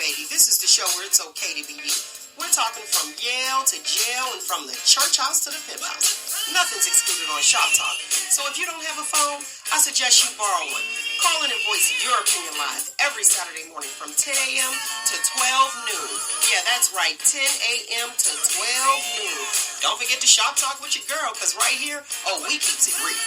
baby. This is the show where it's okay to be you. We're talking from Yale to jail and from the church house to the penthouse. Nothing's excluded on Shop Talk. So if you don't have a phone, I suggest you borrow one. Call in and voice your opinion live every Saturday morning from 10 a.m. to 12 noon. Yeah, that's right, 10 a.m. to 12 noon. Don't forget to Shop Talk with your girl, because right here, we keeps it real.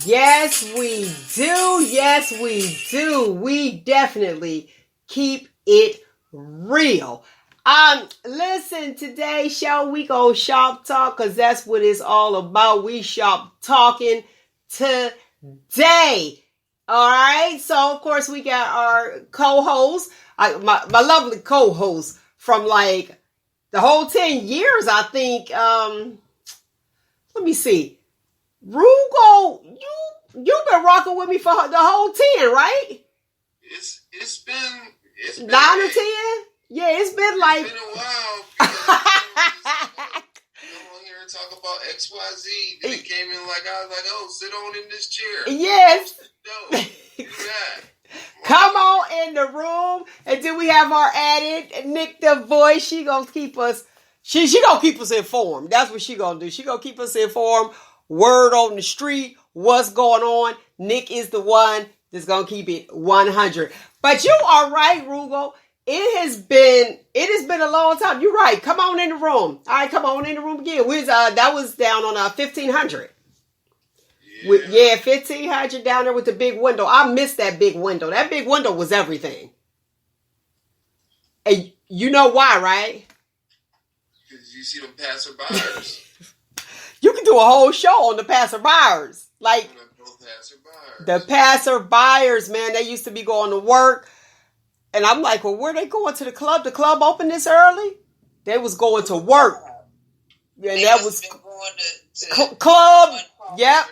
Yes, we do. Yes, we do. We definitely keep it real. Listen, today's show, we go shop talk, because that's what it's all about. We shop talking today. All right. So, of course, we got our co-host, my lovely co-host from like the whole 10 years, I think. Let me see. Roogle, you've been rocking with me for the whole 10, right? It's been 9 or 10? Yeah, it's been like... It's been a while. Come on here and talk about XYZ. Then it came in like, I was like, oh, sit on in this chair. Yes. No, do that. Come on in the room. And then we have our added Nick the voice. She gonna keep us... She gonna keep us informed. That's what she gonna do. She gonna keep us informed. Word on the street, what's going on. Nick is the one that's going to keep it 100. But you are right, Roogle. It has been a long time. You're right. Come on in the room. All right, come on in the room again. That was down on 1500. Yeah, 1500 down there with the big window. I missed that big window. That big window was everything. And you know why, right? Because you see them passerbyers. You can do a whole show on the passerbyers. Like, the passerbyers, man, they used to be going to work. And I'm like, well, where they going to the club? The club open this early? They was going to work. And they that was going to club. Yep.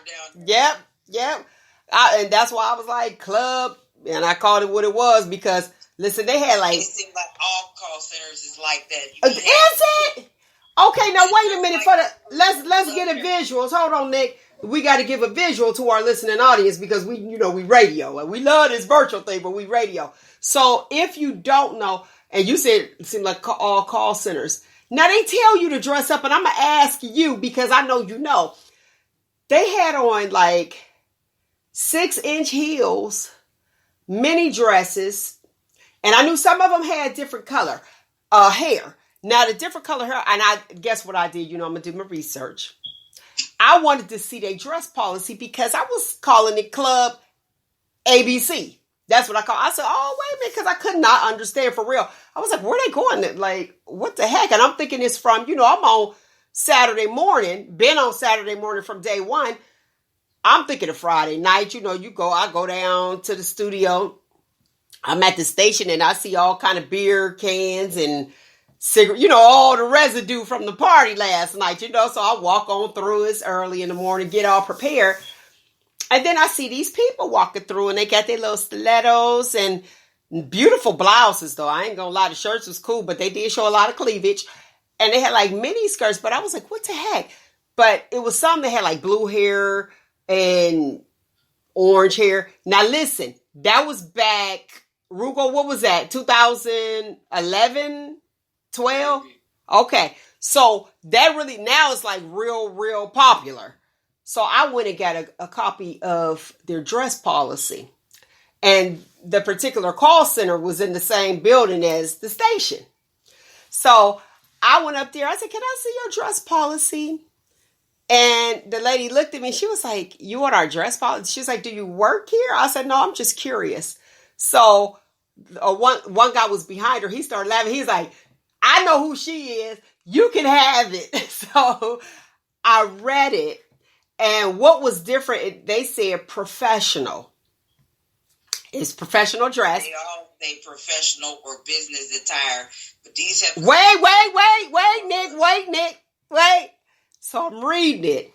And that's why I was like, club. And I called it what it was because, listen, they had like... It seems like all call centers is like that. Is it? Okay, now wait a minute. Let's get a visuals. Hold on, Nick. We got to give a visual to our listening audience because we radio and we love this virtual thing, but we radio. So if you don't know, and you said it seemed like all call centers. Now they tell you to dress up, and I'm gonna ask you because I know you know. They had on like 6-inch heels, mini dresses, and I knew some of them had different color hair. Now, the different color hair, and I guess what I did, I'm going to do my research. I wanted to see their dress policy because I was calling it Club ABC. That's what I call it. I said, oh, wait a minute, because I could not understand for real. I was like, where are they going? Like, what the heck? And I'm thinking it's from, I'm on Saturday morning, been on Saturday morning from day one. I'm thinking of Friday night. I go down to the studio. I'm at the station and I see all kind of beer cans and cigarette, all the residue from the party last night, so I walk on through. It's early in the morning, get all prepared. And then I see these people walking through and they got their little stilettos and beautiful blouses though. I ain't gonna lie, the shirts was cool, but they did show a lot of cleavage. And they had like mini skirts, but I was like, what the heck? But it was some that had like blue hair and orange hair. Now listen, that was back, Roogle, what was that? 2011? 12? Okay. So that really now is like real popular. So I went and got a copy of their dress policy. And the particular call center was in the same building as the station. So I went up there. I said, can I see your dress policy? And the lady looked at me. She was like, you want our dress policy? She was like, do you work here? I said, no, I'm just curious. So one guy was behind her. He started laughing. He's like, I know who she is. You can have it. So I read it. And what was different, they said professional. It's professional dress. They all say professional or business attire. But these have... Wait, Nick. So I'm reading it.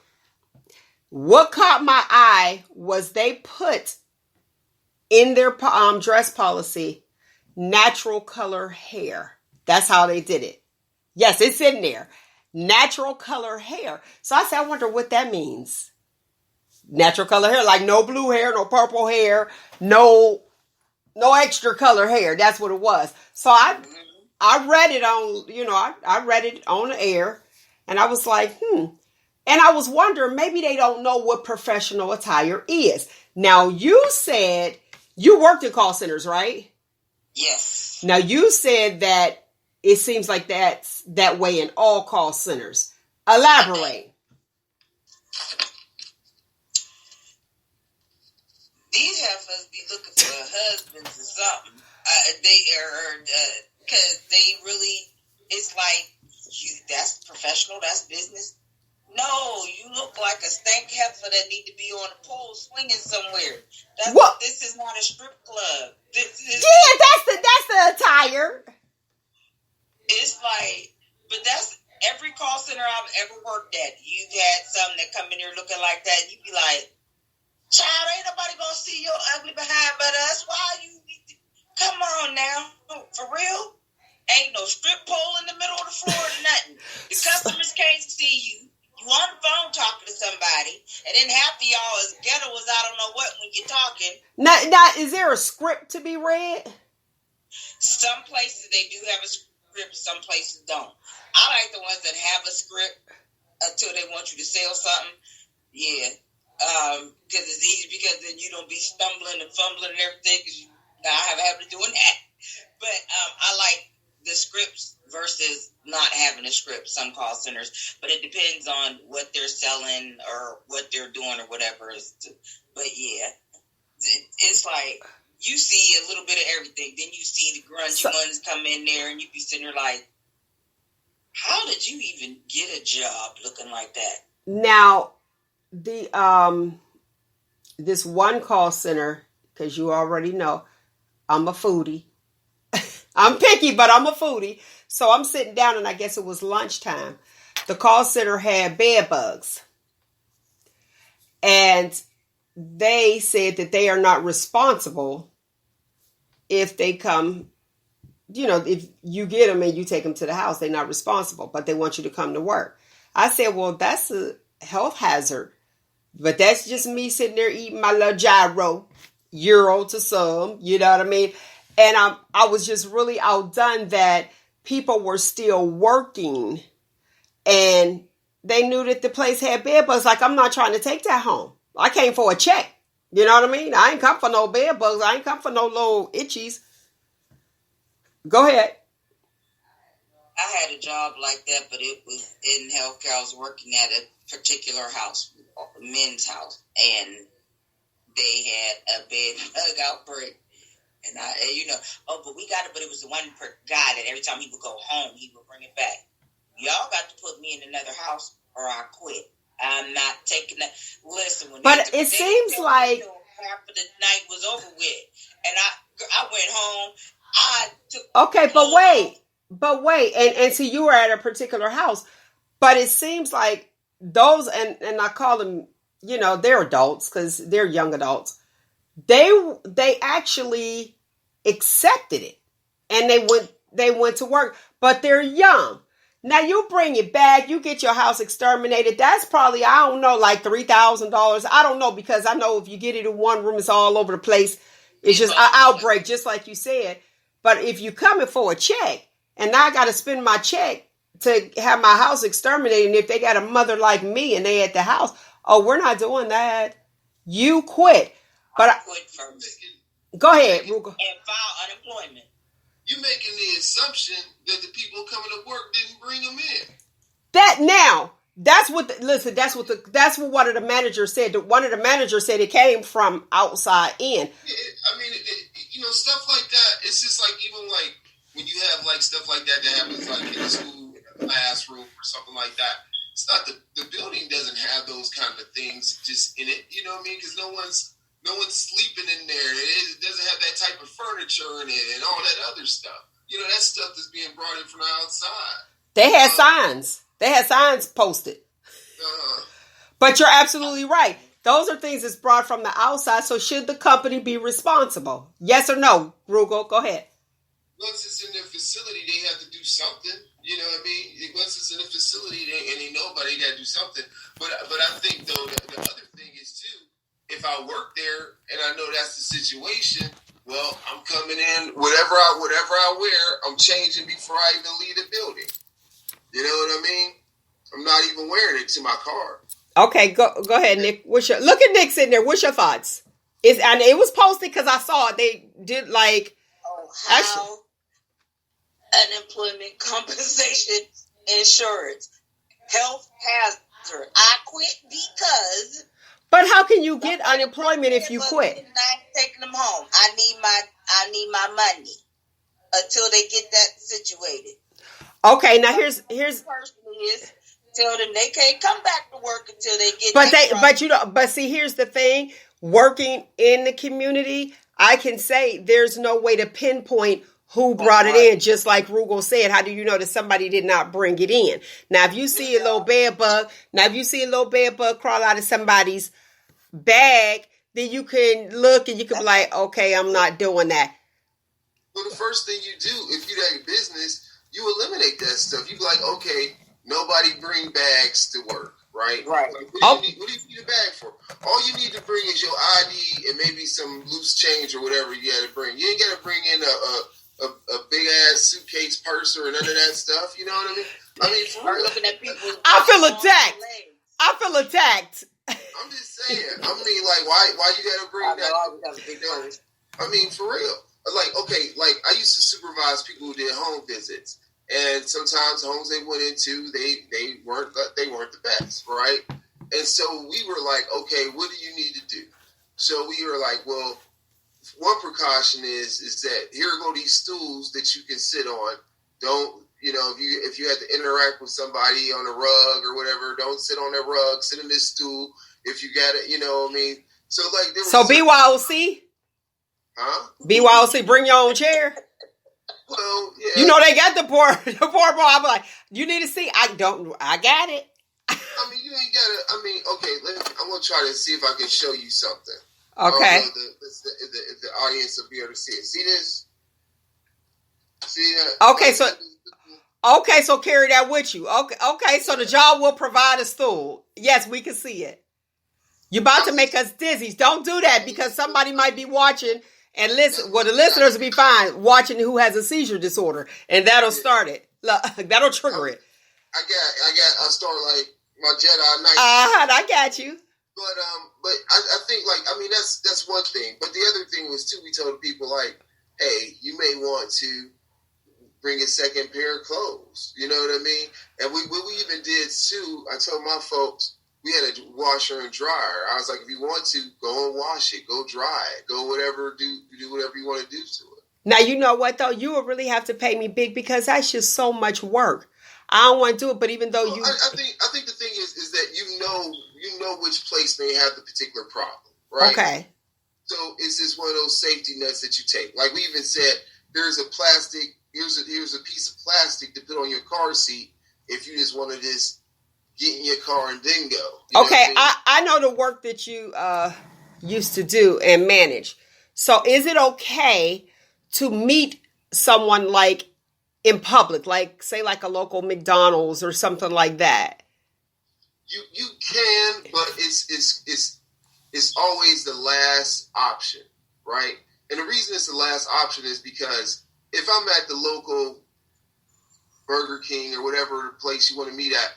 What caught my eye was they put in their dress policy, natural color hair. That's how they did it. Yes, it's in there. Natural color hair. So I said, I wonder what that means. Natural color hair, like no blue hair, no purple hair, no no extra color hair. That's what it was. So I read it on, I read it on the air, and I was like, And I was wondering, maybe they don't know what professional attire is. Now, you said you worked in call centers, right? Yes. Now, you said that it seems like that's that way in all call centers. Elaborate. These heifers be looking for husbands or something. They are, because they really, it's like, that's professional, that's business. No, you look like a stank heifer that need to be on a pole swinging somewhere. This is not a strip club. That's the attire. It's like, but that's every call center I've ever worked at. You've had some that come in here looking like that. You be like, child, ain't nobody gonna see your ugly behind but us. Why you? Come on now, for real. Ain't no strip pole in the middle of the floor or nothing. The customers can't see you. You on the phone talking to somebody, and then half of y'all is ghetto as I don't know what when you're talking. Now, is there a script to be read? Some places they do have a script, some places don't. I like the ones that have a script until they want you to sell something. Yeah, because it's easy, because then you don't be stumbling and fumbling and everything. Because I have a habit of doing that. But I like the scripts versus not having a script, some call centers, but it depends on what they're selling or what they're doing or whatever. But yeah, it's like you see a little bit of everything. Then you see the grungy ones come in there, and you be sitting there like, how did you even get a job looking like that? Now, the this one call center, because you already know, I'm a foodie. I'm picky, but I'm a foodie. So I'm sitting down, and I guess it was lunchtime. The call center had bed bugs. And they said that they are not responsible if they come, if you get them and you take them to the house, they're not responsible, but they want you to come to work. I said, well, that's a health hazard. But that's just me sitting there eating my little gyro, euro to some, you know what I mean? And I was just really outdone that people were still working, and they knew that the place had bed bugs. Like, I'm not trying to take that home. I came for a check. You know what I mean? I ain't come for no bed bugs. I ain't come for no little itchies. Go ahead. I had a job like that, but it was in healthcare. I was working at a particular house, a men's house, and they had a bed bug outbreak. And but we got it, but it was the one per guy that every time he would go home, he would bring it back. Y'all got to put me in another house or I quit. I'm not taking that. Listen, but it seems like half of the night was over with, and I went home. I took okay, but wait, and so you were at a particular house, but it seems like those, and I call them, they're adults because they're young adults. They actually accepted it, and they went to work, but they're young. Now you bring it back, you get your house exterminated. That's probably, I don't know, like $3,000. I don't know, because I know if you get it in one room, it's all over the place. It's just an outbreak, just like you said. But if you coming for a check, and now I got to spend my check to have my house exterminated, and if they got a mother like me and they at the house, oh, we're not doing that. You quit. But I quit first. Go ahead, Roogle. And file unemployment. You're making the assumption that the people coming to work didn't bring them in. That's what one of the managers said. One of the managers said it came from outside in. Yeah, I mean, stuff like that. It's just like, even like when you have like stuff like that happens like in a school classroom or something like that. It's not the building doesn't have those kind of things just in it. You know what I mean? Because no one's sleeping in there. It doesn't have that type of furniture in it and all that other stuff. That stuff that's being brought in from the outside. They had signs. They had signs posted. But you're absolutely right. Those are things that's brought from the outside. So should the company be responsible? Yes or no? Roogle, go ahead. Once it's in their facility, they have to do something. You know what I mean? Once it's in a facility and they know about it, they got to do something. But I think, though, the other thing is, too, if I work there and I know that's the situation, Well, I'm coming in, whatever I wear, I'm changing before I even leave the building. You know what I mean? I'm not even wearing it to my car. Okay, go ahead, Nick. Look at Nick sitting there. What's your thoughts? And it was posted because I saw it. They did like how unemployment compensation insurance, health hazard. I quit because. But how can you get unemployment if you quit? I'm taking them home. I need my money until they get that situated. Okay, now here's person is tell them they can't come back to work until they get. But see, here's the thing: working in the community, I can say there's no way to pinpoint who brought it in. Just like Roogle said, how do you know that somebody did not bring it in? Now, if you see a little bed bug crawl out of somebody's bag, then you can look and you can be like, okay, I'm not doing that. Well, the first thing you do, if you have a business, you eliminate that stuff. You be like, okay, nobody bring bags to work, right? Right. Like, what do you need a bag for? All you need to bring is your ID and maybe some loose change or whatever you got to bring. You ain't got to bring in a big ass suitcase, purse, or none of that stuff. You know what I mean? I mean, for real. Looking at people. I feel attacked. I'm just saying. I mean, like, why you got to bring that? I mean, for real. Like, okay, like I used to supervise people who did home visits, and sometimes the homes they went into, they weren't the best, right? And so we were like, okay, what do you need to do? So we were like, well, one precaution is that here go these stools that you can sit on. Don't, if you had to interact with somebody on a rug or whatever, don't sit on that rug. Sit in this stool. If you got it, what I mean. So like, there was BYOC. Huh? BYOC, bring your own chair. Well, yeah. They got the poor boy. I'm like, you need a seat. I got it. I mean, you ain't gotta. I mean, okay. I'm gonna try to see if I can show you something. Okay. If the audience will be able to see it. See this? See that? Okay, so carry that with you. Okay. So the job will provide a stool. Yes, we can see it. You're about to make us dizzy. Don't do that because somebody might be watching. And listen, well, the listeners will be fine watching who has a seizure disorder, and that'll start it. That'll trigger it. I start like my Jedi Knight. I got you. But I think that's one thing. But the other thing was too, we told people like, hey, you may want to bring a second pair of clothes. You know what I mean? And what we even did too, I told my folks, we had a washer and dryer. I was like, if you want to, go and wash it, go dry it, go whatever, do whatever you want to do to it. Now, you know what, though? You will really have to pay me big because that's just so much work. I don't want to do it, but even though I think the thing is that you know which place may have the particular problem, right? Okay. So it's just one of those safety nets that you take. Like we even said, here's a piece of plastic to put on your car seat if you just want to just get in your car and then go. Okay, I know the work that you used to do and manage. So is it okay to meet someone like in public, like say like a local McDonald's or something like that? You can, but it's always the last option, right? And the reason it's the last option is because if I'm at the local Burger King or whatever place you want to meet at,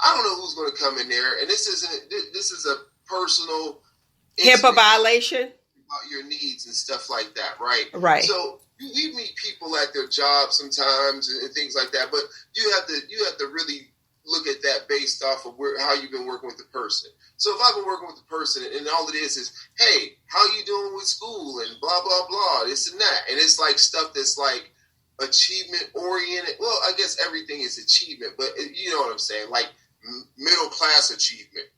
I don't know who's going to come in there, and this is a personal HIPAA violation about your needs and stuff like that, right? Right. So we meet people at their jobs sometimes and things like that, but you have to really look at that based off of how you've been working with the person. So if I've been working with the person and all it is, hey, how you doing with school and blah blah blah, this and that, and it's like stuff that's like achievement oriented. Well, I guess everything is achievement, but you know what I'm saying, like middle class achievement,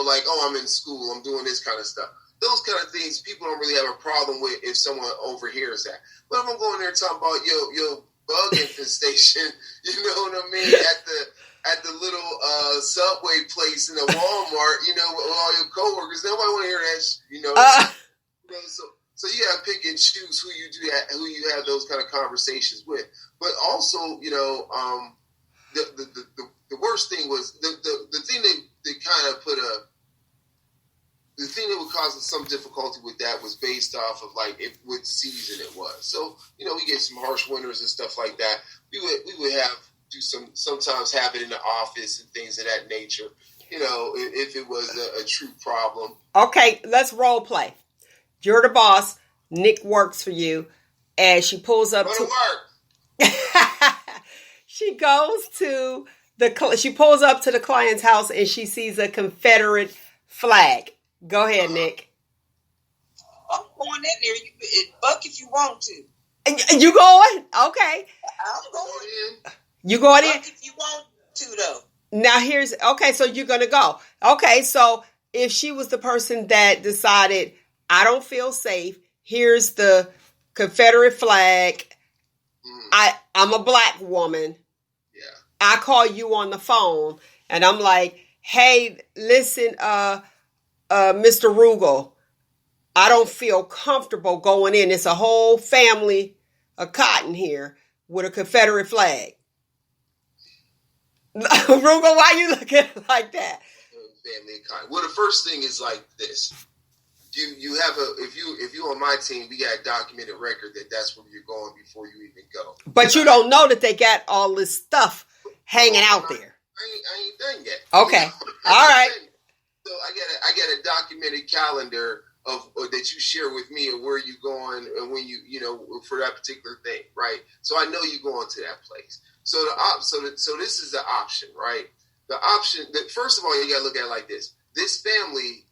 like, oh, I'm in school, I'm doing this kind of stuff. Those kind of things people don't really have a problem with if someone overhears that. But if I'm going there talking about yo bug infestation, you know what I mean, at the little Subway place in the Walmart, with all your coworkers, nobody want to hear that. So you gotta pick and choose who you have those kind of conversations with. But also, the worst thing was the thing that kind of put the thing that would cause us some difficulty with that was based off of like what season it was. So we get some harsh winters and stuff like that. We would sometimes have it in the office and things of that nature. If it was a true problem. Okay, let's role play. You're the boss. Nick works for you, and she pulls up to work. She goes to she pulls up to the client's house and she sees a Confederate flag. Go ahead, Nick. I'm going in there. Buck if you want to. You going? Okay. I'm going in. You going in? Buck if you want to, though. Now so you're going to go. Okay, so if she was the person that decided, I don't feel safe, here's the Confederate flag, I'm a black woman, I call you on the phone, and I'm like, hey, listen, Mr. Roogle, I don't feel comfortable going in. It's a whole family of cotton here with a Confederate flag. Roogle, why you looking like that? Family of cotton. Well, the first thing is like this. You have if you on my team, we got a documented record that that's where you're going before you even go. But you don't know that they got all this stuff hanging out there. I ain't done yet. Okay. All right. So I got a documented calendar of that you share with me of where you going and when you for that particular thing, right? So I know you going to that place. So so this is the option, right? The option that first of all you got to look at it like this. This family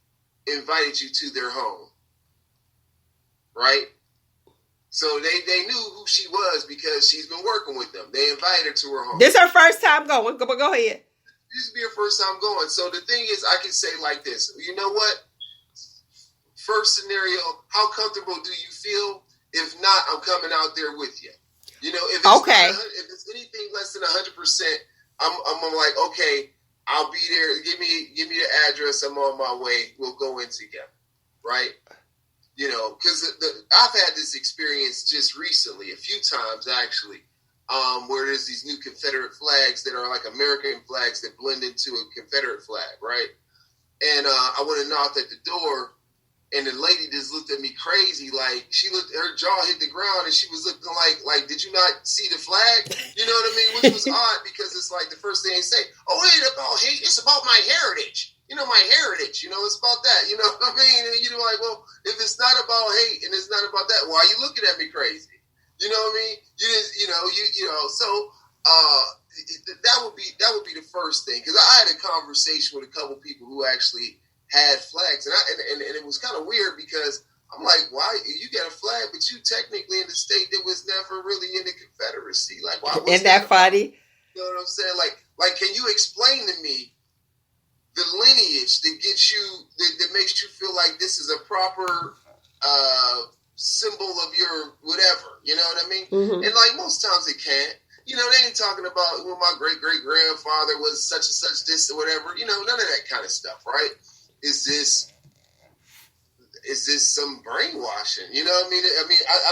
invited you to their home, right? So they knew who she was because she's been working with them. They invited her to her home. This is her first time going. Go ahead. This will be her first time going. So the thing is, I can say like this. You know what? First scenario, how comfortable do you feel? If not, I'm coming out there with you. If it's anything less than 100%, I'm like, okay, I'll be there. Give me the address. I'm on my way. We'll go in together, right? Because I've had this experience just recently, a few times actually, where there's these new Confederate flags that are like American flags that blend into a Confederate flag, right? And I went and knocked at the door, and the lady just looked at me crazy, like her jaw hit the ground, and she was looking like, did you not see the flag? You know what I mean? Which was odd because it's like the first thing they say, oh, it ain't about hate, it's about my heritage. My heritage. It's about that. You know what I mean? And you're like, well, if it's not about hate and it's not about that, why are you looking at me crazy? You know what I mean? So that would be the first thing, because I had a conversation with a couple people who actually had flags, and it was kind of weird because I'm like, why you got a flag, but you technically in the state that was never really in the Confederacy? Like, why? Isn't that funny? You know what I'm saying? Like, can you explain to me the lineage that gets you that makes you feel like this is a proper symbol of your whatever? You know what I mean? Mm-hmm. And like most times it can't. They ain't talking about my great grandfather was such and such this or whatever. None of that kind of stuff, right? Is this some brainwashing? You know what I mean? I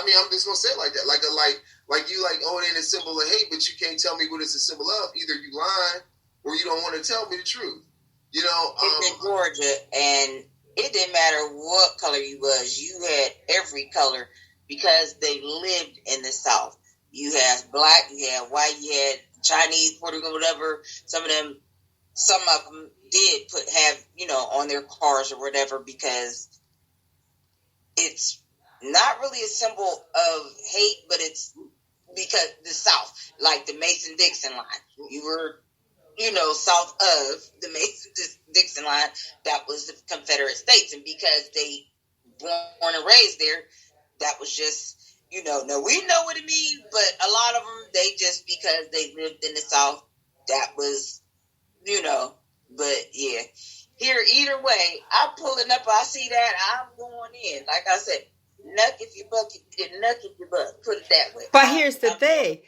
mean, I'm just gonna say it like that. Like you oh, it ain't a symbol of hate, but you can't tell me what it's a symbol of. Either you lying or you don't want to tell me the truth. It's in Georgia, and it didn't matter what color you was. You had every color because they lived in the South. You had black, you had white, you had Chinese, Puerto Rican, whatever. Some of them did have on their cars or whatever, because it's not really a symbol of hate, but it's because the South, like the Mason-Dixon line, you were south of the Mason-Dixon line, that was the Confederate States, and because they born and raised there, that was just now we know what it means, but a lot of them, they just because they lived in the South, that was but yeah, here either way, I'm pulling up, I see that, I'm going in. Like I said, nuck if you buck, nuck if you buck. Put it that way. But here's the thing.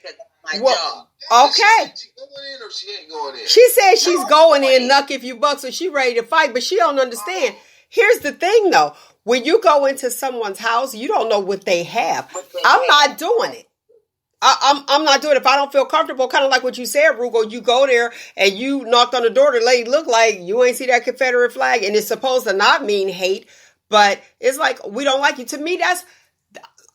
My job. Okay. She going in or she ain't going in? She said she's going in, nuck if you buck, so she ready to fight, but she don't understand. Here's the thing, though. When you go into someone's house, you don't know what they have. I'm not doing it. I'm not doing it if I don't feel comfortable. Kind of like what you said, Roogle. You go there and you knocked on the door. The lady looked like you ain't see that Confederate flag, and it's supposed to not mean hate, but it's like we don't like you. To me,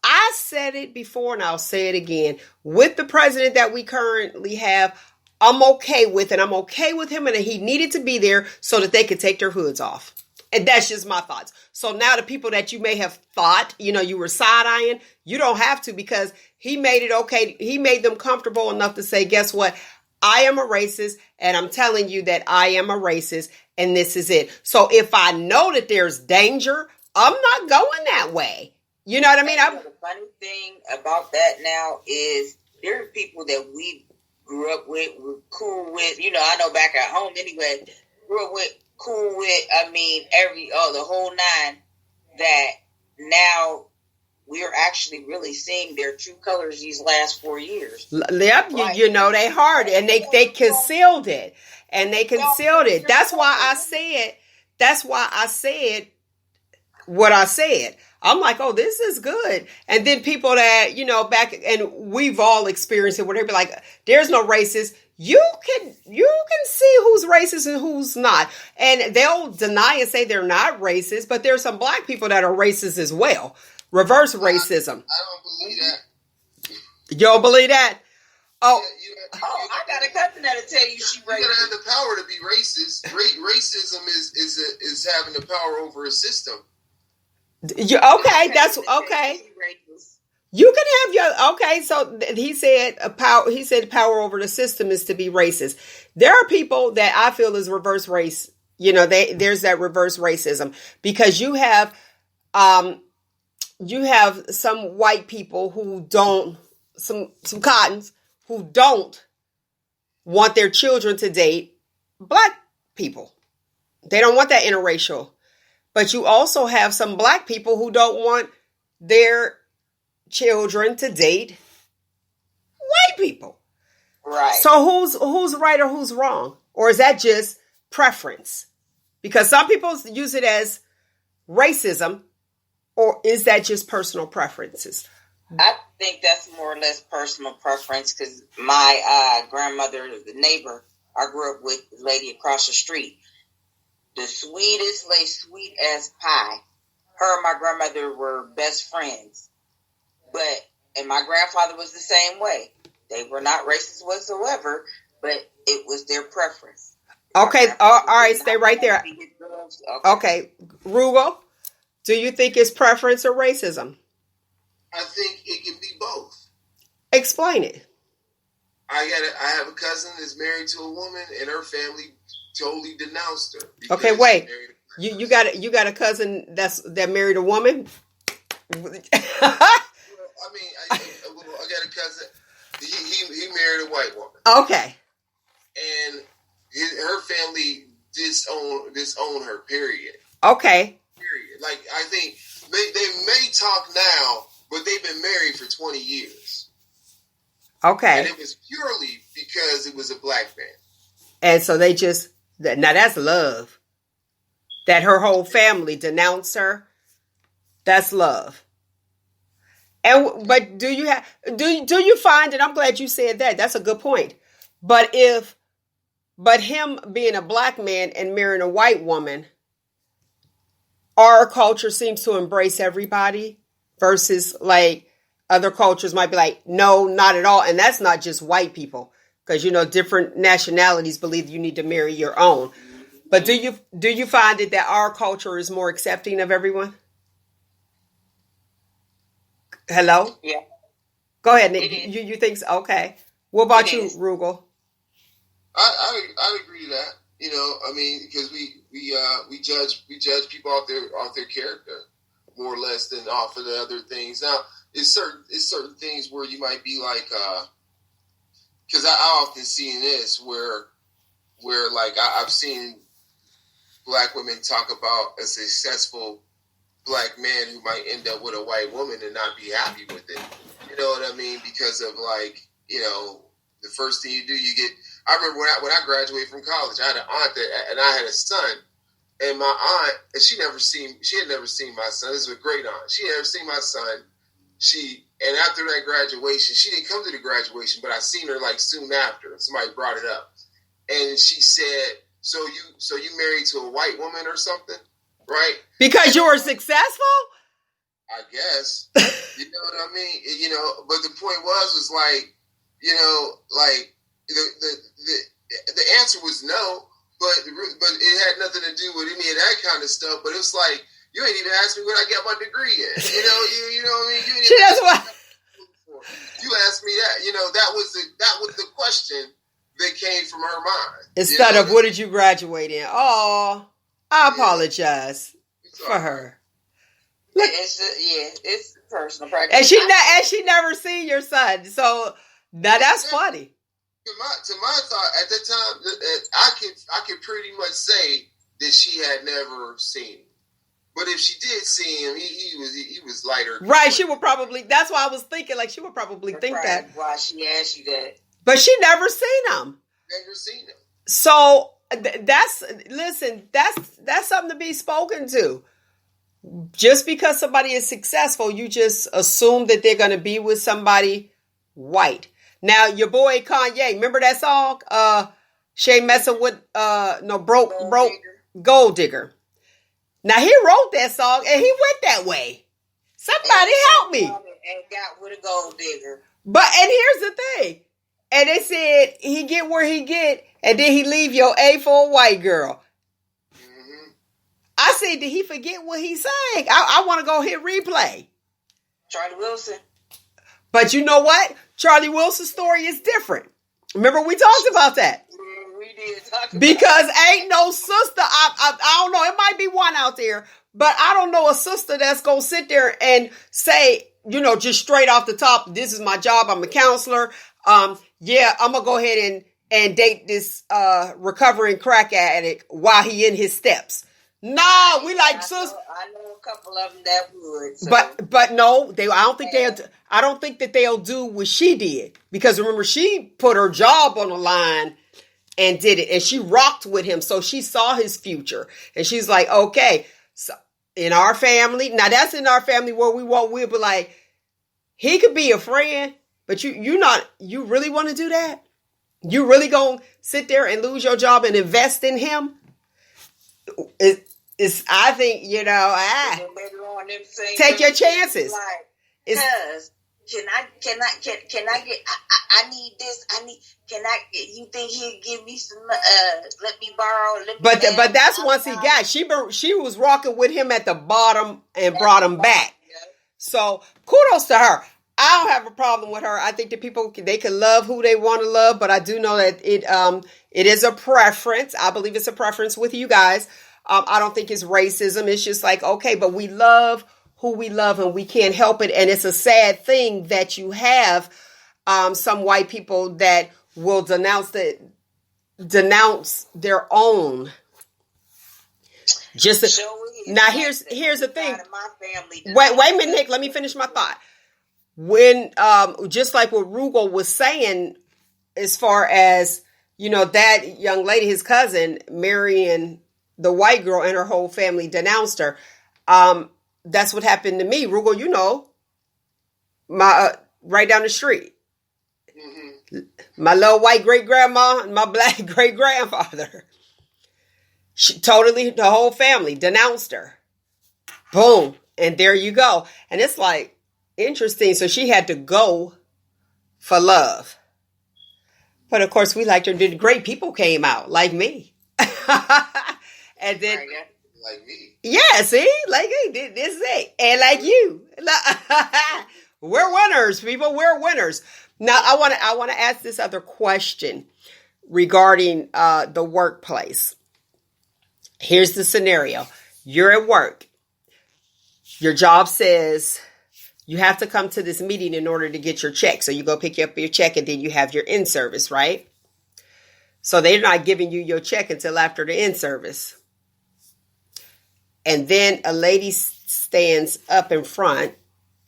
I said it before and I'll say it again. With the president that we currently have, I'm okay with it. I'm okay with him, and he needed to be there so that they could take their hoods off. And that's just my thoughts. So now the people that you may have thought, you were side-eyeing, you don't have to, because he made it okay. He made them comfortable enough to say, guess what? I am a racist, and I'm telling you that I am a racist, and this is it. So if I know that there's danger, I'm not going that way. You know what I mean? The funny thing about that now is there are people that we grew up with, were cool with. I know back at home anyway, grew up with, cool with, the whole nine, that now we're actually really seeing their true colors these last 4 years. Yep, Right. They hard, and they concealed it. And they concealed it. That's why I said what I said. I'm like, oh, this is good. And then people that, back, and we've all experienced it, where they be like, there's no racist. You can see who's racist and who's not. And they'll deny and say they're not racist, but there's some black people that are racist as well. Reverse racism. I don't believe that. You don't believe that? Oh, I got a cousin that'll tell you she racist. You gotta have the power to be racist. Racism is having the power over a system. Okay, that's okay. You can have your okay. So he said power. He said power over the system is to be racist. There are people that I feel is reverse race. There's that reverse racism, because you have some white people who don't, some cottons who don't want their children to date black people. They don't want that interracial. But you also have some black people who don't want their children to date white people. Right. So who's right or who's wrong? Or is that just preference? Because some people use it as racism, or is that just personal preferences? I think that's more or less personal preference, because my grandmother, the neighbor I grew up with, the lady across the street, the sweetest lady, sweet as pie. Her and my grandmother were best friends. And my grandfather was the same way. They were not racist whatsoever, but it was their preference. Okay, all right, stay right there. Okay, Roogle, do you think it's preference or racism? I think it can be both. Explain it. I have a cousin that's married to a woman, and her family totally denounced her. Okay, wait. You got a cousin that married a woman? I got a cousin. He married a white woman. Okay. And her family disown her. Period. Okay. Period. Like, I think they may talk now, but they've been married for 20 years. Okay. And it was purely because it was a black man. And so they just, now that's love. That her whole family denounced her. That's love. But do you find, and I'm glad you said that, that's a good point. But him being a black man and marrying a white woman, our culture seems to embrace everybody versus like other cultures might be like, no, not at all. And that's not just white people, because, different nationalities believe you need to marry your own. But do you find it that our culture is more accepting of everyone? Hello? Yeah. Go ahead, Nick. You think so? Okay. What about you, Roogle? I agree to that. Because we judge people off their character more or less than off of the other things. Now, it's certain things where you might be like, because I often see this where like I've seen black women talk about a successful black man who might end up with a white woman and not be happy with it. You know what I mean? Because of the first thing you do, you get. I remember when I graduated from college, I had an aunt and I had a son, and my aunt, and she had never seen my son. This is a great aunt. She had never seen my son. She And after that graduation, she didn't come to the graduation, but I seen her like soon after. Somebody brought it up, and she said, "So you married to a white woman or something, right?" Because you were successful. I guess. You know what I mean? You know, but the point was like, you know, like the answer was no, but it had nothing to do with any of that kind of stuff. But it was like, you ain't even asked me what I got my degree in. You know, you know what I mean? You See, that's why. You asked me that. You know, that was the question that came from her mind. Instead of what did you graduate in? Oh, I apologize for her. Look, it's personal practice. And she never seen your son, so now that's funny. To my thought at that time, I could pretty much say that she had never seen him. But if she did see him, he was lighter. Right, she would probably. That's why I was thinking, like, she would probably think that. Why she asked you that? But she never seen him. Never seen him. So that's something to be spoken to. Just because somebody is successful, you just assume that they're going to be with somebody white. Now, your boy Kanye, remember that song? She ain't messing with broke gold digger. Now, he wrote that song and he went that way. Somebody help me. And got with a gold digger. And here's the thing. And they said he get where he get, and then he leave your A for a white girl. Mm-hmm. I said, did he forget what he sang? I want to go hit replay. Charlie Wilson. But you know what? Charlie Wilson's story is different. Remember we talked about that? Yeah, we did talk about because ain't no sister, I don't know, it might be one out there, but I don't know a sister that's going to sit there and say, you know, just straight off the top, this is my job, I'm a counselor. Yeah, I'm going to go ahead and date this recovering crack addict while he in his steps. No, we like sis. I know a couple of them that would. So. But no, I don't think that they'll do what she did, because remember she put her job on the line and did it, and she rocked with him, so she saw his future, and she's like, okay, so in our family, now that's in our family where we'll be like, he could be a friend, but you really want to do that? You really gonna sit there and lose your job and invest in him? It's I think, you know, take your chances. Can I get, I need this, you think he'll give me some, let me borrow, But that's once he got, she was rocking with him at the bottom and brought him back. So kudos to her. I don't have a problem with her. I think that people, they can love who they want to love, but I do know that it is a preference. I believe it's a preference with you guys. I don't think it's racism. It's just like, okay, but we love who we love and we can't help it. And it's a sad thing that you have some white people that will denounce their own. Now here's the thing. Wait a minute, Nick. Let me finish my thought. When just like what Roogle was saying, as far as, you know, that young lady, his cousin, marrying the white girl, and her whole family denounced her. That's what happened to me. Roogle, you know, my right down the street. Mm-hmm. My little white great grandma and my black great grandfather. The whole family denounced her. Boom. And there you go. And it's like, interesting. So she had to go for love. But of course, we liked her. Did great people came out, like me. And then, like me. Yeah, see? Like this is it. And like you. We're winners, people. We're winners. Now, I want to ask this other question regarding the workplace. Here's the scenario. You're at work. Your job says you have to come to this meeting in order to get your check. So you go pick up your check and then you have your in-service, right? So they're not giving you your check until after the in-service. And then a lady stands up in front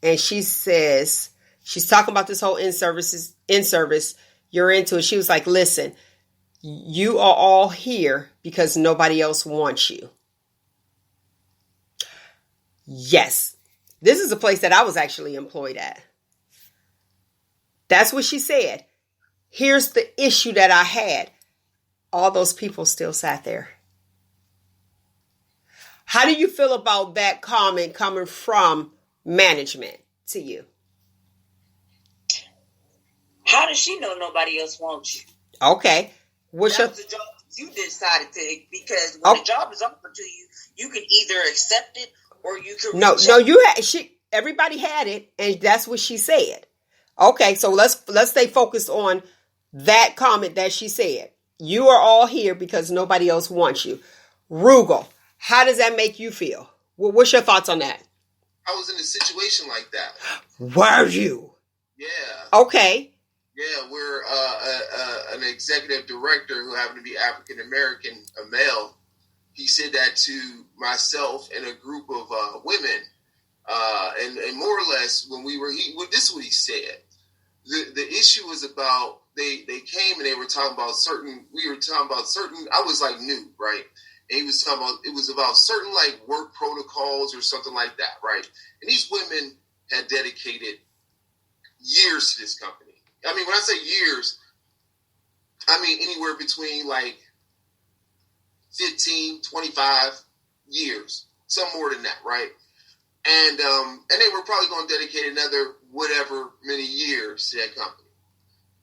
and she says, she's talking about this whole in-service you're into it. She was like, listen, you are all here because nobody else wants you. Yes. This is a place that I was actually employed at. That's what she said. Here's the issue that I had. All those people still sat there. How do you feel about that comment coming from management to you? How does she know nobody else wants you? Okay. That's the job you decided to, because when the job is offered to you, you can either accept it or you can reject it. Everybody had it, and that's what she said. Okay, so let's stay focused on that comment that she said. You are all here because nobody else wants you. Roogle, how does that make you feel? What's your thoughts on that? I was in a situation like that. Were you? Yeah. Okay. Yeah, we're an executive director who happened to be African American, a male. He said that to myself and a group of women, and more or less when we were. This is what he said. The issue was about they came and they were talking about certain. We were talking about certain. I was like new, right? And he was talking about it was about certain like work protocols or something like that, right? And these women had dedicated years to this company. I mean, when I say years, I mean anywhere between like 15, 25 years, some more than that, right? And they were probably going to dedicate another whatever many years to that company.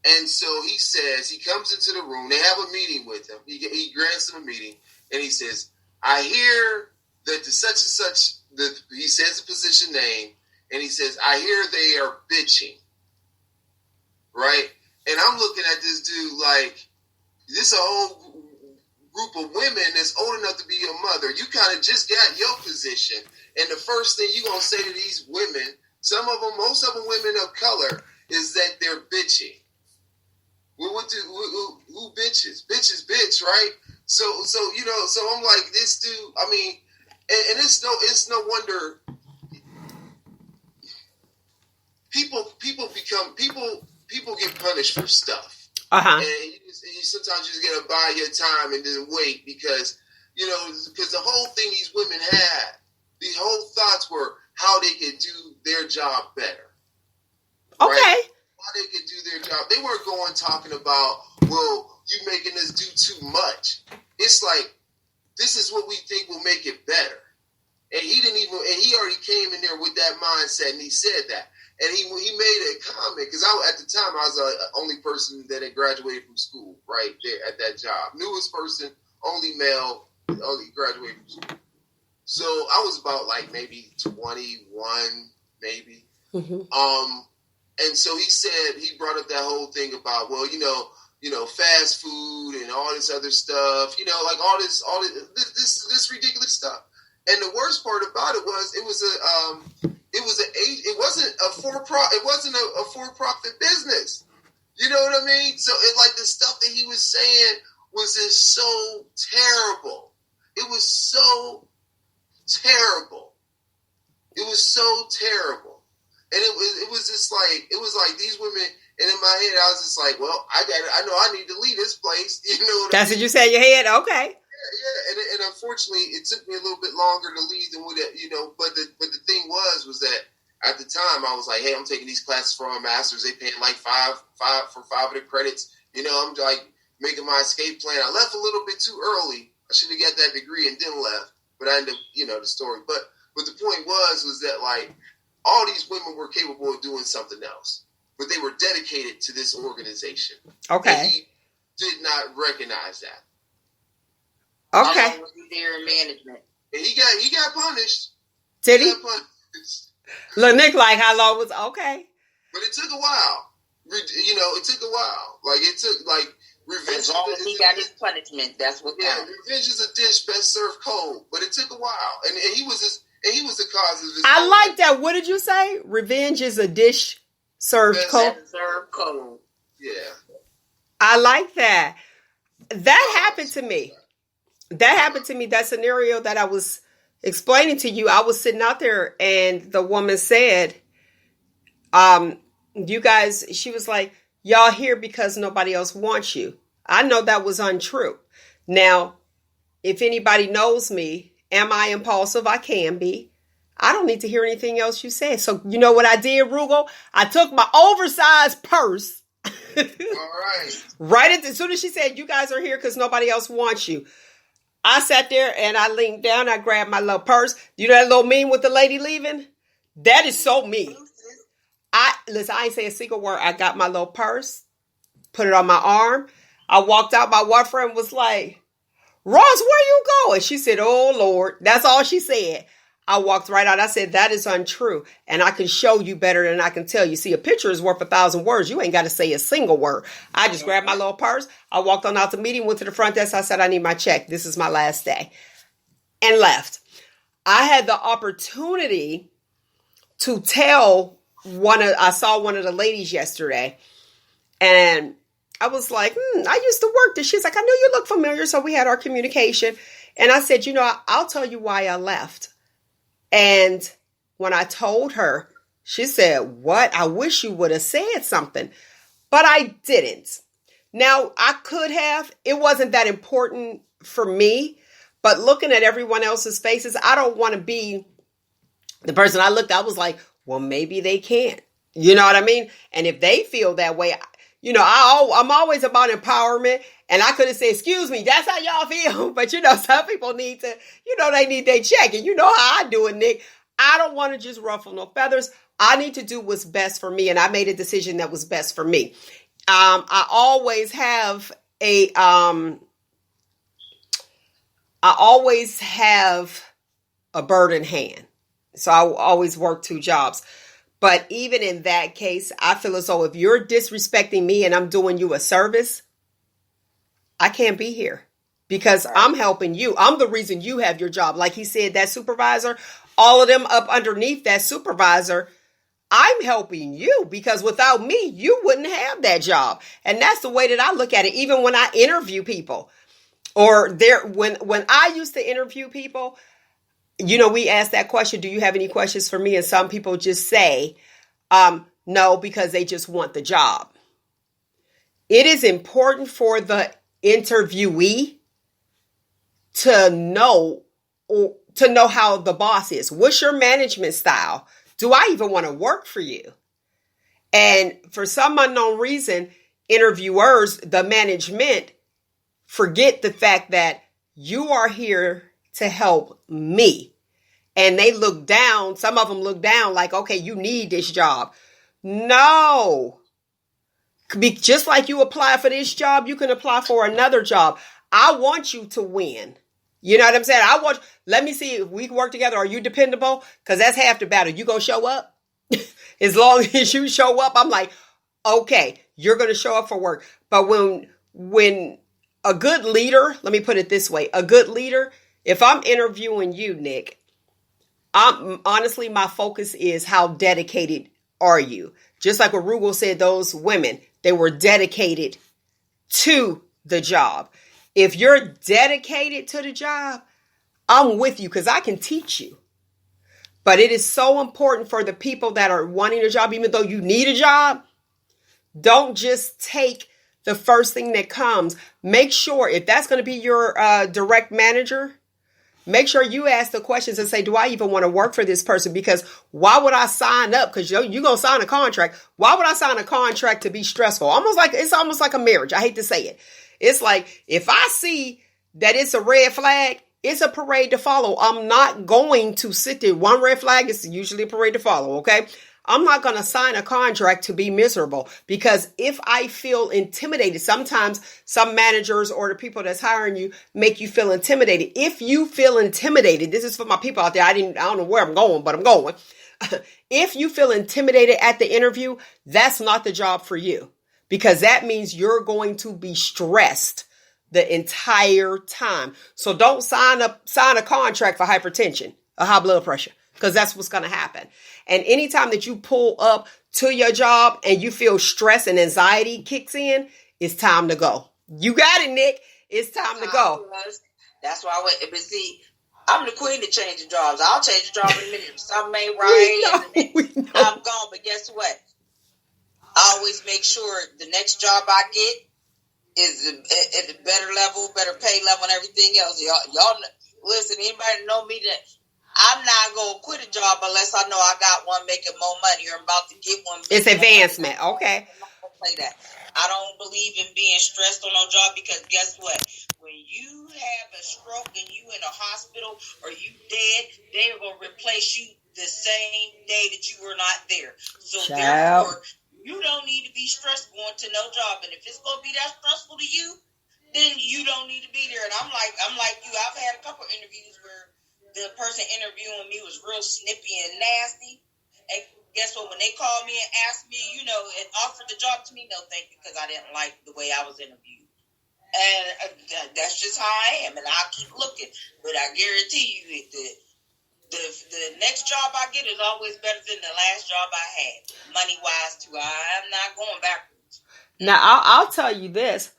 And so he says, he comes into the room, they have a meeting with him. He grants them a meeting, and he says, I hear that the such and such, he says the position name, and he says, I hear they are bitching. Right? And I'm looking at this dude like, this a whole group of women that's old enough to be your mother. You kind of just got your position. And the first thing you're going to say to these women, most of them women of color, is that they're bitching. Well, who bitches? Bitches bitch, right? So I'm like, this dude, I mean, and it's no wonder people get punished for stuff. Uh-huh. And you sometimes just got to buy your time and then wait because the whole thing these women had, these whole thoughts were how they could do their job better. Okay. Right? How they could do their job. They weren't going talking about, well, you making us do too much. It's like, this is what we think will make it better. And he already came in there with that mindset and he said that. And he made a comment, because at the time I was the only person that had graduated from school, right, there at that job. Newest person, only male, only graduated from school. So I was about like maybe 21, maybe. Mm-hmm. And so he brought up that whole thing about, well, fast food and all this other stuff, like all this ridiculous stuff. And the worst part about it was it wasn't a for-profit business. You know what I mean? So the stuff that he was saying was just so terrible. It was so terrible. It was so terrible. And it was just like, it was like these women, and in my head I was just like, well, I know I need to leave this place. You know That's what you said in your head? Okay. Yeah, and unfortunately, it took me a little bit longer to leave than what But the thing was that at the time I was like, hey, I'm taking these classes for my master's. They paying like five of the credits. I'm like making my escape plan. I left a little bit too early. I should have got that degree and then left. But I ended up, the story. But the point was that like all these women were capable of doing something else, but they were dedicated to this organization. Okay. And he did not recognize that. Okay. Their management. And he got punished. Did he? Got punished. Look, Nick, like how long was okay? But it took a while. It took a while. Like it took revenge. As long as he got his punishment, that's what counts. Revenge is a dish best served cold. But it took a while, and he was the cause of this. I like that. What did you say? Revenge is a dish served cold. Served cold. Yeah. I like that. That happened to me. That scenario that I was explaining to you, I was sitting out there and the woman said, you guys, she was like, y'all here because nobody else wants you. I know that was untrue. Now, if anybody knows me, am I impulsive? I can be. I don't need to hear anything else you said. So you know what I did, Roogle? I took my oversized purse. All right. Right as soon as she said, you guys are here because nobody else wants you. I sat there and I leaned down. I grabbed my little purse. You know that little meme with the lady leaving? That is so me. I ain't say a single word. I got my little purse, put it on my arm. I walked out. My one friend was like, Ross, where you going? She said, oh, Lord. That's all she said. I walked right out. I said, that is untrue. And I can show you better than I can tell you. See, a picture is worth 1,000 words. You ain't got to say a single word. I just grabbed my little purse. I walked on out the meeting, went to the front desk. I said, I need my check. This is my last day. And left. I had the opportunity to tell I saw one of the ladies yesterday. And I was like, I used to work there. She's like, I know you look familiar. So we had our communication. And I said, I'll tell you why I left. And when I told her, she said, what? I wish you would have said something. But I didn't. Now, I could have. It wasn't that important for me. But looking at everyone else's faces, I don't want to be the person I looked at. I was like, well, maybe they can't. You know what I mean? And if they feel that way, I'm always about empowerment. And I could have said, excuse me, that's how y'all feel. But, some people need to, they need their check. And you know how I do it, Nick. I don't want to just ruffle no feathers. I need to do what's best for me. And I made a decision that was best for me. I always have a bird in hand. So I always work 2 jobs. But even in that case, I feel as though if you're disrespecting me and I'm doing you a service, I can't be here because I'm helping you. I'm the reason you have your job. Like he said, that supervisor, all of them up underneath that supervisor, I'm helping you because without me, you wouldn't have that job. And that's the way that I look at it. Even when I interview people or when I used to interview people, we ask that question, do you have any questions for me? And some people just say, no, because they just want the job. It is important for the interviewee to know how the boss is. What's your management style? Do I even want to work for you? And for some unknown reason, interviewers, the management, forget the fact that you are here to help me. And they look down. Some of them look down like, okay, you need this job. No. Just like you apply for this job, you can apply for another job. I want you to win. You know what I'm saying? Let me see if we can work together. Are you dependable? Because that's half the battle. You gonna show up? As long as you show up, I'm like, okay, you're going to show up for work. But when a good leader, let me put it this way, a good leader, if I'm interviewing you, Nick, honestly, my focus is how dedicated are you? Just like what Roogle said, those women, they were dedicated to the job. If you're dedicated to the job, I'm with you because I can teach you. But it is so important for the people that are wanting a job, even though you need a job, don't just take the first thing that comes. Make sure if that's going to be your direct manager, make sure you ask the questions and say, do I even want to work for this person? Because why would I sign up? Because you're going to sign a contract. Why would I sign a contract to be stressful? It's almost like a marriage. I hate to say it. It's like if I see that it's a red flag, it's a parade to follow. I'm not going to sit there. One red flag is usually a parade to follow, okay? I'm not going to sign a contract to be miserable because if I feel intimidated, sometimes some managers or the people that's hiring you make you feel intimidated. If you feel intimidated, this is for my people out there. I don't know where I'm going, but I'm going. If you feel intimidated at the interview, that's not the job for you because that means you're going to be stressed the entire time. So don't sign a contract for hypertension or high blood pressure because that's what's going to happen. And anytime that you pull up to your job and you feel stress and anxiety kicks in, it's time to go. You got it, Nick. It's time to go. That's why I went. But see, I'm the queen of changing jobs. I'll change the job in a minute. If something ain't right, I'm gone. But guess what? I always make sure the next job I get is at a better level, better pay level, and everything else. Y'all listen. Anybody know me that I'm not gonna quit a job unless I know I got one making more money or I'm about to get one. It's advancement. Okay. I'm not gonna play that. I don't believe in being stressed on no job because guess what? When you have a stroke and you in a hospital or you dead, they're gonna replace you the same day that you were not there. So therefore, you don't need to be stressed going to no job. And if it's gonna be that stressful to you, then you don't need to be there. And I'm like you. I've had a couple interviews where the person interviewing me was real snippy and nasty. And guess what? When they called me and asked me, and offered the job to me, no, thank you, because I didn't like the way I was interviewed. And that's just how I am, and I'll keep looking. But I guarantee you, the next job I get is always better than the last job I had, money-wise, too. I'm not going backwards. Now, I'll tell you this.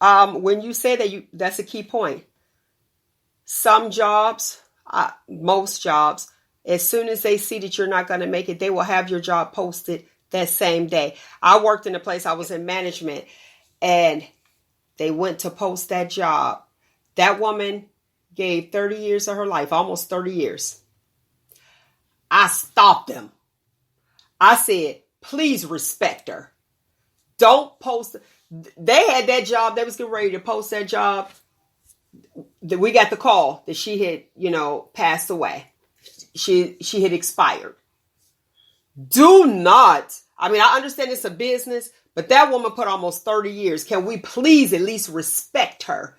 When you say that, that's a key point. Some jobs, most jobs, as soon as they see that you're not going to make it, they will have your job posted that same day. I worked in a place, I was in management, and they went to post that job. That woman gave 30 years of her life, almost 30 years. I stopped them. I said, please respect her. Don't post. They had that job. They was getting ready to post that job. We got the call that she had, passed away. She had expired. Do not. I mean, I understand it's a business, but that woman put almost 30 years. Can we please at least respect her?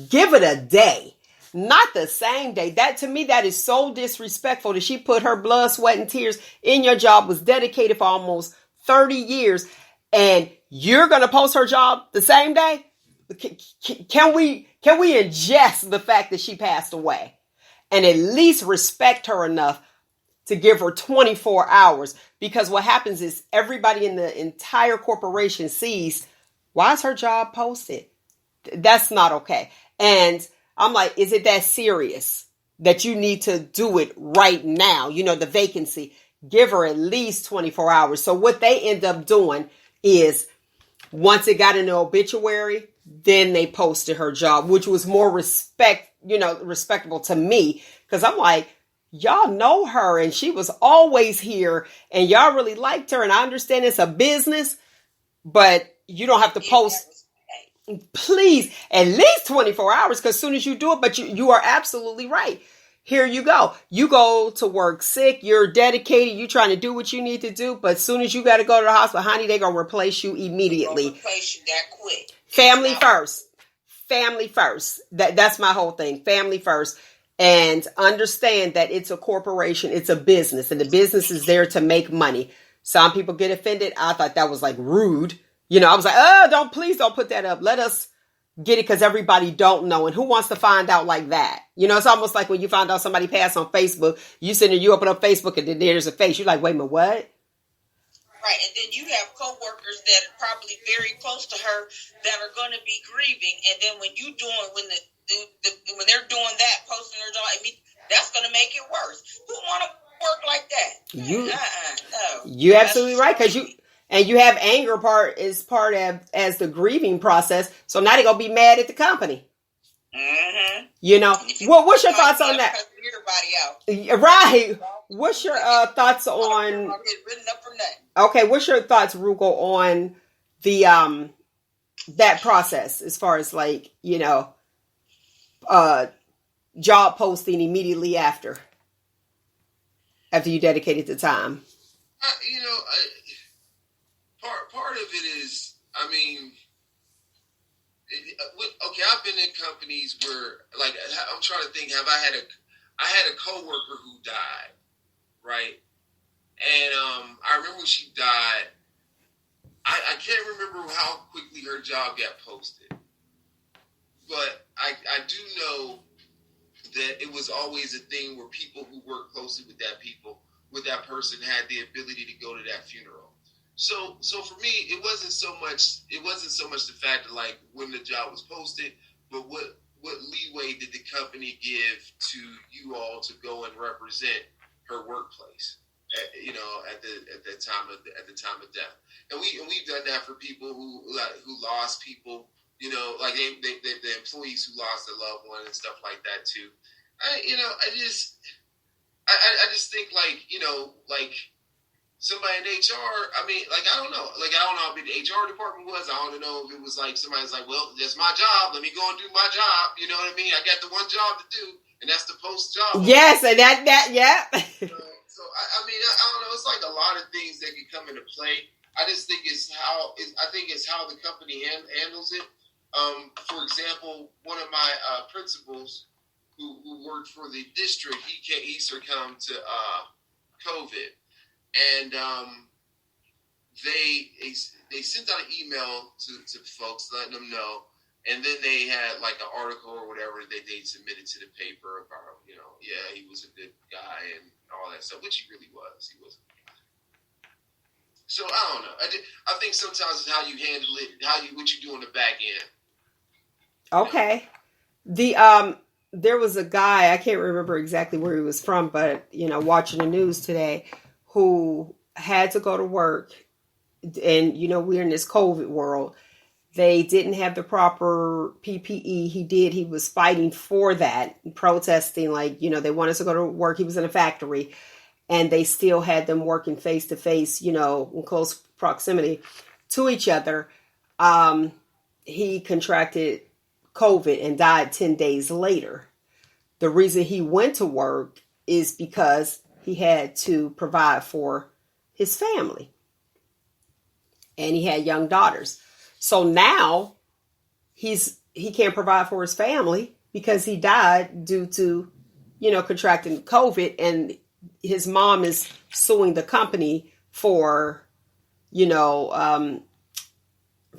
Give it a day, not the same day. That, to me, that is so disrespectful that she put her blood, sweat, and tears in your job, was dedicated for almost 30 years, and you're going to post her job the same day? Can we ingest the fact that she passed away and at least respect her enough to give her 24 hours? Because what happens is everybody in the entire corporation sees, why is her job posted? That's not okay. And I'm like, is it that serious that you need to do it right now? The vacancy. Give her at least 24 hours. So what they end up doing is, once it got in the obituary, then they posted her job, which was more respectable to me. Because I'm like, y'all know her and she was always here and y'all really liked her. And I understand it's a business, but you don't have to post, please, at least 24 hours. Because as soon as you do it, but you are absolutely right. Here you go. You go to work sick. You're dedicated. You're trying to do what you need to do. But as soon as you got to go to the hospital, honey, they're going to replace you immediately. Replace you that quick. Family first. Family first. That's my whole thing. Family first. And understand that it's a corporation. It's a business. And the business is there to make money. Some people get offended. I thought that was like rude. I was like, please don't put that up. Let us get it, because everybody don't know. And who wants to find out like that? It's almost like when you find out somebody passed on Facebook, you open up Facebook and then there's a face. You're like, wait a minute, what? Right, and then you have coworkers that are probably very close to her that are going to be grieving, and then when they're doing that, posting their job, that's going to make it worse. Who want to work like that? No. You're absolutely right, because you have anger part as the grieving process. So now they're going to be mad at the company. Mm-hmm. What's your thoughts on that? Right. What's your thoughts on? Okay, what's your thoughts, Roogle, on the that process as far as job posting immediately after you dedicated the time? Part of it is, okay, I've been in companies where, I'm trying to think, I had a coworker who died, right? And I remember when she died, I can't remember how quickly her job got posted, but I do know that it was always a thing where people who worked closely with that person had the ability to go to that funeral. So for me, it wasn't so much the fact that when the job was posted, but what leeway did the company give to you all to go and represent her workplace, at the time of death, and we've done that for people who lost people, the employees who lost their loved one and stuff like that too. I just think like somebody in HR. I mean, like I don't know how big the HR department was. I don't know if it was like somebody's like, well, that's my job. Let me go and do my job. You know what I mean? I got the one job to do, and that's the post job. Yes, and that yeah. So I mean, I don't know. It's like a lot of things that can come into play. I just think it's how the company handles it. For example, one of my principals who worked for the district, he succumbed to COVID, and they sent out an email to folks letting them know, and then they had like an article or whatever that they submitted to the paper about, he was a good guy and all that stuff, which he really was. He was. So I don't know. I think sometimes it's how you handle it, what you do on the back end. Okay. There was a guy, I can't remember exactly where he was from, but watching the news today, who had to go to work, and we're in this COVID world. They didn't have the proper PPE. He was fighting for that, protesting, they wanted to go to work. He was in a factory, and they still had them working face to face, in close proximity to each other. He contracted COVID and died 10 days later. The reason he went to work is because he had to provide for his family. And he had young daughters. So now he can't provide for his family because he died due to, contracting COVID, and his mom is suing the company for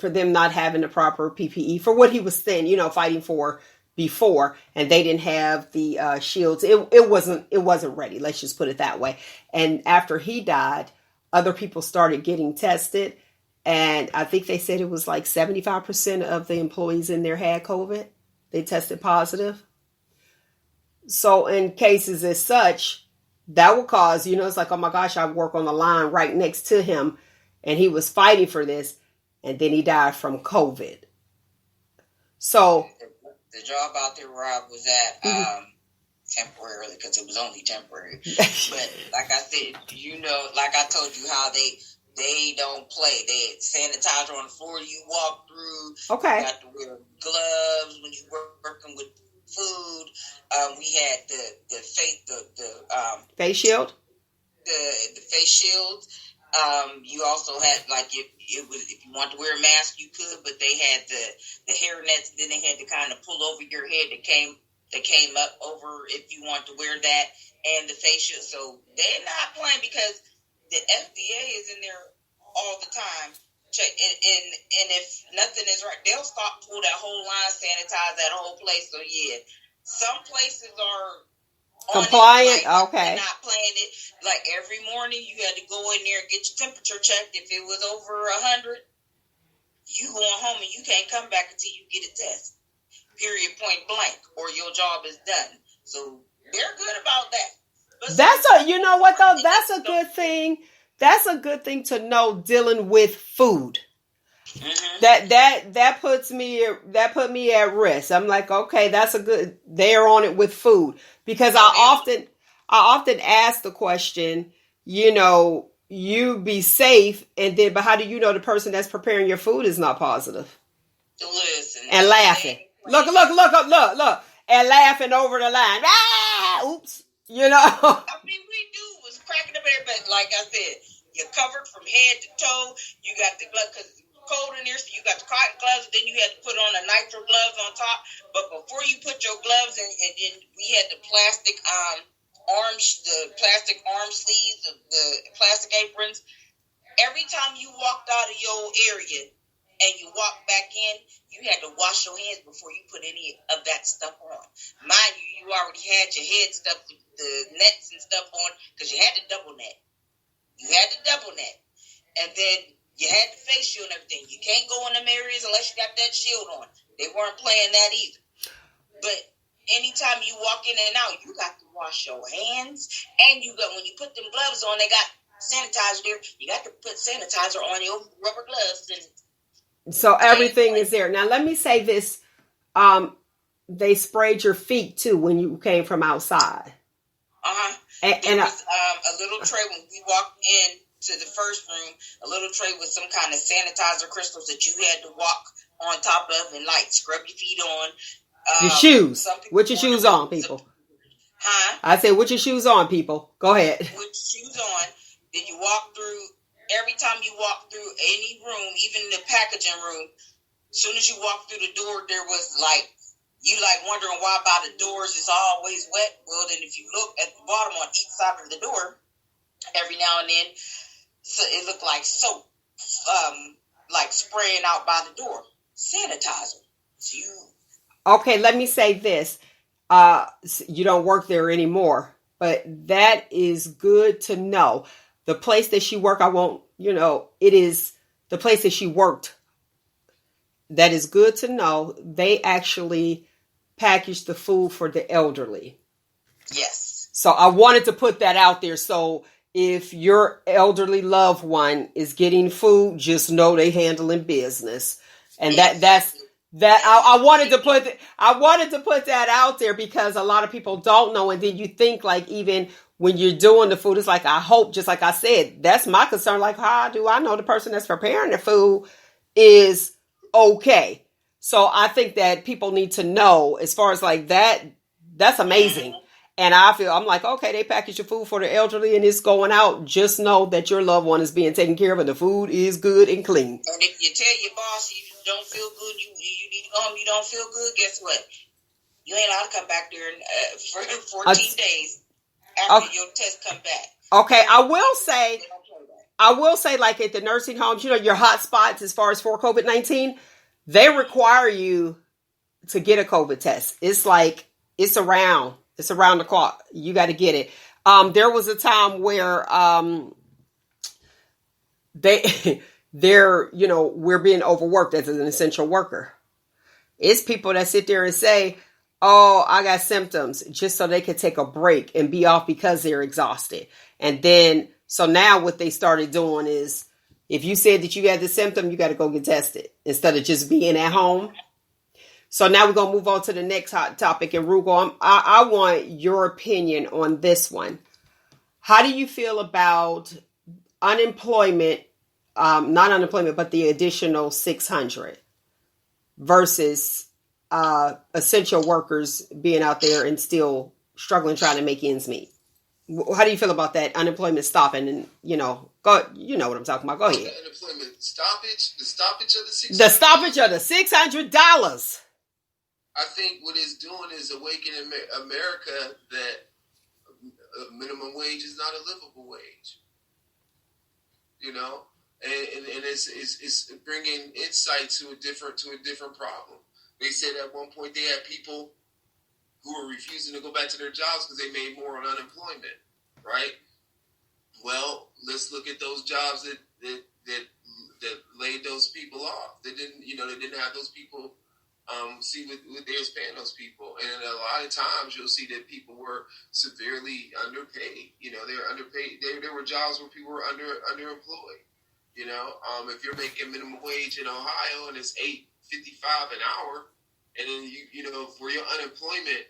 them not having the proper PPE for what he was then, fighting for before, and they didn't have the shields. It wasn't ready. Let's just put it that way. And after he died, other people started getting tested, and I think they said it was like 75% of the employees in there had COVID. They tested positive. So in cases as such, that will cause, it's like, oh my gosh, I work on the line right next to him, and he was fighting for this, and then he died from COVID. So the job out there where I was at, temporarily, because it was only temporary. But like I said, like I told you how they don't play. They had sanitizer on the floor you walk through. Okay. You got to wear gloves when you're working with food. We had the face shield. The face shields. You also had, like, if you want to wear a mask, you could, but they had the hair nets. Then they had to kind of pull over your head that came up over if you want to wear that, and the face shield. So they're not playing because the FDA is in there all the time. Check and if nothing is right, they'll pull that whole line, sanitize that whole place. So yeah, some places are compliant. Okay, not playing it. Like every morning, you had to go in there and get your temperature checked. If it was over 100, you going home and you can't come back until you get a test. Period. Point blank, or your job is done. So they're good about that. But that's That's a good thing. That's a good thing to know dealing with food. Mm-hmm. That put me at risk. I'm like, okay, they're on it with food, because I often ask the question, you be safe, but how do you know the person that's preparing your food is not positive? Listen. And laughing. Look, and laughing over the line. Ah, oops. I mean, we do was cracking up everybody. Like I said, you're covered from head to toe. You got the glove because it's cold in there, so you got the cotton gloves. Then you had to put on the nitro gloves on top. But before you put your gloves in, and we had the plastic arm sleeves, the plastic aprons. Every time you walked out of your area and you walked back in, you had to wash your hands before you put any of that stuff on. Mind you, you already had your head stuff with the nets and stuff on, because you had to double net. And then you had the face shield and everything. You can't go in them areas unless you got that shield on. They weren't playing that either. But anytime you walk in and out, you got to wash your hands. And when you put them gloves on, they got sanitizer there. You got to put sanitizer on your rubber gloves. And so everything is there. Now, let me say this. They sprayed your feet, too, when you came from outside. There was a little tray when we walked in to the first room, a little tray with some kind of sanitizer crystals that you had to walk on top of and like scrub your feet on. Your shoes. With your shoes on, people. Huh? I said, with your shoes on, people. Go ahead. With your shoes on. Then you walk through, every time you walk through any room, even the packaging room, as soon as you walk through the door, there was like, you like wondering why by the doors it's always wet. Well, then if you look at the bottom on each side of the door, every now and then, so it looked like soap, like spraying out by the door. Sanitizer. So okay, let me say this. You don't work there anymore, but that is good to know. The place that she worked, it is the place that she worked. That is good to know. They actually package the food for the elderly. Yes. So I wanted to put that out there. So if your elderly loved one is getting food, just know they handling business. And I wanted to put that out there because a lot of people don't know. And then you think like even when you're doing the food, it's like, I hope, just like I said, that's my concern. Like, how do I know the person that's preparing the food is okay? So I think that people need to know as far as like that, that's amazing. And I'm like, okay, they package your food for the elderly and it's going out. Just know that your loved one is being taken care of and the food is good and clean. And if you tell your boss you don't feel good, you need to go home, you don't feel good, guess what? You ain't allowed to come back there for 14 days after your test come back. Okay, I will say like at the nursing homes, your hot spots as far as for COVID-19, they require you to get a COVID test. It's like, it's around the clock. You got to get it. There was a time where we're being overworked as an essential worker. It's people that sit there and say, oh, I got symptoms, just so they could take a break and be off because they're exhausted. And then, so now what they started doing is, if you said that you had the symptom, you got to go get tested instead of just being at home. So now we're going to move on to the next hot topic. And Roogle, I want your opinion on this one. How do you feel about unemployment, not unemployment, but the additional 600 versus essential workers being out there and still struggling, trying to make ends meet? How do you feel about that unemployment stopping? And, you know what I'm talking about. Go ahead. The unemployment stoppage, the stoppage of the $600. The stoppage of the $600. I think what it's doing is awakening America that a minimum wage is not a livable wage. And it's bringing insight to a different problem. They said at one point they had people who were refusing to go back to their jobs because they made more on unemployment, right? Well, let's look at those jobs that laid those people off. They didn't have those people. See what they're paying those people, and a lot of times you'll see that people were severely underpaid. They were underpaid. There were jobs where people were underemployed. If you're making minimum wage in Ohio and it's $8.55 an hour, and then you for your unemployment,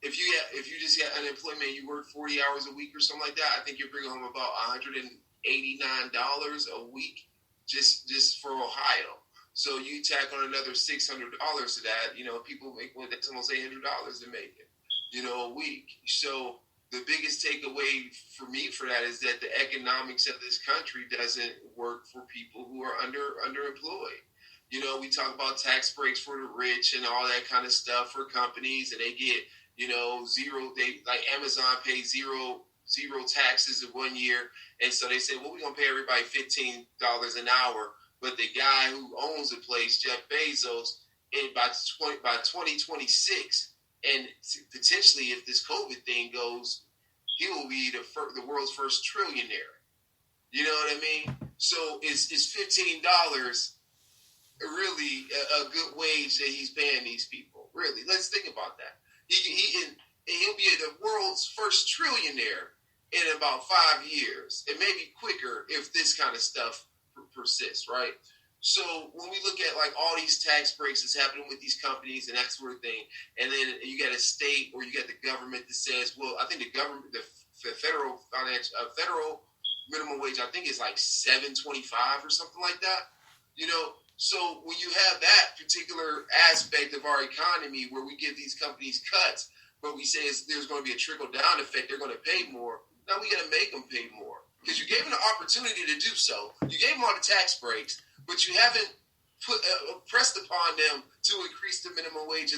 if you just got unemployment, you work 40 hours a week or something like that, I think you're bringing home about $189 a week just for Ohio. So you tack on another $600 to that, people make that's almost $800 to make it, a week. So the biggest takeaway for me for that is that the economics of this country doesn't work for people who are underemployed. We talk about tax breaks for the rich and all that kind of stuff for companies, and they get, zero. They like Amazon pays zero taxes in 1 year, and so they say, well, we're gonna pay everybody $15 an hour. But the guy who owns the place, Jeff Bezos, by 2026, and potentially if this COVID thing goes, he will be the world's first trillionaire. You know what I mean? So is $15 really a good wage that he's paying these people? Really, let's think about that. He'll be the world's first trillionaire in about 5 years, and maybe quicker if this kind of stuff persists, right? So when we look at like all these tax breaks that's happening with these companies and that sort of thing, and then you got a state or you got the government that says, well, I think the federal minimum wage, I think, is like $7.25 or something like that. So when you have that particular aspect of our economy where we give these companies cuts, but we say there's going to be a trickle down effect, they're going to pay more. Now we got to make them pay more because you gave them the opportunity to do so. You gave them all the tax breaks, but you haven't pressed upon them to increase the minimum wage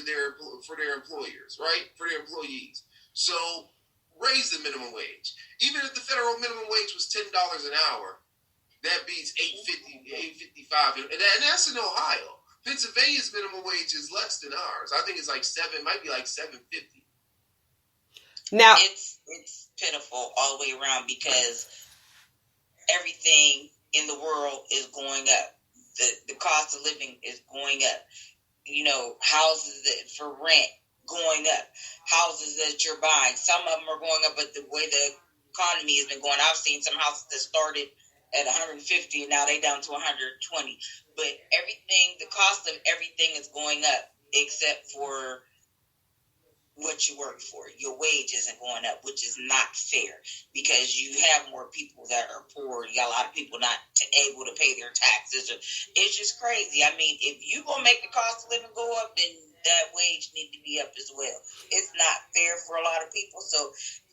for their employers, right? For their employees. So raise the minimum wage. Even if the federal minimum wage was $10 an hour, that beats $8.55, and that's in Ohio. Pennsylvania's minimum wage is less than ours. I think it's like might be like $7.50. Now it's pitiful all the way around because everything in the world is going up. The cost of living is going up. Houses for rent going up. Houses that you're buying, some of them are going up, but the way the economy has been going, I've seen some houses that started at 150 and now they down to 120. But the cost of everything is going up except for what you work for. Your wage isn't going up, which is not fair because you have more people that are poor. You got a lot of people not able to pay their taxes. It's just crazy. I mean, if you're going to make the cost of living go up, then that wage need to be up as well. It's not fair for a lot of people. So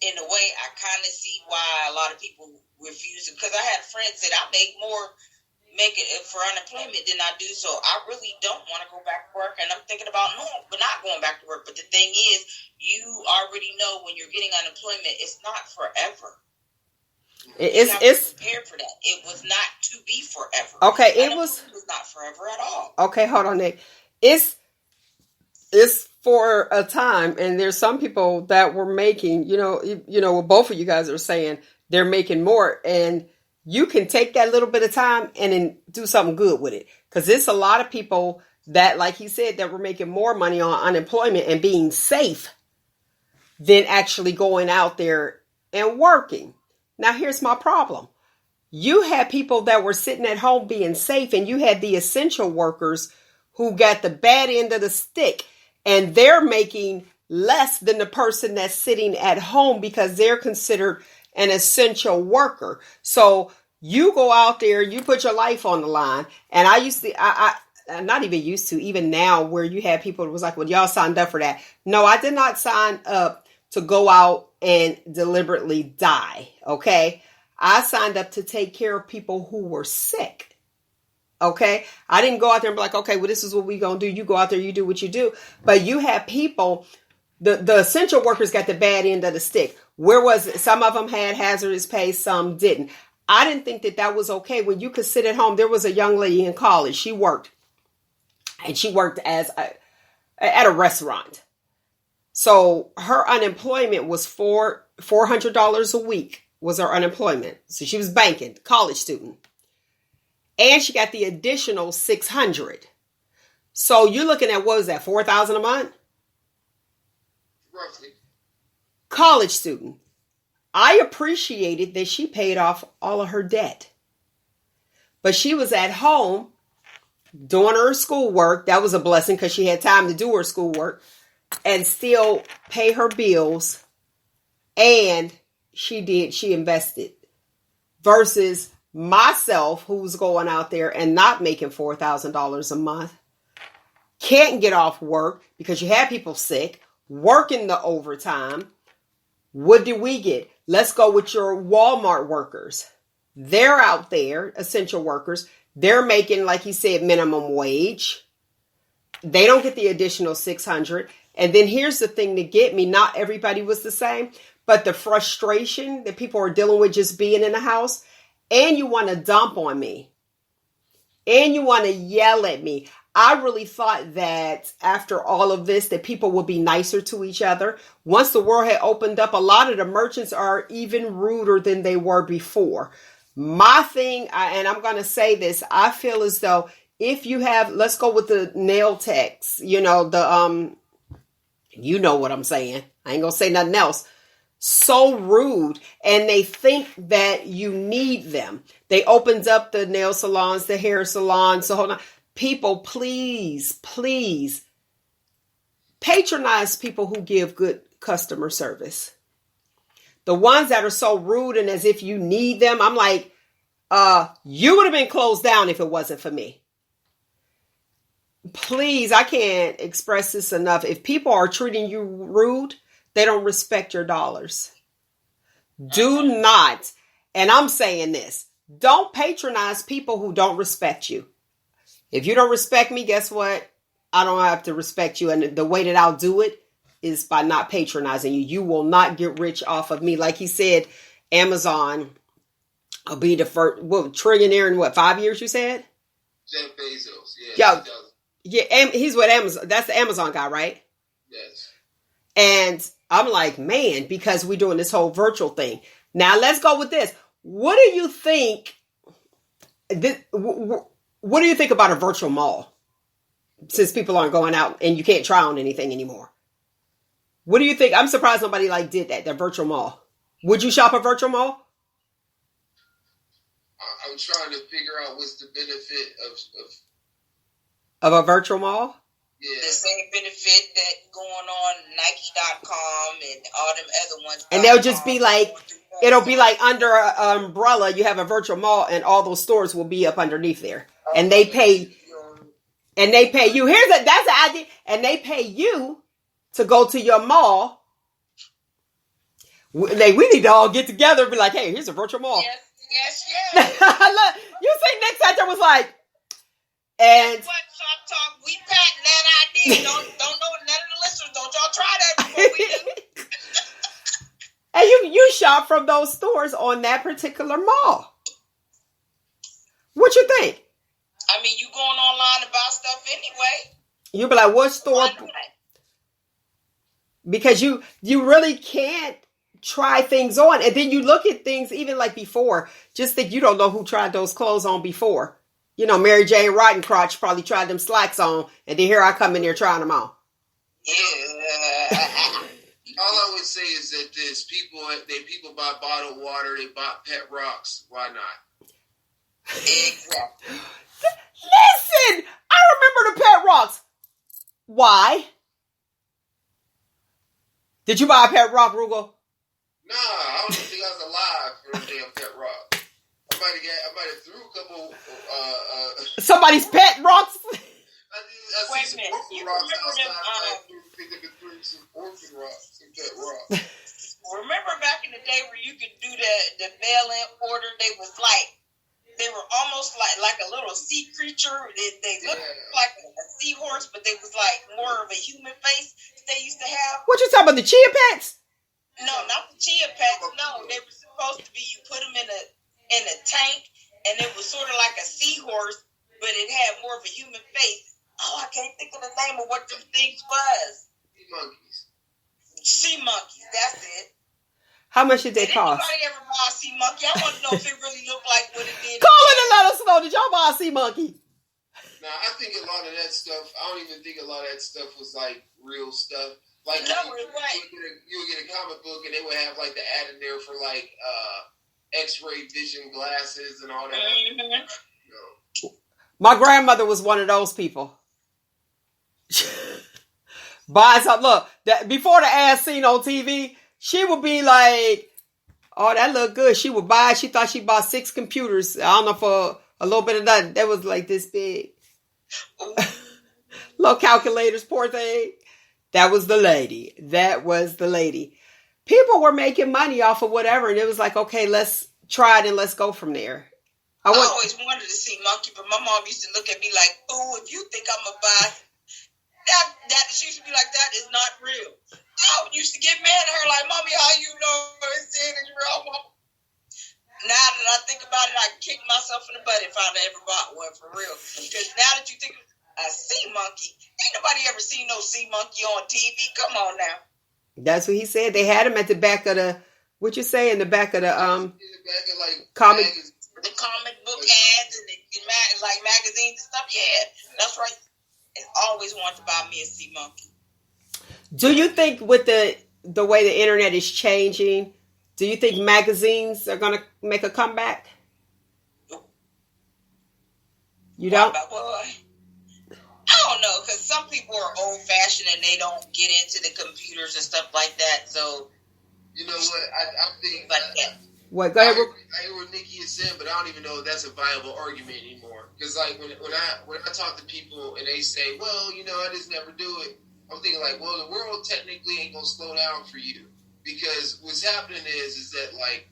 in a way, I kind of see why a lot of people refuse it, because I had friends that I make it for unemployment than I do. So I really don't want to go back to work, and I'm thinking about not going back to work. But the thing is, you already know when you're getting unemployment, it's not forever. It's prepared for that. It was not to be forever. Okay, it was not forever at all. Okay, hold on, Nick. It's for a time, and there's some people that were making, what both of you guys are saying, they're making more, and you can take that little bit of time and then do something good with it. Because it's a lot of people that, like he said, that were making more money on unemployment and being safe than actually going out there and working. Now, here's my problem. You had people that were sitting at home being safe, and you had the essential workers who got the bad end of the stick, and they're making less than the person that's sitting at home because they're considered an essential worker. So you go out there, you put your life on the line. And I'm not even used to, even now, where you have people that was like, well, y'all signed up for that. No, I did not sign up to go out and deliberately die. Okay. I signed up to take care of people who were sick. Okay. I didn't go out there and be like, okay, well, this is what we going to do. You go out there, you do what you do. But you have people, the essential workers got the bad end of the stick. Where was it? Some of them had hazardous pay, some didn't. I didn't think that was okay. When you could sit at home, there was a young lady in college. She worked at a restaurant. So her unemployment was $400 a week was her unemployment. So she was banking, college student. And she got the additional $600. So you're looking at, what was that, $4,000 a month? Roughly. College student. I appreciated that she paid off all of her debt. But she was at home doing her schoolwork. That was a blessing because she had time to do her schoolwork and still pay her bills. And she invested. Versus myself, who's going out there and not making $4,000 a month, can't get off work because you have people sick, working the overtime. What do we get? Let's go with your Walmart workers. They're out there, essential workers. They're making, like he said, minimum wage. They don't get the additional $600. And then here's the thing to get me. Not everybody was the same, but the frustration that people are dealing with just being in the house. And you want to dump on me. And you want to yell at me. I really thought that after all of this, that people would be nicer to each other. Once the world had opened up, a lot of the merchants are even ruder than they were before. My thing, and I'm going to say this, I feel as though if you have, let's go with the nail techs, you know what I'm saying. I ain't going to say nothing else. So rude, and they think that you need them. They opened up the nail salons, the hair salons. So hold on. People, please patronize people who give good customer service. The ones that are so rude and as if you need them, I'm like, you would have been closed down if it wasn't for me. Please, I can't express this enough. If people are treating you rude, they don't respect your dollars. Do not, and I'm saying this, don't patronize people who don't respect you. If you don't respect me, guess what? I don't have to respect you. And the way that I'll do it is by not patronizing you. You will not get rich off of me. Like he said, Amazon will be the first trillionaire in 5 years, you said? Jeff Bezos, yeah. Yeah, he's with Amazon. That's the Amazon guy, right? Yes. And I'm like, man, because we're doing this whole virtual thing. Now, let's go with this. What do you think? What do you think about a virtual mall? Since people aren't going out and you can't try on anything anymore. What do you think? I'm surprised nobody did that virtual mall. Would you shop a virtual mall? I'm trying to figure out what's the benefit of a virtual mall? Yeah. The same benefit that going on Nike.com and all them other ones. And they'll just be like, it'll be like under an umbrella. You have a virtual mall and all those stores will be up underneath there. And they pay you. That's the idea. And they pay you to go to your mall. We need to all get together and be like, hey, here's a virtual mall. Yes. Look, you see Nick sat there was like, and what ShopTalk, we patent that idea. Don't know none of the listeners. Don't y'all try that before we do. And you shop from those stores on that particular mall. What you think? I mean, you going online to buy stuff anyway. You be like, what store? Because you really can't try things on. And then you look at things even like before, just that you don't know who tried those clothes on before. You know, Mary Jane Rottencrotch probably tried them slacks on, and then here I come in there trying them on. Yeah. All I would say is that people buy bottled water, they buy pet rocks. Why not? Exactly. Listen, I remember the pet rocks. Why? Did you buy a pet rock, Roogle? Nah, I don't even think I was alive for a damn pet rock. I might have threw a couple. Somebody's pet rocks. I see some orphan rocks outside. I think they could throw some orphan rocks, some pet rocks. Remember back in the day where you could do the mail-in order? They were almost like a little sea creature. They looked like a seahorse, but they was like more of a human face that they used to have. What you talking about? The chia pets? No, not the chia pets. No, they were supposed to be. You put them in a tank, and it was sort of like a seahorse, but it had more of a human face. Oh, I can't think of the name of what them things was. Sea monkeys. That's it. How much did they cost? Did anybody ever buy a sea monkey? I want to know if it really looked like what it did. Call in and let us know. Did y'all buy a sea monkey? Nah, I think a lot of that stuff, I don't even think a lot of that stuff was like real stuff. Like, no, you would get a comic book and they would have like the ad in there for like X-ray vision glasses and all that. Mm-hmm. No. My grandmother was one of those people. Buy something. Look, before the ad seen on TV, she would be like, oh, that look good. She would buy, she thought she bought 6 computers. I don't know, for a little bit of that. That was like this big. Little calculators, poor thing. That was the lady. People were making money off of whatever. And it was like, okay, let's try it and let's go from there. I always wanted to see monkey, but my mom used to look at me like, oh, if you think I'm going to buy that, she used to be like, that is not real. I used to get mad at her like, Mommy, how you know it's real? Now that I think about it, I kick myself in the butt if I ever bought one for real. Because now that you think a sea monkey, ain't nobody ever seen no sea monkey on TV. Come on now. That's what he said. They had him at the back of the, what you say, in the back of the in the back of like comic. The comic book ads and like magazines and stuff. Yeah, that's right. I always wanted to buy me a sea monkey. Do you think with the way the internet is changing, do you think magazines are going to make a comeback? You don't? I don't know, because some people are old-fashioned and they don't get into the computers and stuff like that. So, You know what? I think. But yeah. What? Go ahead. I hear what Nikki is saying, but I don't even know if that's a viable argument anymore. Because like when I talk to people and they say, well, you know, I just never do it. I'm thinking like, well, the world technically ain't gonna slow down for you, because what's happening is that like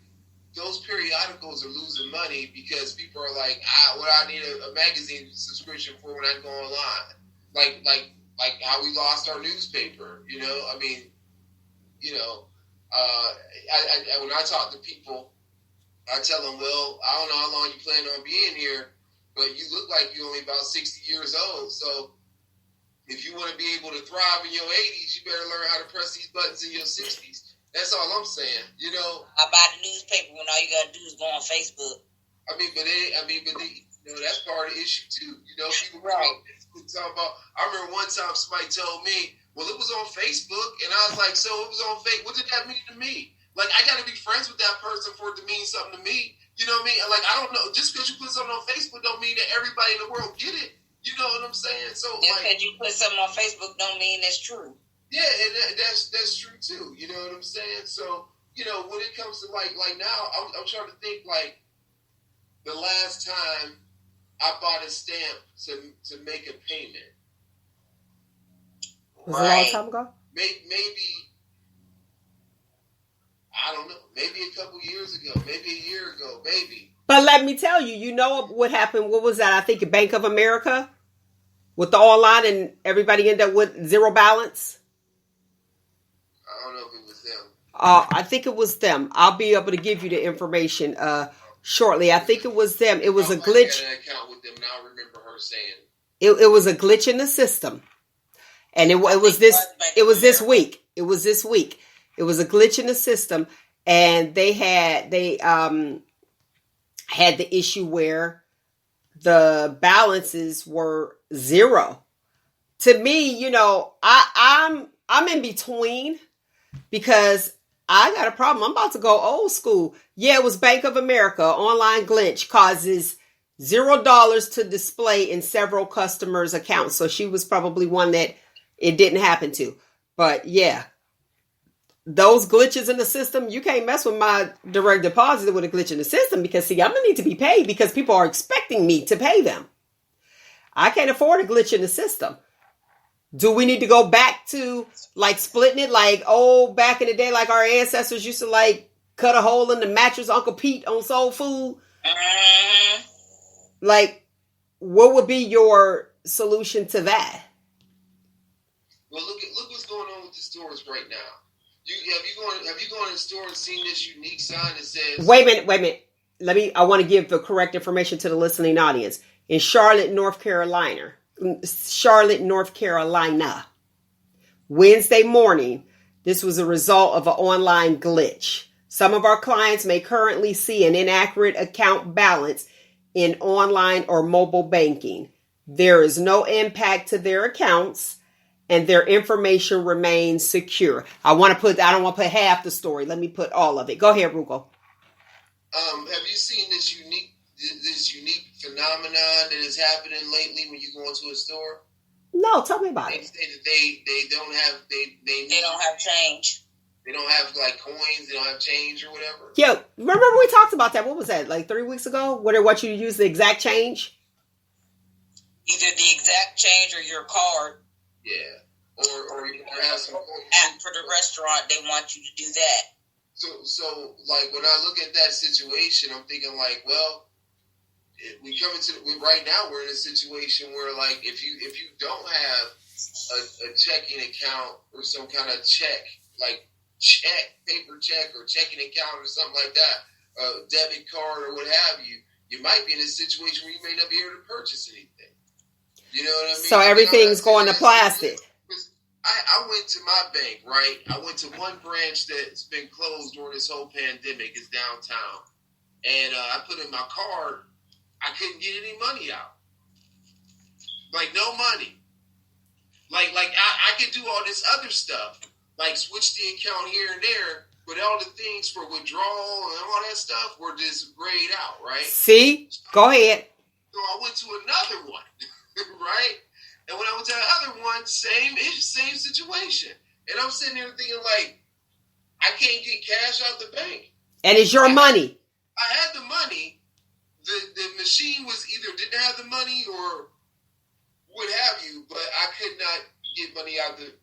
those periodicals are losing money because people are like, what I need a magazine subscription for when I go online, like how we lost our newspaper. You know, I mean, you know. I when I talk to people, I tell them, well, I don't know how long you plan on being here, but you look like you're only about 60 years old. So if you want to be able to thrive in your 80s, you better learn how to press these buttons in your 60s. That's all I'm saying. You know, I buy the newspaper when all you gotta do is go on Facebook. I mean, you know, that's part of the issue too. You know, people Right. talk about. I remember one time somebody told me, well, it was on Facebook, and I was like, so it was on Facebook. What did that mean to me? Like, I got to be friends with that person for it to mean something to me. You know what I mean? Like, I don't know. Just because you put something on Facebook don't mean that everybody in the world get it. You know what I'm saying? So, Just like, because you put something on Facebook don't mean it's true. yeah, and that's true too. You know what I'm saying? So, you know, when it comes to like now, I'm trying to think like the last time I bought a stamp to make a payment. Was it a long time ago? Maybe I don't know. Maybe a couple years ago. Maybe a year ago. Maybe. But let me tell you, you know what happened? What was that? I think Bank of America with the online, and everybody ended up with zero balance. I don't know if it was them. I think it was them. I'll be able to give you the information shortly. I think it was them. It was a glitch. I had an account with them, and I remember her saying It was a glitch in the system. And it was this week. It was this week. It was a glitch in the system, and they had the issue where the balances were zero. To me, you know, I'm in between, because I got a problem. I'm about to go old school. Yeah, it was Bank of America. Online glitch causes $0 to display in several customers' accounts. So she was probably one that it didn't happen to. But yeah, those glitches in the system, you can't mess with my direct deposit with a glitch in the system, because see, I'm going to need to be paid because people are expecting me to pay them. I can't afford a glitch in the system. Do we need to go back to like splitting it like, back in the day, like our ancestors used to like cut a hole in the mattress, Uncle Pete on Soul Food? Like, what would be your solution to that? Well, look what's going on with the stores right now. Have you gone in the store and seen this unique sign that says? Wait a minute. I want to give the correct information to the listening audience. In Charlotte, North Carolina, Wednesday morning, this was a result of an online glitch. Some of our clients may currently see an inaccurate account balance in online or mobile banking. There is no impact to their accounts, and their information remains secure. I don't want to put half the story. Let me put all of it. Go ahead, Roogle. Have you seen this unique phenomenon that is happening lately when you go into a store? No, tell me about They it. say that they don't have change. They don't have like coins. They don't have change or whatever. Yeah, remember we talked about that? What was that? Like 3 weeks ago? Where they want you to use the exact change? Either the exact change or your card. Yeah, or have some And for the restaurant, they want you to do that. So like when I look at that situation, I'm thinking like, well, right now we're in a situation where like if you don't have a checking account or some kind of paper check or checking account or something like that, a debit card or what have you, you might be in a situation where you may not be able to purchase anything. You know what I mean? So everything's going to plastic. I went to my bank, right? I went to one branch that's been closed during this whole pandemic. It's downtown. And I put in my card. I couldn't get any money out. Like, no money. Like I could do all this other stuff. Like, switch the account here and there. But all the things for withdrawal and all that stuff were just grayed out, right? See? Go ahead. So I went to another one, right? And when I went to the other one, same situation. And I'm sitting there thinking like, I can't get cash out the bank. And it's your money. I had the money. The machine was either didn't have the money or what have you, but I could not get money out the.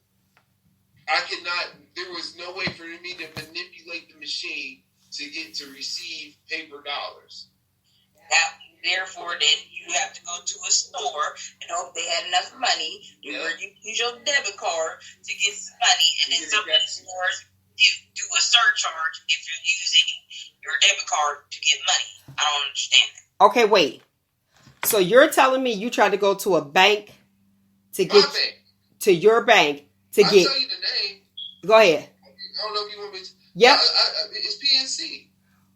I could not. There was no way for me to manipulate the machine to receive paper dollars. Therefore, then you have to go to a store and hope they had enough money. You use your debit card to get some money, and then some of the stores do a surcharge if you're using your debit card to get money. I don't understand that. Okay, wait. So you're telling me you tried to go to a bank to get to your bank to I'll get? tell you the name. Go ahead. I don't know if you want me to. Yep. It's PNC.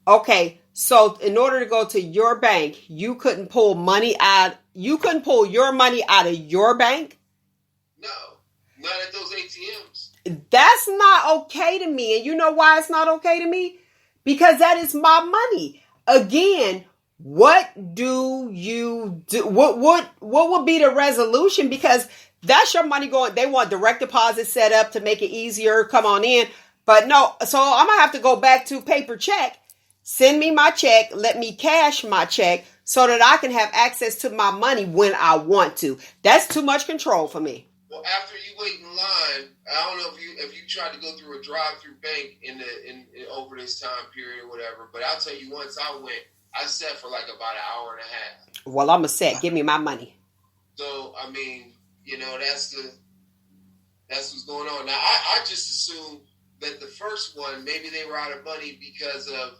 Okay, so in order to go to your bank, you couldn't pull money out. You couldn't pull your money out of your bank? No, not at those ATMs. That's not okay to me. And you know why it's not okay to me? Because that is my money. Again, what do you do? What would be the resolution? Because that's your money going. They want direct deposit set up to make it easier. Come on in. But no, so I'm going to have to go back to paper check. Send me my check. Let me cash my check so that I can have access to my money when I want to. That's too much control for me. Well, after you wait in line, I don't know if you tried to go through a drive-through bank in over this time period or whatever. But I'll tell you, once I went, I sat for like about an hour and a half. Well, I'm a set. Give me my money. So I mean, that's what's going on. Now I just assumed that the first one maybe they were out of money because of.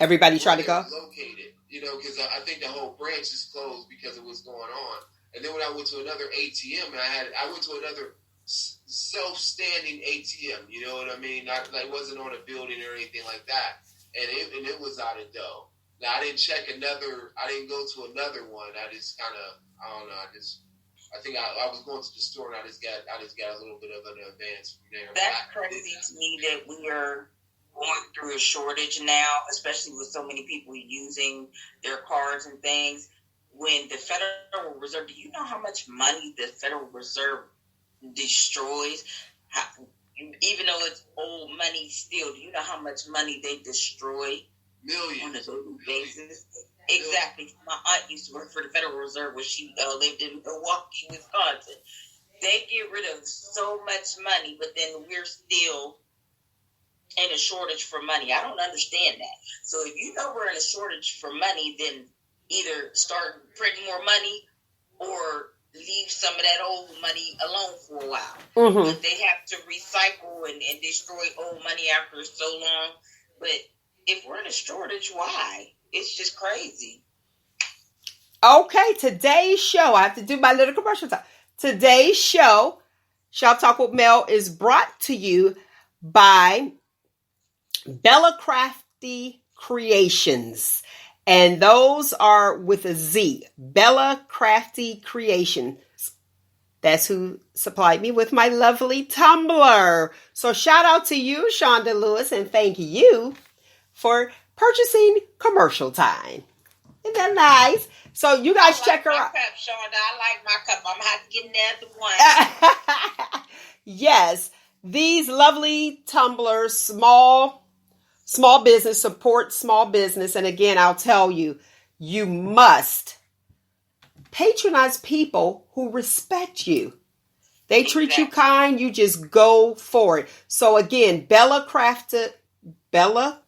Everybody tried to go? Located, because I think the whole branch is closed because of what's going on. And then when I went to another ATM, I went to another self-standing ATM. You know what I mean? Not like wasn't on a building or anything like that. And it was out of dough. Now I didn't go to another one. I just kind of I don't know. I think I was going to the store and I just got a little bit of an advance from there. That's crazy to me that we are going through a shortage now, especially with so many people using their cards and things. When the Federal Reserve, do you know how much money the Federal Reserve destroys? Even though it's old money still, do you know how much money they destroy? Millions. On a daily basis. Exactly. My aunt used to work for the Federal Reserve when she lived in Milwaukee, Wisconsin. They get rid of so much money, but then we're still in a shortage for money. I don't understand that. So if you know we're in a shortage for money, then either start printing more money or leave some of that old money alone for a while. Mm-hmm. But they have to recycle and destroy old money after so long. But if we're in a shortage, why? It's just crazy. Okay, today's show, I have to do my little commercial time. Today's show, Shop Talk with Mel, is brought to you by Bella Crafty Creations. And those are with a Z. Bella Crafty Creations. That's who supplied me with my lovely tumbler. So shout out to you, Shonda Lewis, and thank you for purchasing commercial time. Isn't that nice? So you guys check her out. Cup, Shonda. I like my cup. I'm going to have to get another one. Yes. These lovely tumblers, small business, support small business. And again, I'll tell you, you must patronize people who respect you. They treat you kind, you just go for it. So again, Bella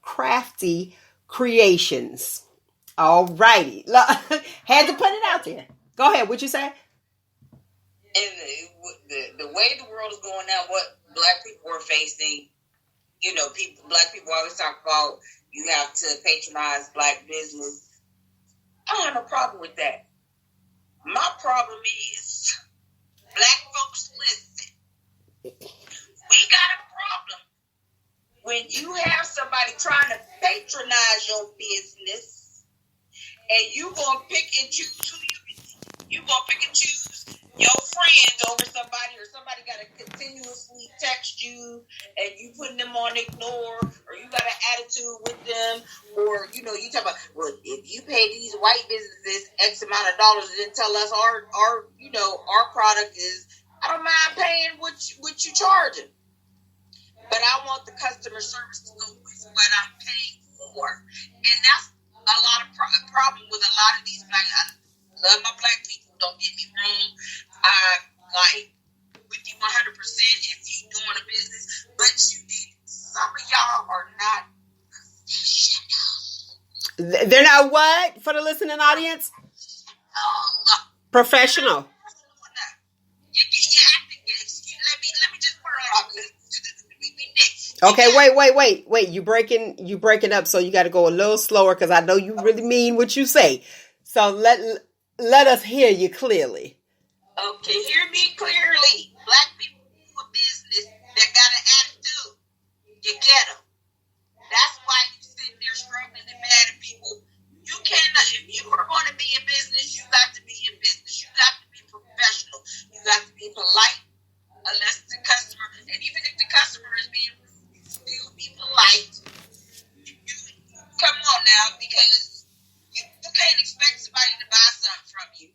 Crafty Creations. All righty. Had to put it out there. Go ahead. What'd you say? And the way the world is going now, what black people are facing, black people always talk about you have to patronize black business. I don't have no problem with that. My problem is black folks, listen. We got a problem when you have somebody trying to patronize your business and you gonna pick and choose your friends over somebody, or somebody gotta continuously text you and you putting them on ignore, or you got an attitude with them, or you talk about, well, if you pay these white businesses X amount of dollars and then tell us our product is, I don't mind paying what you charging. but I want the customer service to go with what I'm paying for. And that's a lot of problem with a lot of these black. I love my black people. Don't get me wrong. I like with you 100% if you doing a business, but some of y'all are not professional. They're not what for the listening audience? Professional. Let me just put it on. Okay, wait. You breaking up, so you got to go a little slower because I know you really mean what you say. So let us hear you clearly. Okay, hear me clearly. Black people do a business that got an attitude. You get them. That's why you sitting there struggling and mad at people. You cannot. If you are going to be in business, you got to be in business. You got to be professional. You got to be polite. Unless the customer, and even if the customer is being rude, you still be polite. You come on now, because you can't expect somebody to buy something from you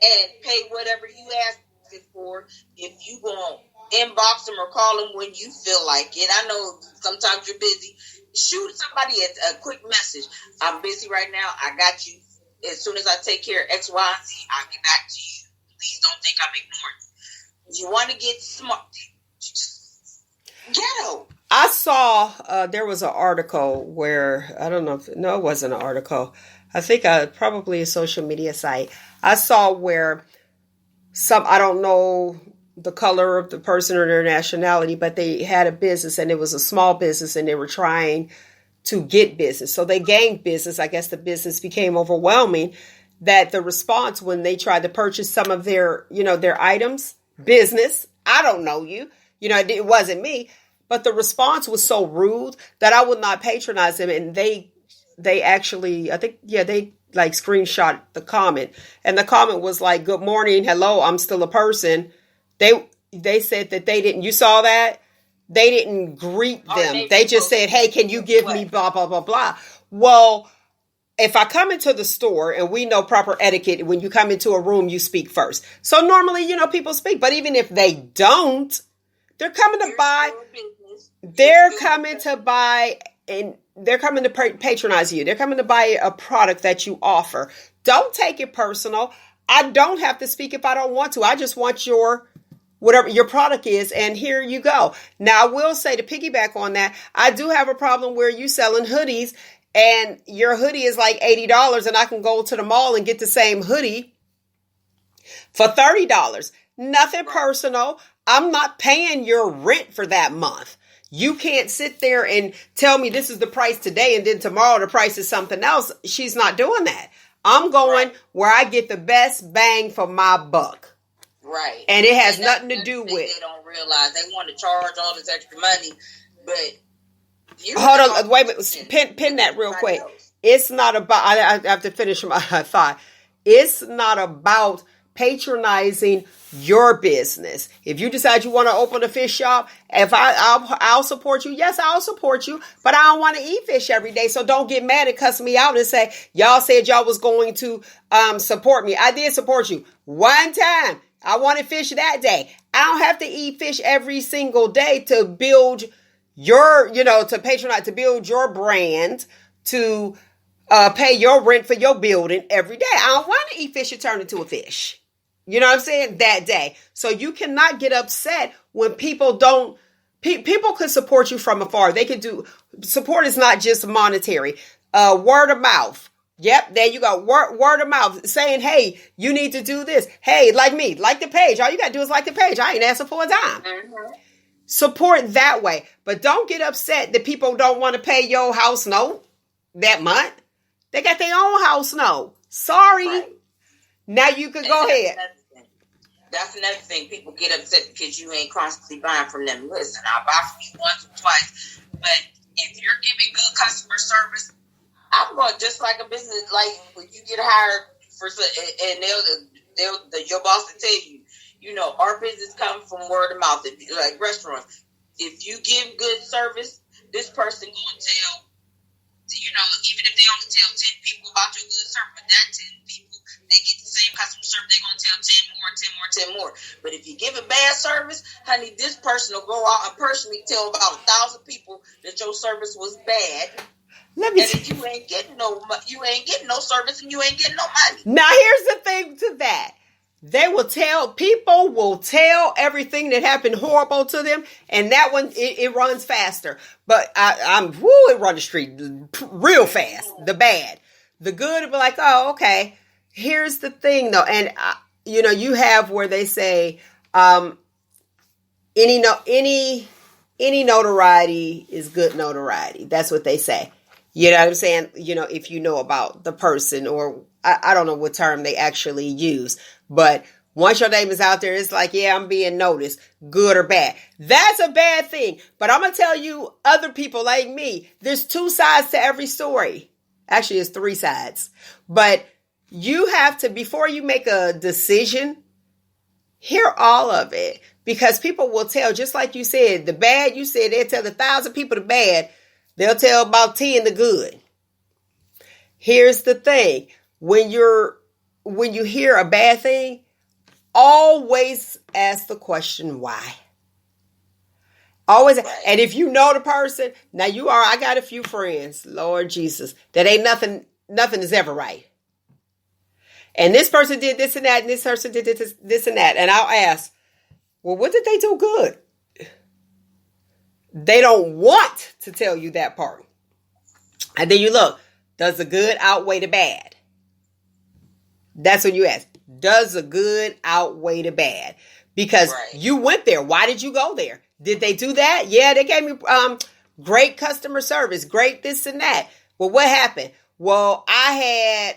and pay whatever you ask it for if you going to inbox them or call them when you feel like it. I know sometimes you're busy. Shoot somebody a quick message. I'm busy right now. I got you. As soon as I take care of X, Y, and Z, I'll get back to you. Please don't think I'm ignoring you. You want to get smart. Ghetto. I saw there was an article where, I don't know if, no, it wasn't an article. I think probably a social media site. I saw where I don't know the color of the person or their nationality, but they had a business and it was a small business and they were trying to get business. So they gained business. I guess the business became overwhelming, that the response when they tried to purchase some of their items, business, I don't know you, it wasn't me, but the response was so rude that I would not patronize them. And they actually, I think, they like screenshot the comment, and the comment was like, "Good morning, hello, I'm still a person." They said that they didn't, you saw that? They didn't greet them. They just said, "Hey, can you give me blah, blah, blah, blah." Well, if I come into the store, and we know proper etiquette, when you come into a room, you speak first. So normally, people speak, but even if they don't, they're coming to buy, and they're coming to patronize you. They're coming to buy a product that you offer. Don't take it personal. I don't have to speak if I don't want to. I just want whatever your product is, and here you go. Now, I will say, to piggyback on that, I do have a problem where you selling hoodies, and your hoodie is like $80, and I can go to the mall and get the same hoodie for $30. Nothing personal. I'm not paying your rent for that month. You can't sit there and tell me this is the price today, and then tomorrow the price is something else. She's not doing that. I'm going where I get the best bang for my buck. Right. And it has nothing to do with. They don't realize they want to charge all this extra money, but hold on, wait a minute. Pin that real quick. It's not about, I have to finish my thought. It's not about patronizing your business. If you decide you want to open a fish shop, I'll support you. Yes, I'll support you, but I don't want to eat fish every day. So don't get mad and cuss me out and say, y'all said y'all was going to support me. I did support you one time. I wanted fish that day. I don't have to eat fish every single day to build your, to patronize, to build your brand, to pay your rent for your building every day. I don't want to eat fish and turn into a fish. You know what I'm saying? That day. So you cannot get upset when people don't, people could support you from afar. They could support is not just monetary. Word of mouth. Yep, there you go. Word of mouth saying, hey, you need to do this. Hey, like me, like the page. All you got to do is like the page. I ain't asking for a dime. Mm-hmm. Support that way. But don't get upset that people don't want to pay your house note that month. They got their own house note. Sorry. Right. Now you can go ahead. That's another thing. People get upset because you ain't constantly buying from them. Listen, I'll buy from you once or twice. But if you're giving good customer service, I'm going just like a business, like when you get hired for, and your boss will tell you, our business comes from word of mouth. Like restaurants, if you give good service, this person going to tell, even if they only tell 10 people about your good service, but that 10 people they get the same customer service, they're going to tell 10 more, 10 more, 10 more. But if you give a bad service, honey, this person will go out and personally tell about 1,000 people that your service was bad. Let me and you ain't getting no service and you ain't getting no money. Now, here's the thing to that. People will tell everything that happened horrible to them, and that one, it runs faster. But it run the street real fast, the bad. The good will be like, oh, okay. Here's the thing, though. And, you have where they say, any notoriety is good notoriety. That's what they say. You know what I'm saying? If you know about the person, or I don't know what term they actually use, but once your name is out there, it's like, yeah, I'm being noticed, good or bad. That's a bad thing. But I'm going to tell you, other people like me, there's 2 sides to every story. Actually, it's 3 sides. But you have to, before you make a decision, hear all of it. Because people will tell, just like you said, the bad, you said they'll tell 1,000 people the bad. They'll tell about 10 the good. Here's the thing. When you hear a bad thing, always ask the question, why? Always. And if you know the person, now I got a few friends, Lord Jesus, that ain't nothing is ever right. And this person did this and that, and this person did this and that. And I'll ask, well, what did they do good? They don't want to tell you that part. And then you look, does the good outweigh the bad? That's when you ask, does the good outweigh the bad? Because you went there. Why did you go there? Did they do that? Yeah, they gave me great customer service, great this and that. Well, what happened? Well, I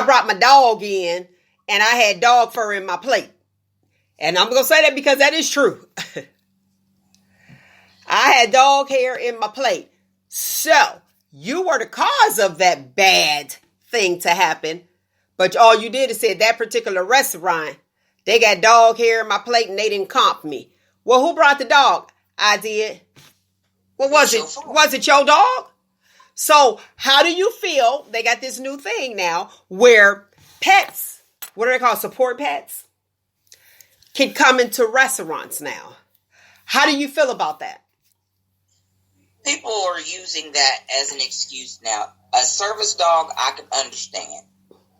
brought my dog in, and I had dog fur in my plate. And I'm going to say that because that is true. I had dog hair in my plate. So, you were the cause of that bad thing to happen. But all you did is say that particular restaurant, they got dog hair in my plate and they didn't comp me. Well, who brought the dog? I did. What was it? Was it your dog? So, how do you feel? They got this new thing now where pets, what are they called? Support pets, can come into restaurants now. How do you feel about that? People are using that as an excuse now. A service dog, I can understand.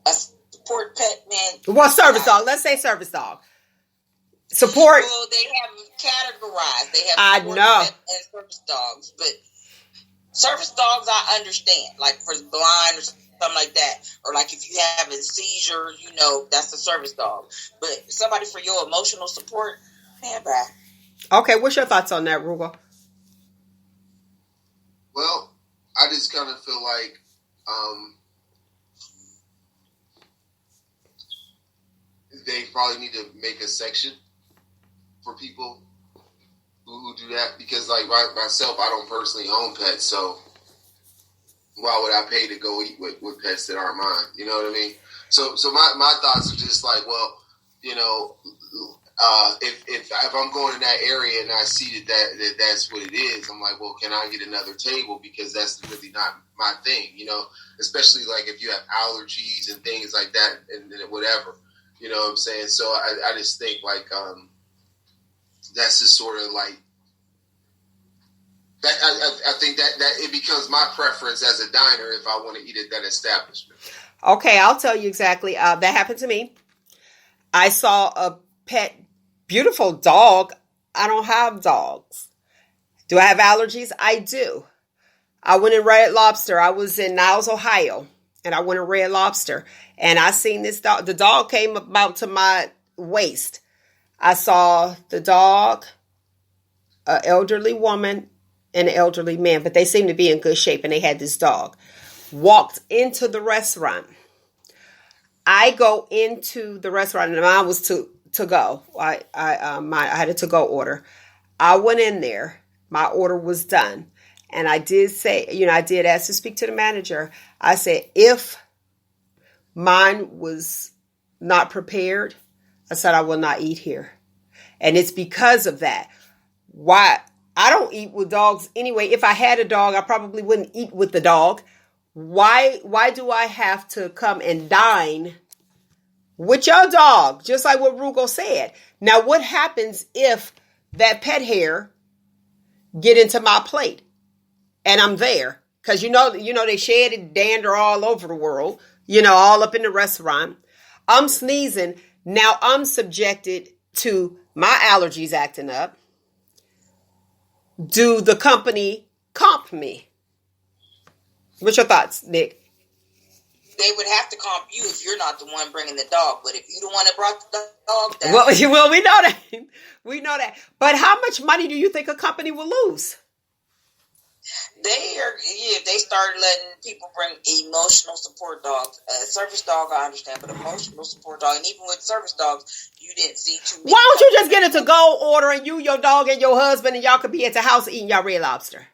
A support pet, man. Well, service dog. Let's say service dog. Support. Well, they have categorized. They have support pet and service dogs. But service dogs, I understand. Like for blind or something like that. Or like if you have a seizure, that's a service dog. But somebody for your emotional support, man, bye. Okay, what's your thoughts on that, Roogle? Well, I just kind of feel like they probably need to make a section for people who do that, because like myself, I don't personally own pets, so why would I pay to go eat with pets that aren't mine? You know what I mean? So my thoughts are just like, well, if I'm going in that area and I see that's what it is, I'm like, well, can I get another table? Because that's really not my thing, especially like if you have allergies and things like that and whatever, you know what I'm saying? So I just think like, that's just sort of like that. I think that it becomes my preference as a diner if I want to eat at that establishment. Okay, I'll tell you exactly. That happened to me. I saw a pet, beautiful dog. I don't have dogs. Do I have allergies? I do. I went in Red Lobster. I was in Niles, Ohio, and I went in Red Lobster, and I seen this dog. The dog came about to my waist. I saw the dog, an elderly woman, and an elderly man, but they seemed to be in good shape, and they had this dog. Walked into the restaurant. I go into the restaurant, and mine was to go. I had a to-go order. I went in there. My order was done. And I did say, I did ask to speak to the manager. I said, if mine was not prepared, I said, I will not eat here. And it's because of that. Why? I don't eat with dogs anyway. If I had a dog, I probably wouldn't eat with the dog. Why do I have to come and dine with your dog? Just like what Roogle said. Now, what happens if that pet hair get into my plate and I'm there? Because you know they shed and dander all over the world, all up in the restaurant. I'm sneezing. Now I'm subjected to my allergies acting up. Do the company comp me? What's your thoughts, Nick? They would have to comp you if you're not the one bringing the dog. But if you're the one that brought the dog down. Well, we know that. We know that. But how much money do you think a company will lose? If they start letting people bring emotional support dogs. Service dog, I understand, but emotional support dog. And even with service dogs, you didn't see too many. Why don't you just get it to go order and you, your dog, and your husband, and y'all could be at the house eating y'all Red Lobster?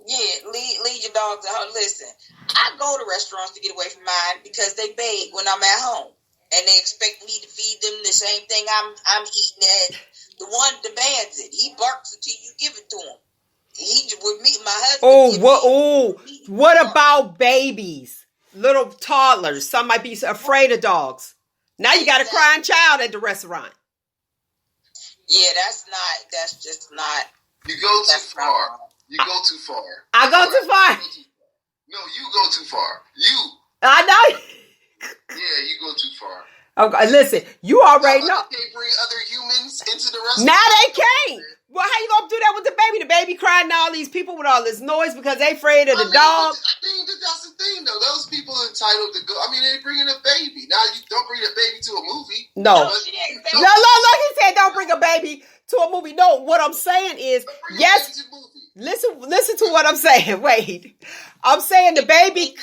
Yeah, lead your dogs at home. Listen, I go to restaurants to get away from mine because they beg when I'm at home. And they expect me to feed them the same thing I'm eating, and the one demands it. He barks until you give it to him. He would meet my husband. What about babies? Little toddlers. Some might be afraid of dogs. Now you got a crying child at the restaurant. Yeah, that's just not. You go too far. You go too far. I go too far. No, you go too far. I know. Yeah, you go too far. Okay, listen, you already know. They bring other humans into the restaurant. Now they can't. Well, how you gonna do that with the baby? The baby crying, all these people with all this noise because they afraid of the dog. I think that's the thing, though. Those people are entitled to go. I mean, they bringing a baby. Now you don't bring a baby to a movie. No. He said don't bring a baby to a movie. No, what I'm saying is yes. Listen to what I'm saying. Wait, I'm saying the baby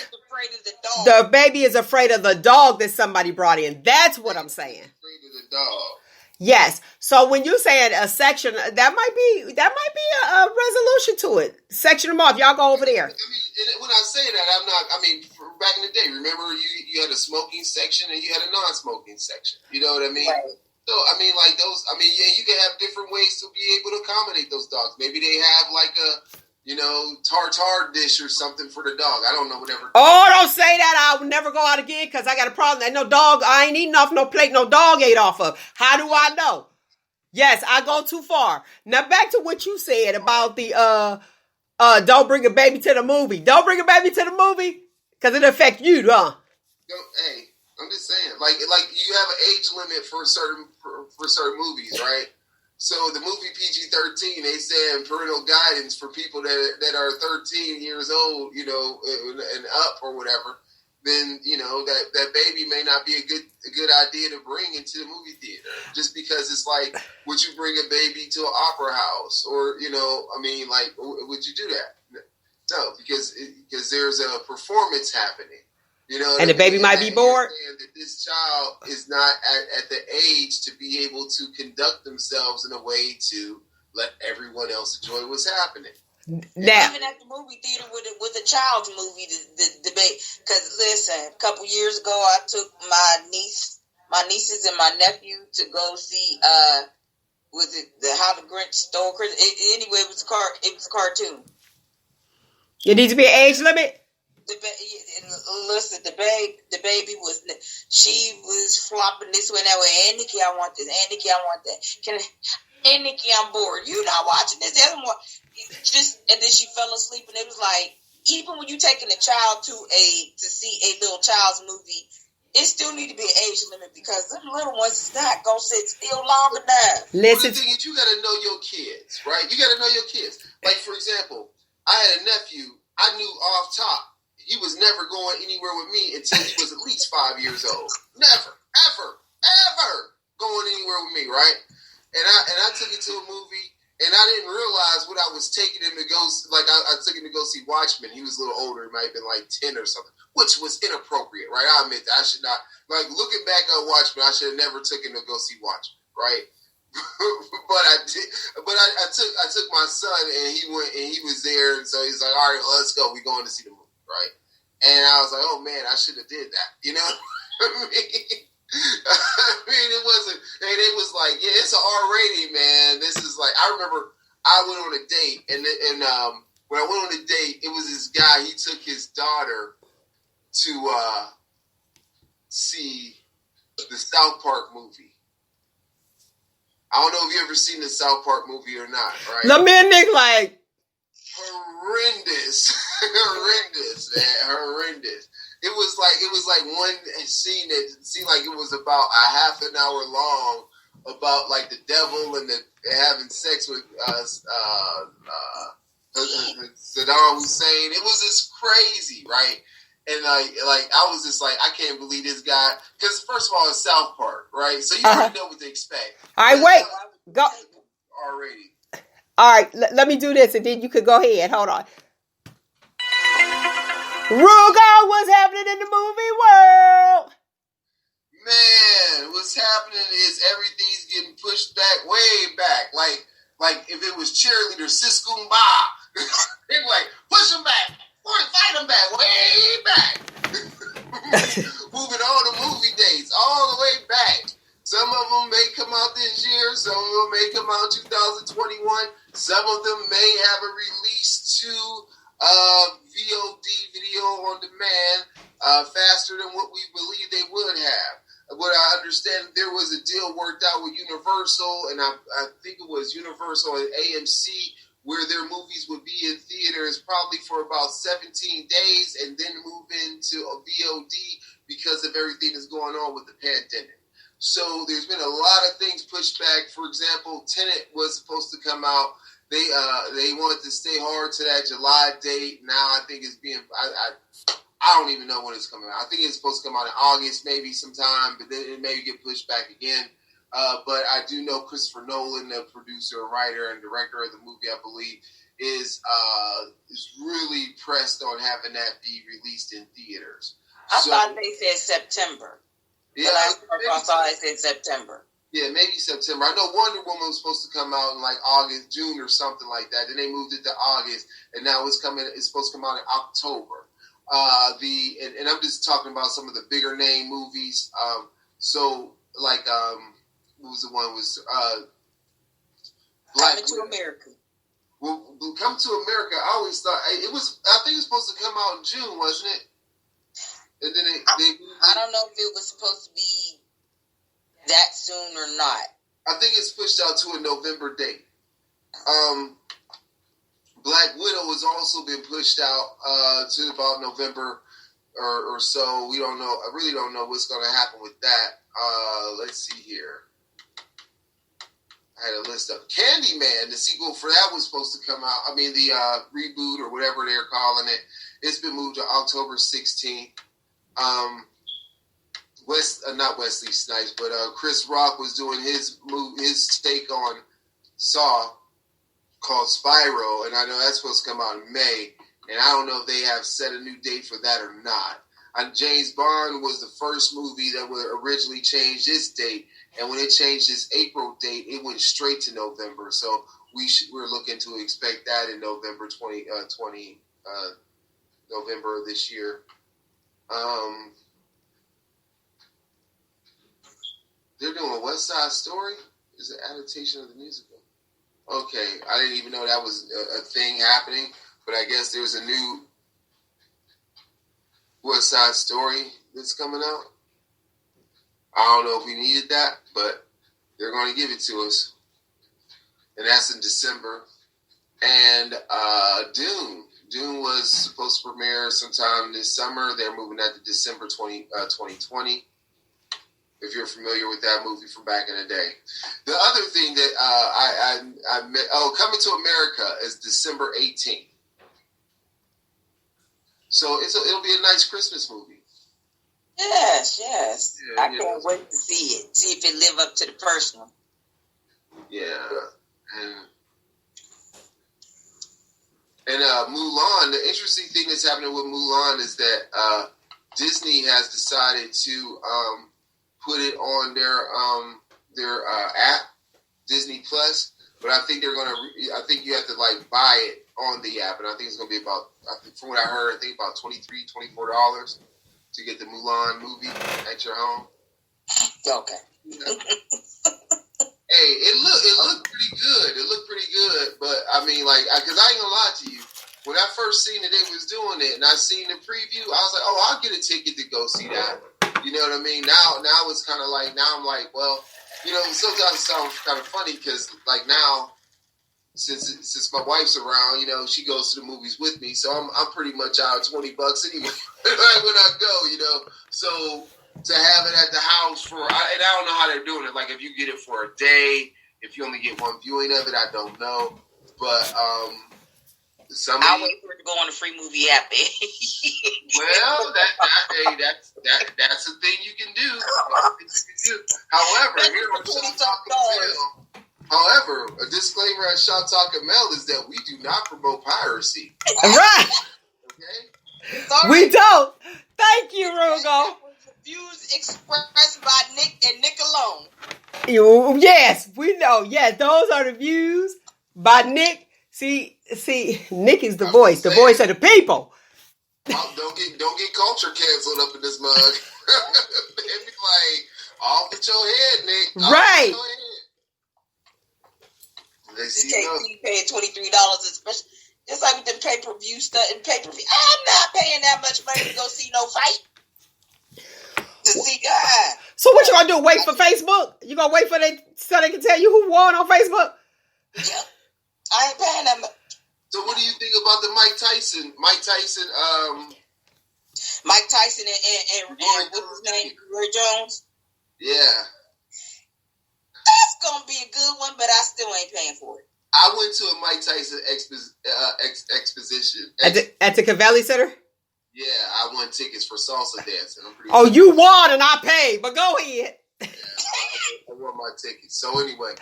is afraid of the dog that somebody brought in. That's what I'm saying. Afraid of the dog. Yes. So when you saying a section, that might be a resolution to it. Section them off. Y'all go over there. I mean, when I say that, I'm not. I mean, back in the day, remember you had a smoking section and you had a non-smoking section. You know what I mean? Right. So I mean, like those. I mean, yeah, you can have different ways to be able to accommodate those dogs. Maybe they have like a tartare dish or something for the dog. I don't know, whatever. Oh, don't say that. I will never go out again because I got a problem. Ain't no dog. I ain't eating off no plate no dog ate off of. How do I know? Yes, I go too far. Now back to what you said about the don't bring a baby to the movie. Don't bring a baby to the movie because it'll affect you, huh? Hey, I'm just saying, like you have an age limit for certain movies, right? So the movie PG-13, they saying parental guidance for people that are 13 years old, and up or whatever. Then that baby may not be a good idea to bring into the movie theater, just because it's like, would you bring a baby to an opera house, or would you do that? No, because there's a performance happening. And the baby might be bored. That this child is not at the age to be able to conduct themselves in a way to let everyone else enjoy what's happening. Now, even at the movie theater with a child's movie, the debate. Because listen, a couple years ago, I took my nieces and my nephew to go see was it the How the Grinch Stole Christmas? Anyway, it was a cartoon. It needs to be an age limit. Listen, the baby she was flopping this way and that way. And Nikki, I want this. And Nikki, I want that. And Nikki, I'm bored. You not watching this? And then she fell asleep, and it was like, even when you taking a child to see a little child's movie, it still need to be an age limit because them little ones is not gonna sit still long enough. Listen, the thing is, you gotta know your kids, right? You gotta know your kids. Like, for example, I had a nephew. I knew off top he was never going anywhere with me until he was at least 5 years old. Never, ever going anywhere with me, right? And I took him to a movie, and I didn't realize what I was taking him to go. Like I took him to go see Watchmen. He was a little older; he might have been like 10 or something, which was inappropriate, right? I admit that I should not. Like looking back on Watchmen, I should have never took him to go see Watchmen, right? But I did. But I took my son, and he went, and he was there, and so he's like, "All right, well, let's go. We're going to see the movie." Right, and I was like, "Oh man, I should have did that." You know what I mean? It wasn't. They was like, "Yeah, it's an R rating, man. This is like." I remember I went on a date, and when I went on a date, it was this guy. He took his daughter to see the South Park movie. I don't know if you ever seen the South Park movie or not, right? The man Nick like horrendous, horrendous. It was like one scene that seemed like it was about a half an hour long, about like the devil and having sex with Saddam Hussein. It was just crazy, right? And like I was just like, I can't believe this guy. Because first of all, it's South Park, right? So you already know what to expect. All right, wait, go already. All right, let me do this, and then you could go ahead. Hold on. Roogle, what's happening in the movie world? Man, what's happening is everything's getting pushed back, way back. Like if it was cheerleader Siskumba, they were like, push them back, fight them back, way back. Moving on to movie dates, all the way back. Some of them may come out this year, some of them may come out 2021. Some of them may have a release to VOD, video on demand, faster than what we believe they would have. What I understand, there was a deal worked out with Universal, and I think it was Universal and AMC, where their movies would be in theaters probably for about 17 days and then move into a VOD because of everything that's going on with the pandemic. So there's been a lot of things pushed back. For example, Tenet was supposed to come out. They wanted to stay hard to that July date. Now I think it's being I don't even know when it's coming out. I think it's supposed to come out in August, maybe sometime, but then it may get pushed back again. But I do know Christopher Nolan, the producer, writer, and director of the movie, I believe, is really pressed on having that be released in theaters. I thought they said September. Yeah, I thought they said September. Yeah, maybe September. I know Wonder Woman was supposed to come out in like August, June, or something like that. Then they moved it to August, and now it's supposed to come out in October. And I'm just talking about some of the bigger name movies. What was the one was Black Coming to America. Well, Come to America. I always thought it was. I think it was supposed to come out in June, wasn't it? And then I don't know if it was supposed to be that soon or not. I think it's pushed out to a November date. Black Widow has also been pushed out to about November or so. We don't know. I really don't know what's going to happen with that. Let's see here. I had a list of Candyman, the sequel for that was supposed to come out. I mean, the reboot or whatever they're calling it. It's been moved to October 16th. Not Wesley Snipes, but Chris Rock was doing his take on Saw called Spyro, and I know that's supposed to come out in May, and I don't know if they have set a new date for that or not. James Bond was the first movie that would originally change its date, and when it changed its April date, it went straight to November. So we're looking to expect that in November November of this year. They're doing a West Side Story. It's an adaptation of the musical. Okay, I didn't even know that was a thing happening, but I guess there's a new West Side Story that's coming out. I don't know if we needed that, but they're going to give it to us. And that's in December. And Dune. Dune was supposed to premiere sometime this summer. They're moving that to December 2020. If you're familiar with that movie from back in the day. The other thing that I met, Coming to America is December 18th. So it'll be a nice Christmas movie. Yes. Yeah, I can't wait to see it. See if it live up to the personal. Yeah. And Mulan, the interesting thing that's happening with Mulan is that Disney has decided to put it on their app, Disney Plus. But I think I think you have to buy it on the app, and I think it's going to be about, from what I heard, I think about $24 to get the Mulan movie at your home. Okay. Hey, it looked pretty good. It looked pretty good, but I mean, because I ain't gonna lie to you, when I first seen that they was doing it, and I seen the preview, I was like, oh, I'll get a ticket to go see that. You know what I mean? Now it's kind of like, now I'm like, well, you know, sometimes it sounds kind of funny because like now, since my wife's around, you know, she goes to the movies with me, so I'm pretty much out $20 anyway when I go, you know. So to have it at the house and I don't know how they're doing it. Like if you get it for a day, if you only get one viewing of it, I don't know. But I'll wait for it to go on the free movie app. Well, that's a thing you can do. However, here on ShopTalk'n, however, a disclaimer at ShopTalk'n Mail is that we do not promote piracy. Right. Okay. We don't. Thank you, Roogle. Views expressed by Nick and Nick alone. Yes, we know. Yes, those are the views by Nick. See, Nick is the voice of the people. Don't get culture canceled up in this mug. They be like, off with your head, Nick. Right. They see you paying $23, especially just like with the pay-per-view stuff and pay-per-view. I'm not paying that much money to go see no fight. To see God. So what you gonna do? Wait for Facebook? You gonna wait for so they can tell you who won on Facebook? Yeah. I ain't paying that much. So what do you think about the Mike Tyson and what's his name? Roy Jones? Yeah. That's gonna be a good one, but I still ain't paying for it. I went to a Mike Tyson exposition. At the Cavalli Center? Yeah, I won tickets for salsa dancing. You won and I paid, but go ahead. Yeah, I won my tickets. So anyway,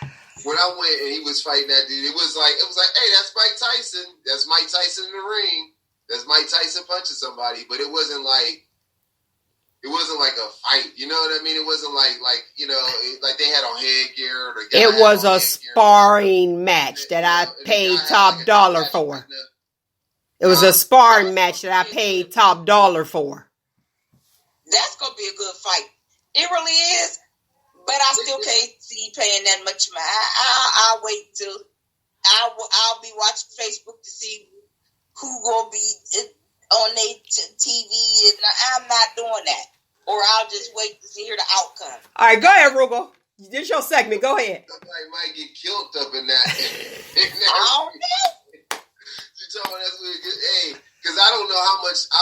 when I went and he was fighting that dude, it was like, hey, that's Mike Tyson. That's Mike Tyson in the ring. That's Mike Tyson punching somebody. But it wasn't like a fight. You know what I mean? It wasn't like you know, like they had on headgear. Or the guy it was a sparring match that I paid top dollar for. It was a sparring match that I paid top dollar for. That's gonna be a good fight. It really is. But I still can't see paying that much money. I'll wait till I'll be watching Facebook to see who gonna be on their TV, and I'm not doing that. Or I'll just wait to hear the outcome. All right, go ahead, Roogle. This your segment. Go ahead. Somebody might get killed up in that. I don't know. You told me that's really good. Hey, because I don't know how much I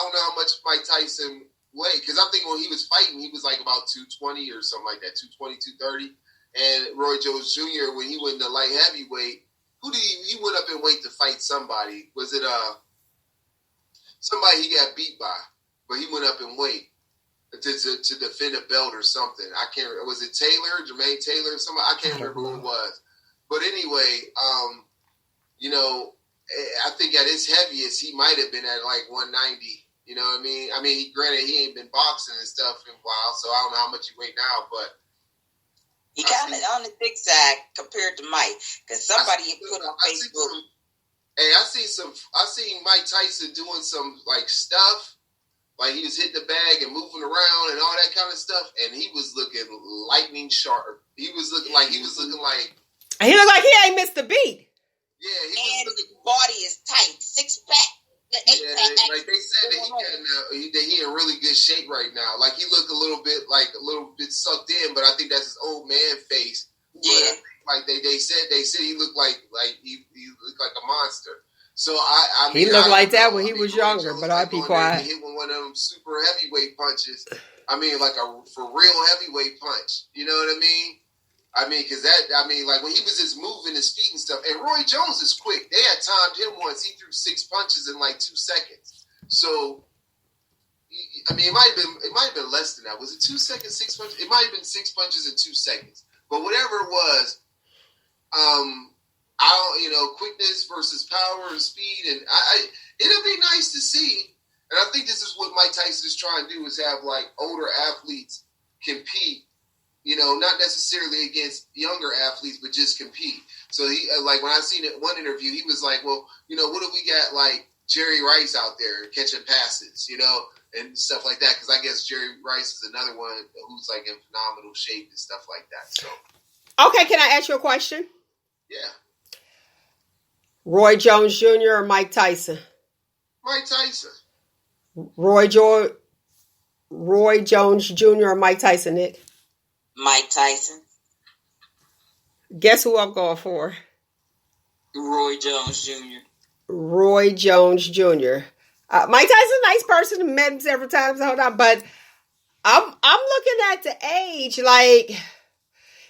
don't know how much Mike Tyson weighed. Because I'm thinking when he was fighting, he was like about 220 or something like that, 220, 230. And Roy Jones Jr. when he went into light heavyweight, he went up in weight to fight somebody? Was it somebody he got beat by? But he went up in weight to defend a belt or something. I can't. Was it Jermaine Taylor? Somebody I can't remember who it was. But anyway, you know, I think at his heaviest he might have been at like 190. You know what I mean? Granted he ain't been boxing and stuff in a while, so I don't know how much he weigh now. But he kind of on the thick side compared to Mike, because somebody put on Facebook. I seen Mike Tyson doing some like stuff. Like he was hitting the bag and moving around and all that kind of stuff, and he was looking lightning sharp. He looked like he ain't missed a beat. Yeah, his body is tight, 6-pack. Like they said that he in really good shape right now. Like he looked a little bit sucked in, but I think that's his old man face. Yeah, but like they said he looked like he looked like a monster. So he looked like that when he was younger, but I'd be quiet. He hit one of them super heavyweight punches. Like a for real heavyweight punch. You know what I mean? Because like when he was just moving his feet and stuff. And Roy Jones is quick. They had timed him once. He threw 6 punches in like 2 seconds. So, it might have been less than that. Was it 2 seconds, 6 punches? It might have been 6 punches in 2 seconds. But whatever it was, quickness versus power and speed, and it'll be nice to see. And I think this is what Mike Tyson is trying to do, is have like older athletes compete, not necessarily against younger athletes, but just compete. So he, like when I seen it one interview, he was like, well, what if we got like Jerry Rice out there catching passes, and stuff like that. Because I guess Jerry Rice is another one who's like in phenomenal shape and stuff like that. So, okay, can I ask you a question? Yeah. Roy Jones Jr. or Mike Tyson? Mike Tyson. Roy Jones Jr. or Mike Tyson, Nick? Mike Tyson. Guess who I'm going for? Roy Jones Jr. Roy Jones Jr. Mike Tyson, nice person. Met him several times. Hold on, but I'm looking at the age. Like,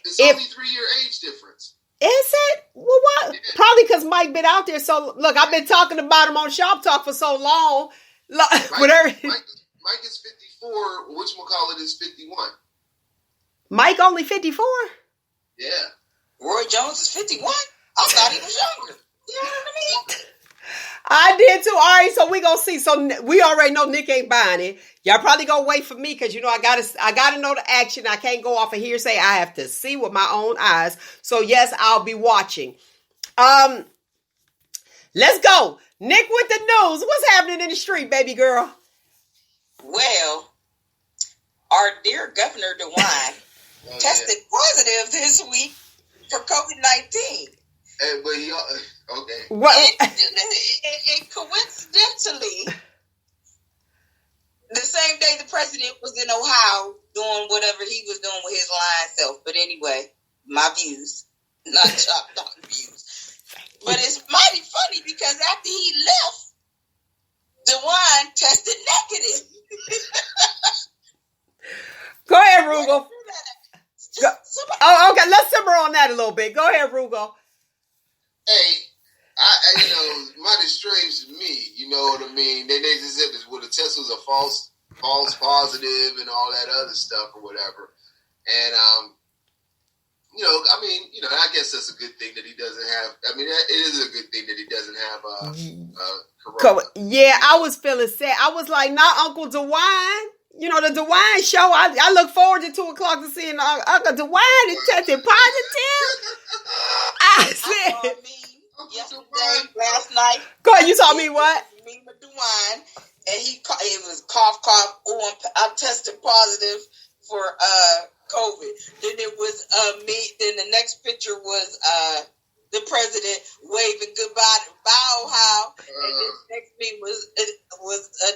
it's only 3-year age difference. Is it? Well, what? Yeah. Probably because Mike been out there. So look, I've been talking about him on Shop Talk for so long. Mike is 54. Whatchamacallit is 51. Mike only 54? Yeah. Roy Jones is 51? I thought he was younger. You know what I mean? I did too. All right, so we gonna see. So we already know Nick ain't buying it. Y'all probably gonna wait for me because I gotta know the action. I can't go off of hearsay. I have to see with my own eyes. So yes, I'll be watching. Let's go. Nick with the news. What's happening in the street, baby girl? Well, our dear Governor DeWine tested positive this week for COVID-19. But he, okay. What? And coincidentally, the same day the president was in Ohio doing whatever he was doing with his lying self. But anyway, my views, not ShopTalk'n views. But it's mighty funny because after he left, DeWine tested negative. Go ahead, Roogle. Okay, let's simmer on that a little bit. Go ahead, Roogle. Hey, I mighty strange to me. You know what I mean? They just said this, the test was a false positive and all that other stuff or whatever. And I guess that's a good thing that he doesn't have. I mean, it is a good thing that he doesn't have corona. Yeah, I was feeling sad. I was like, not Uncle DeWine. You know, the DeWine show, I look forward to 2 o'clock to seeing Uncle DeWine is tested positive. I said, yesterday, last night. Go ahead, you saw me what? Me with DeWine, and it was cough. Oh, I tested positive for COVID. Then it was me. Then the next picture was the president waving goodbye to Ohio, and then next me was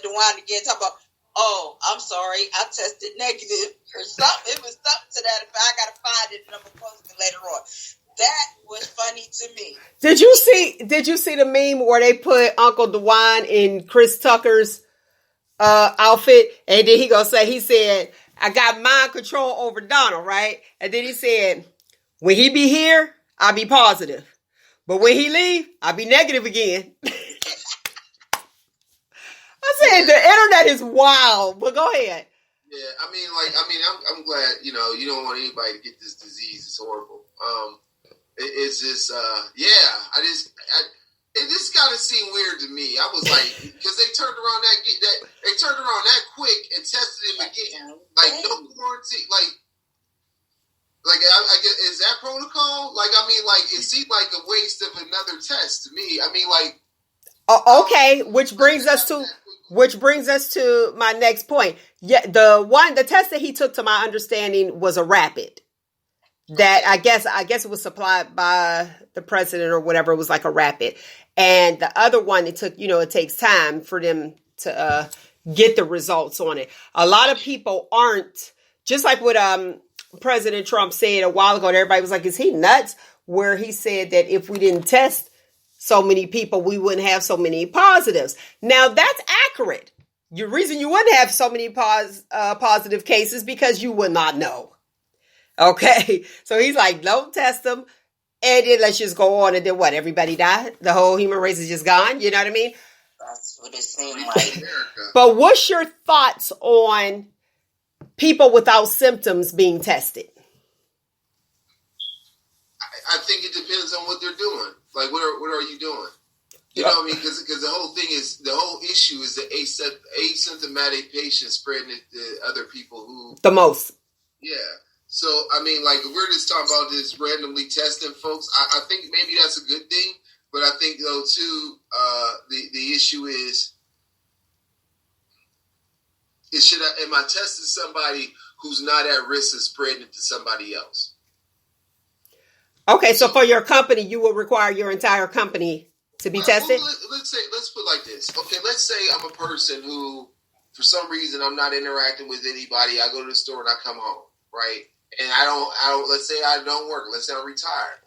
DeWine again talking about, oh, I'm sorry, I tested negative or something. It was something to that effect. I gotta find it and I'm gonna post it later on. That was funny to me. Did you see the meme where they put Uncle DeWine in Chris Tucker's outfit, and then he said, I got mind control over Donald, right? And then he said, when he be here, I'll be positive. But when he leave, I'll be negative again. I said the internet is wild, but go ahead. Yeah, I'm glad, you don't want anybody to get this disease. It's horrible. It's just, it just kind of seemed weird to me. I was like, because they turned around that quick and tested him again. Like, no quarantine, like I guess, is that protocol? It seemed like a waste of another test to me. Okay, which brings us to my next point. Yeah, the test that he took, to my understanding, was a rapid. That I guess it was supplied by the president or whatever. It was like a rapid. And the other one, it takes time for them to get the results on it. A lot of people aren't, just like what President Trump said a while ago, and everybody was like, is he nuts? Where he said that if we didn't test so many people, we wouldn't have so many positives. Now, that's accurate. The reason you wouldn't have so many positive cases because you would not know. Okay, so he's like, don't test them, and then let's just go on, and then what? Everybody died? The whole human race is just gone? You know what I mean? That's what it seemed like. But what's your thoughts on people without symptoms being tested? I think it depends on what they're doing. Like, what are you doing? You know what I mean? Because the whole issue is the asymptomatic patient spreading it to other people who... The most. Yeah. So, if we're just talking about this randomly testing folks, I think maybe that's a good thing. But I think, though, too, the issue is am I testing somebody who's not at risk of spreading it to somebody else? Okay, so for your company, you will require your entire company to be tested? Well, let's put it like this. Okay, let's say I'm a person who, for some reason, I'm not interacting with anybody. I go to the store and I come home, right? And I don't. Let's say I don't work. Let's say I'm retired.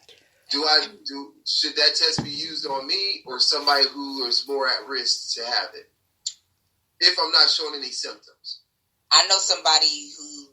Should that test be used on me or somebody who is more at risk to have it if I'm not showing any symptoms? I know somebody who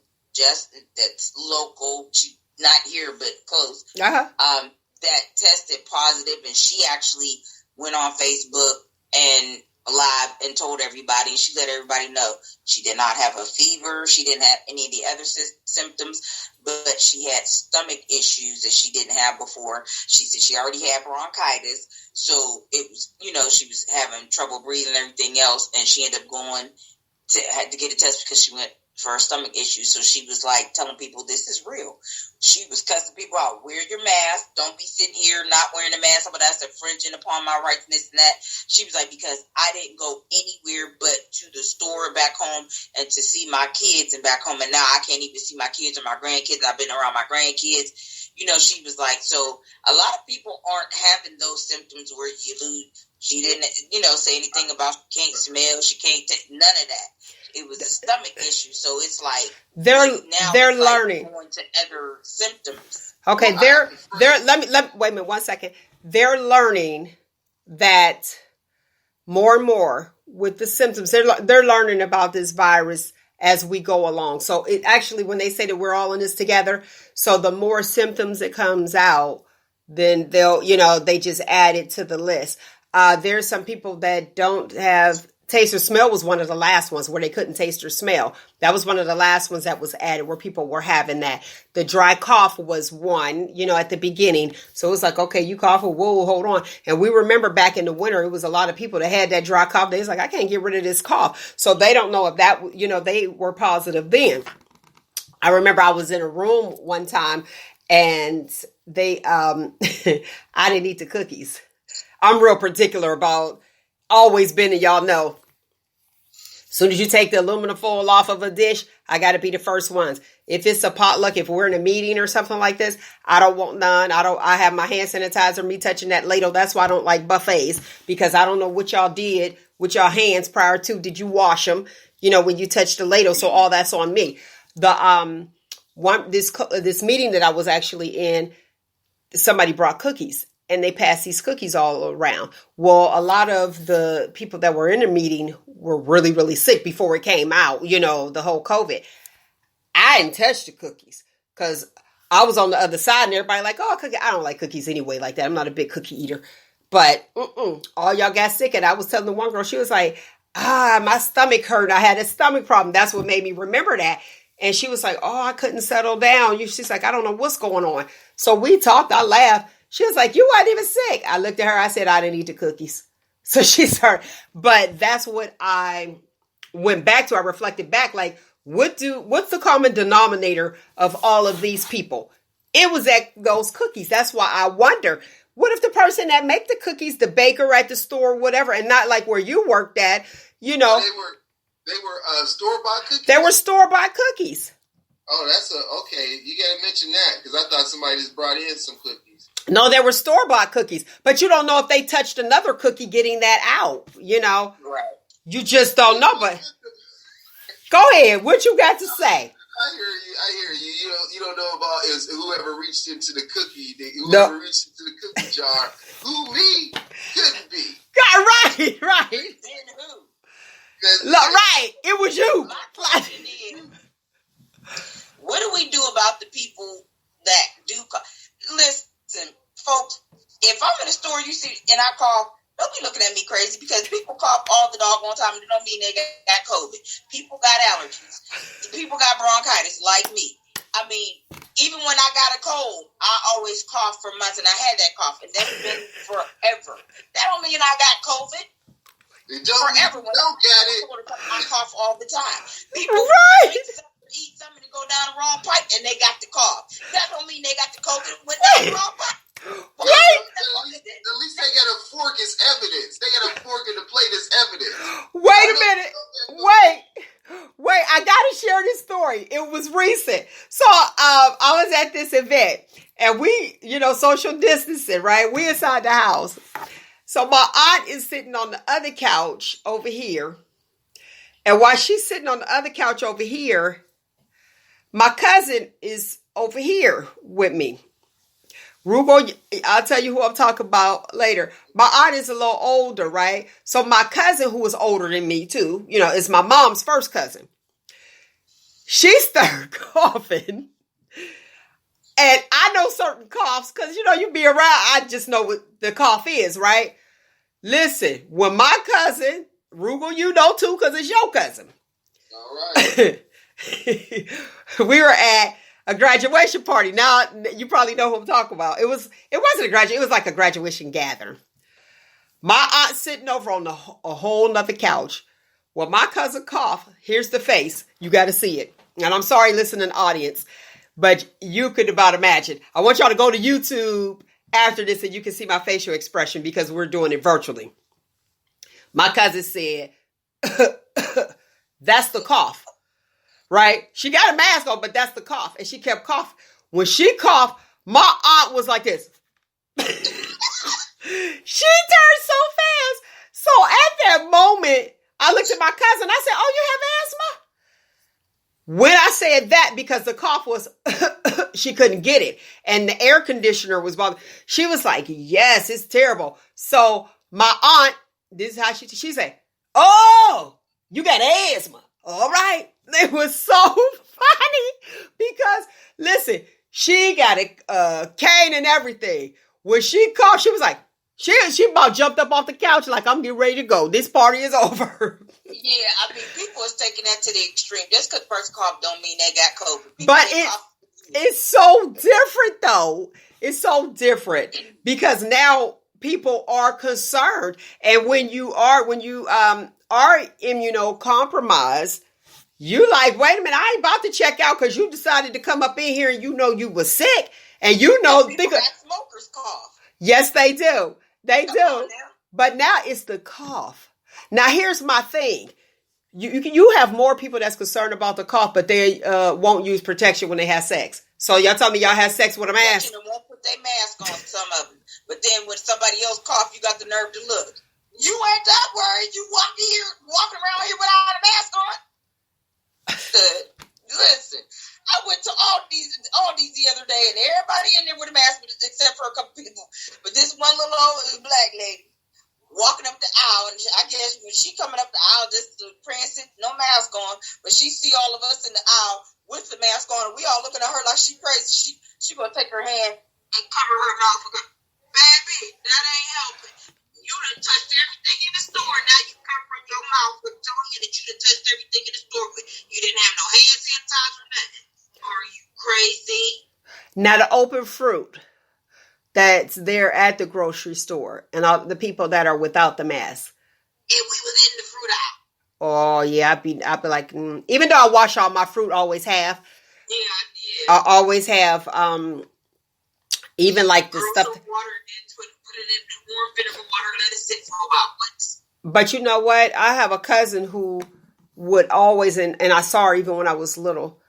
that's local, not here but close. That tested positive, and she actually went on Facebook and live and told everybody, and she let everybody know she did not have a fever, she didn't have any of the other symptoms, but she had stomach issues that she didn't have before. She said she already had bronchitis, so it was, she was having trouble breathing and everything else, and she ended up had to get a test because she went for her stomach issues. So she was like telling people, this is real. She was cussing people out. Wear your mask. Don't be sitting here not wearing a mask. But that's infringing upon my rights and this and that. She was like, because I didn't go anywhere but to the store back home and to see my kids and back home. And now I can't even see my kids or my grandkids. I've been around my grandkids. She was like, so a lot of people aren't having those symptoms where you lose. She didn't, say anything about she can't smell. She can't take none of that. It was a stomach issue, so it's like they're learning going to other symptoms. Okay, they're let me wait a minute 1 second. They're learning that more and more with the symptoms. They're learning about this virus as we go along. So it actually, when they say that we're all in this together, so the more symptoms that comes out, then they just add it to the list. There's some people that don't have. Taste or smell was one of the last ones where they couldn't taste or smell. That was one of the last ones that was added where people were having that. The dry cough was one, at the beginning. So it was like, okay, you cough, whoa, hold on. And we remember back in the winter, it was a lot of people that had that dry cough. They was like, I can't get rid of this cough. So they don't know if that, they were positive then. I remember I was in a room one time and they, I didn't eat the cookies. I'm real particular about always been, and y'all know. Soon as you take the aluminum foil off of a dish, I got to be the first ones. If it's a potluck, if we're in a meeting or something like this, I don't want none. I have my hand sanitizer, me touching that ladle. That's why I don't like buffets, because I don't know what y'all did with your hands prior to. Did you wash them? When you touch the ladle. So all that's on me. This meeting that I was actually in, somebody brought cookies. And they passed these cookies all around. Well, a lot of the people that were in the meeting were really, really sick before it came out, the whole COVID. I didn't touch the cookies because I was on the other side and everybody like, oh, cookie. I don't like cookies anyway like that. I'm not a big cookie eater. But all y'all got sick. And I was telling the one girl, she was like, my stomach hurt. I had a stomach problem. That's what made me remember that. And she was like, oh, I couldn't settle down. She's like, I don't know what's going on. So we talked. I laughed. She was like, you weren't even sick. I looked at her. I said, I didn't eat the cookies. So she's hurt. But that's what I went back to. I reflected back, like, what's the common denominator of all of these people? It was those cookies. That's why I wonder, what if the person that make the cookies, the baker at the store, whatever, and not like where you worked at, They were store-bought cookies? They were store-bought cookies. Oh, okay. You got to mention that because I thought somebody just brought in some cookies. No, they were store-bought cookies, but you don't know if they touched another cookie getting that out, Right. You just don't know, but go ahead. What you got to say? I hear you. You don't know about is whoever reached into the cookie, reached into the cookie jar. Who, me? Couldn't be. Right. Then who? Look, right. It was you. My question is, what do we do about the people that do Listen, folks, if I'm in a store, you see, and I cough, don't be looking at me crazy because people cough all the doggone time and it don't mean they got COVID. People got allergies. People got bronchitis like me. I mean, even when I got a cold, I always cough for months, and I had that cough, and that's been forever. That don't mean I got COVID. Forever. Don't get it. I cough all the time. People eat something and go down the wrong pipe and they got the cough. That don't mean they got the COVID when they wrong pipe. At least they got a fork as evidence. They got a fork in the plate as evidence. Wait a minute. Wait. I gotta share this story. It was recent. So I was at this event and we, social distancing, right? We inside the house. So my aunt is sitting on the other couch over here. And while she's sitting on the other couch over here, my cousin is over here with me. Roogle, I'll tell you who I'm talking about later. My aunt is a little older, right? So my cousin, who is older than me too, is my mom's first cousin. She started coughing. And I know certain coughs because, you be around, I just know what the cough is, right? Listen, when my cousin, Roogle, you know too because it's your cousin. All right. We were at a graduation party. Now, you probably know who I'm talking about. It wasn't a graduation. It was like a graduation gathering. My aunt sitting over on a whole nother couch. Well, my cousin coughed. Here's the face. You got to see it. And I'm sorry, listening audience, but you could about imagine. I want y'all to go to YouTube after this and you can see my facial expression because we're doing it virtually. My cousin said, that's the cough. Right? She got a mask on, but that's the cough. And she kept coughing. When she coughed, my aunt was like this. She turned so fast. So at that moment, I looked at my cousin. I said, oh, you have asthma? When I said that, because the cough was, she couldn't get it. And the air conditioner was bothering. She was like, yes, it's terrible. So my aunt, this is how she said, oh, you got asthma. All right. It was so funny because, listen, she got a cane and everything. When she called, she was like, she about jumped up off the couch like, I'm getting ready to go. This party is over. Yeah, I mean, people is taking that to the extreme. Just because person cough don't mean they got COVID. But it's so different, though. It's so different because now people are concerned. And when you are immunocompromised, you like, wait a minute, I ain't about to check out because you decided to come up in here and you were sick. And people got smokers cough. Yes, they do. They do. But now it's the cough. Now, here's my thing. You have more people that's concerned about the cough, but they won't use protection when they have sex. So y'all tell me y'all have sex with a mask? They won't put their mask on, some of them. But then when somebody else cough, you got the nerve to look. You ain't that worried. You walking around here without a mask on. Listen, I went to all these the other day, and everybody in there with a mask, except for a couple people. But this one little old black lady walking up the aisle, and I guess when she coming up the aisle, just prancing, no mask on, but she see all of us in the aisle with the mask on, and we all looking at her like she crazy. She gonna take her hand and cover her mouth and go, baby, that ain't helping. You done touched everything in the store. Now you covering your mouth with telling you that you done touched everything in the store. You didn't have no hand sanitizer or nothing. Are you crazy? Now the open fruit that's there at the grocery store and all the people that are without the mask. And we was in the fruit aisle. Oh yeah, I'd be like, even though I wash all my fruit, always have. Yeah. I always have. Even like the stuff. Some water into it, put it in warm vinegar water, let it sit for a while. But you know what? I have a cousin who would always, and I saw her even when I was little,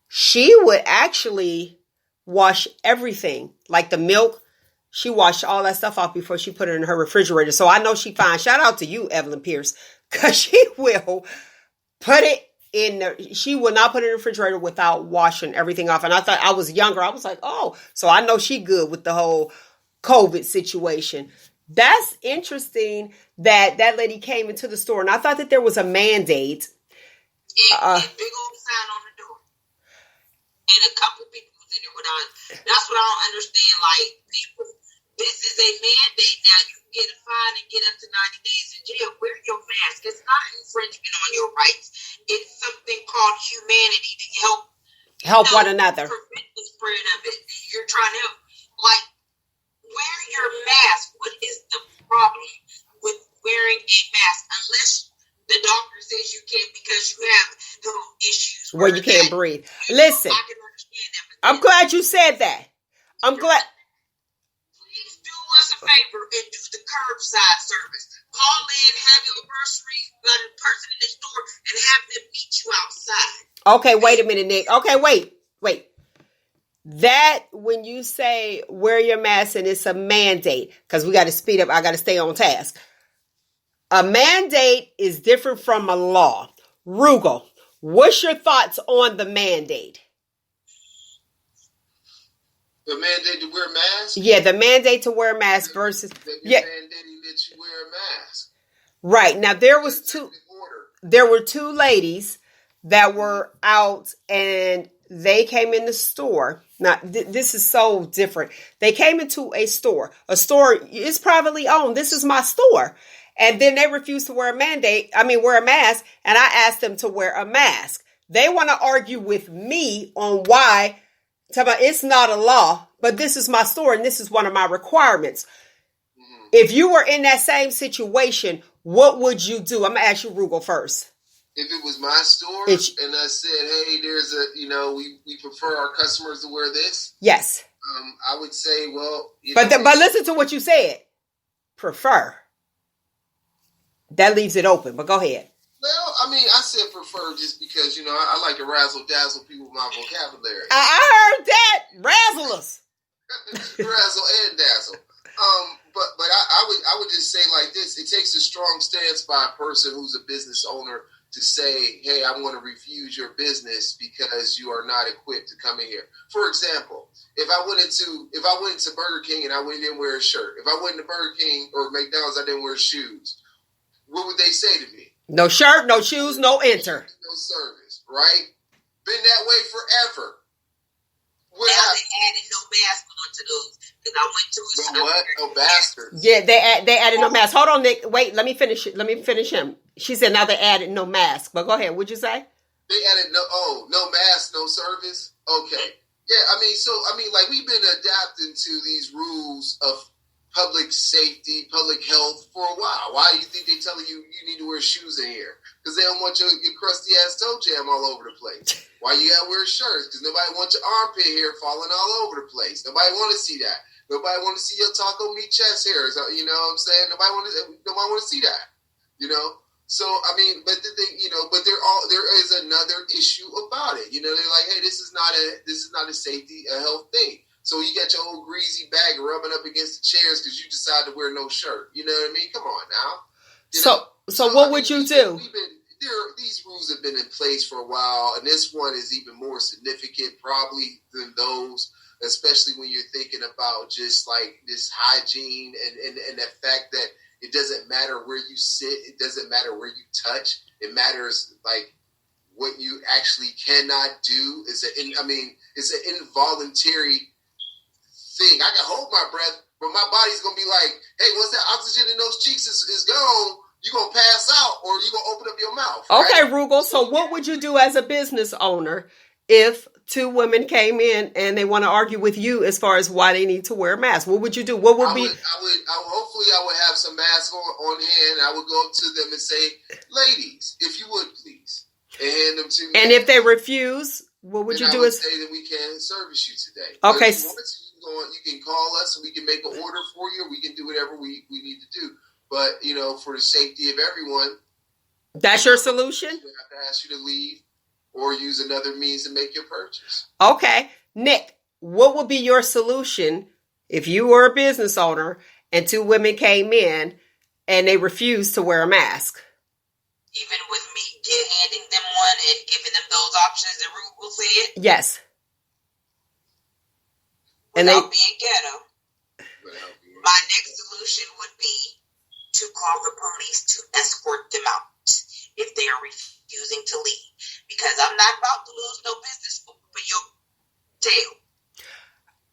she would actually wash everything. Like the milk, she washed all that stuff off before she put it in her refrigerator. So I know she fine. Shout out to you, Evelyn Pierce, because she will put it in there. She will not put it in the refrigerator without washing everything off. And I thought, I was younger. I was like, oh, so I know she good with the whole COVID situation. That's interesting that lady came into the store, and I thought that there was a mandate. Big old sign on the door, and a couple people was in there without. That's what I don't understand. Like, people, this is a mandate now. You can get a fine and get up to 90 days in jail. Wear your mask. It's not an infringement on your rights. It's something called humanity to help one another, prevent the spread of it. You're trying to help. Like, wear your mask. What is the problem with wearing a mask? Unless the doctor says you can't because you have those issues where you can't breathe. Listen, I can understand that. I'm glad you said that. I'm glad. Please do us a favor and do the curbside service. Call in, have your groceries, got a person in the store, and have them meet you outside. Okay, wait a minute, Nick. Okay, wait. that when you say wear your mask and it's a mandate, because we got to speed up, I got to stay on task. A mandate is different from a law. Roogle, what's your thoughts on the mandate? The mandate to wear masks? Yeah, the mandate to wear a mask versus mandating that you wear a mask. Right. Now there were two ladies that were out and they came in the store. Now this is so different. They came into a store. A store is privately owned. This is my store. And then they refused to wear a mask, and I asked them to wear a mask. They want to argue with me on why. It's not a law, but this is my store and this is one of my requirements. Mm-hmm. If you were in that same situation, what would you do? I'm going to ask you, Roogle, first. If it was my store and I said, hey, there's we prefer our customers to wear this. Yes. I would say, well. But listen to what you said. Prefer. That leaves it open, but go ahead. Well, I said prefer just because, I like to razzle-dazzle people with my vocabulary. I heard that. Razzle us. Razzle and dazzle. But I would just say like this. It takes a strong stance by a person who's a business owner to say, hey, I want to refuse your business because you are not equipped to come in here. For example, if I went into Burger King and I didn't wear a shirt, if I went into Burger King or McDonald's, I didn't wear shoes, what would they say to me? No shirt, no shoes, no enter. No service, right? Been that way forever. Now they added no mask onto those. Because I went to a store. What? No bastards. Yeah, they added no mask. Hold on, Nick. Wait, let me finish him. She said now they added no mask. But go ahead. What'd you say? They added no mask, no service. Okay. Yeah, like we've been adapting to these rules of public safety, public health for a while. Why do you think they're telling you need to wear shoes in here? Because they don't want your crusty ass toe jam all over the place. Why you gotta wear shirts? Because nobody wants your armpit hair falling all over the place. Nobody want to see that. Nobody want to see your taco meat chest hairs. You know what I'm saying? Nobody want to see that. So but the thing, but there is another issue about it. They're like, hey, this is not a safety, a health thing. So you got your old greasy bag rubbing up against the chairs because you decide to wear no shirt. You know what I mean? Come on now. So what would you do? These rules have been in place for a while, and this one is even more significant probably than those, especially when you're thinking about just like this hygiene and the fact that it doesn't matter where you sit, it doesn't matter where you touch. It matters like what you actually cannot do. It's an involuntary thing. I can hold my breath, but my body's gonna be like, hey, once that oxygen in those cheeks is gone, you're gonna pass out or you're gonna open up your mouth. Okay, right? Roogle. So what would you do as a business owner if two women came in and they want to argue with you as far as why they need to wear a mask? What would you do? What would be? Hopefully I would have some masks on hand. I would go up to them and say, ladies, if you would please, and hand them to me. And if they refuse, what would you do? I would say that we can't service you today. Okay. You can call us and we can make an order for you. We can do whatever we need to do. But, for the safety of everyone. That's your solution? We have to ask you to leave or use another means to make your purchase. Okay. Nick, what would be your solution if you were a business owner and two women came in and they refused to wear a mask? Even with me handing them one and giving them those options that Roogle said? Yes. Without being ghetto, my next solution would be to call the police to escort them out if they are refusing to leave. Because I'm not about to lose no business for your tail.